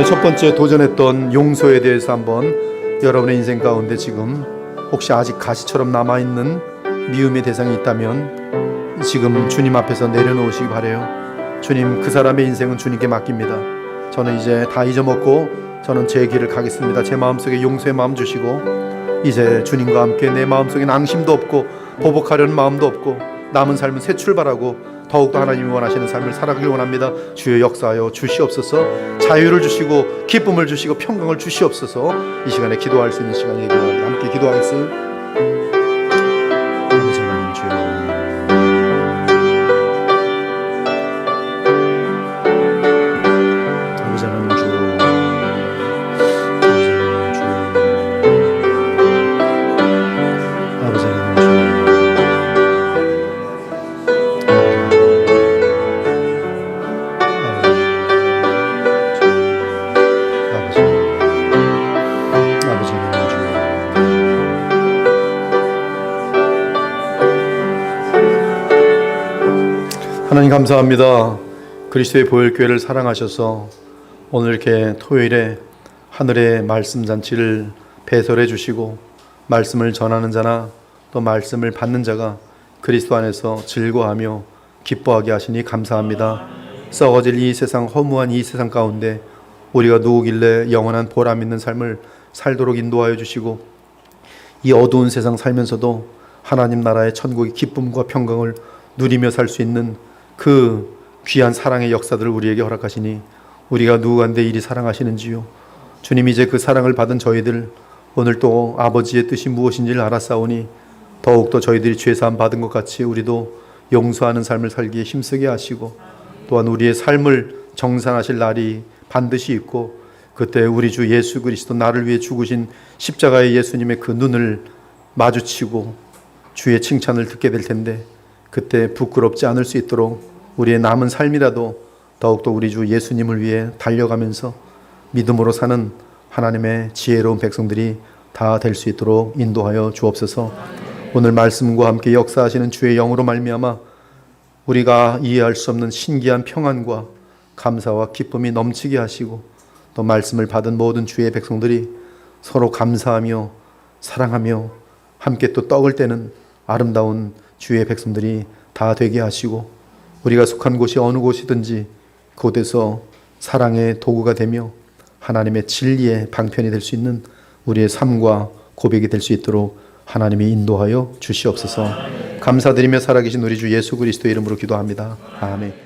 첫 번째 도전했던 용서에 대해서 한번 여러분의 인생 가운데 지금 혹시 아직 가시처럼 남아있는 미움의 대상이 있다면 지금 주님 앞에서 내려놓으시기 바라요. 주님, 그 사람의 인생은 주님께 맡깁니다. 저는 이제 다 잊어먹고 저는 제 길을 가겠습니다. 제 마음속에 용서의 마음 주시고, 이제 주님과 함께 내 마음속에 낭심도 없고 보복하려는 마음도 없고 남은 삶은 새 출발하고 더욱더 하나님이 원하시는 삶을 살아가길 원합니다. 주여 역사하여 주시옵소서. 자유를 주시고 기쁨을 주시고 평강을 주시옵소서. 이 시간에 기도할 수 있는 시간이 되기를 함께 기도하겠어요. 아버지 하나님, 주여 하나님 감사합니다. 그리스도의 보혈교회를 사랑하셔서 오늘 이렇게 토요일에 하늘의 말씀 잔치를 배설해 주시고 말씀을 전하는 자나 또 말씀을 받는 자가 그리스도 안에서 즐거워하며 기뻐하게 하시니 감사합니다. 썩어질 이 세상, 허무한 이 세상 가운데 우리가 누구길래 영원한 보람 있는 삶을 살도록 인도하여 주시고 이 어두운 세상 살면서도 하나님 나라의 천국의 기쁨과 평강을 누리며 살 수 있는 그 귀한 사랑의 역사들을 우리에게 허락하시니 우리가 누구한테 이리 사랑하시는지요. 주님, 이제 그 사랑을 받은 저희들 오늘 또 아버지의 뜻이 무엇인지를 알았사오니 더욱더 저희들이 죄사함 받은 것 같이 우리도 용서하는 삶을 살기에 힘쓰게 하시고 또한 우리의 삶을 정산하실 날이 반드시 있고 그때 우리 주 예수 그리스도 나를 위해 죽으신 십자가의 예수님의 그 눈을 마주치고 주의 칭찬을 듣게 될 텐데 그때 부끄럽지 않을 수 있도록 우리의 남은 삶이라도 더욱더 우리 주 예수님을 위해 달려가면서 믿음으로 사는 하나님의 지혜로운 백성들이 다 될 수 있도록 인도하여 주옵소서. 오늘 말씀과 함께 역사하시는 주의 영으로 말미암아 우리가 이해할 수 없는 신기한 평안과 감사와 기쁨이 넘치게 하시고 또 말씀을 받은 모든 주의 백성들이 서로 감사하며 사랑하며 함께 또 떡을 떼는 아름다운 주의 백성들이 다 되게 하시고 우리가 속한 곳이 어느 곳이든지 그곳에서 사랑의 도구가 되며 하나님의 진리의 방편이 될 수 있는 우리의 삶과 고백이 될 수 있도록 하나님이 인도하여 주시옵소서. 감사드리며 살아계신 우리 주 예수 그리스도의 이름으로 기도합니다. 아멘.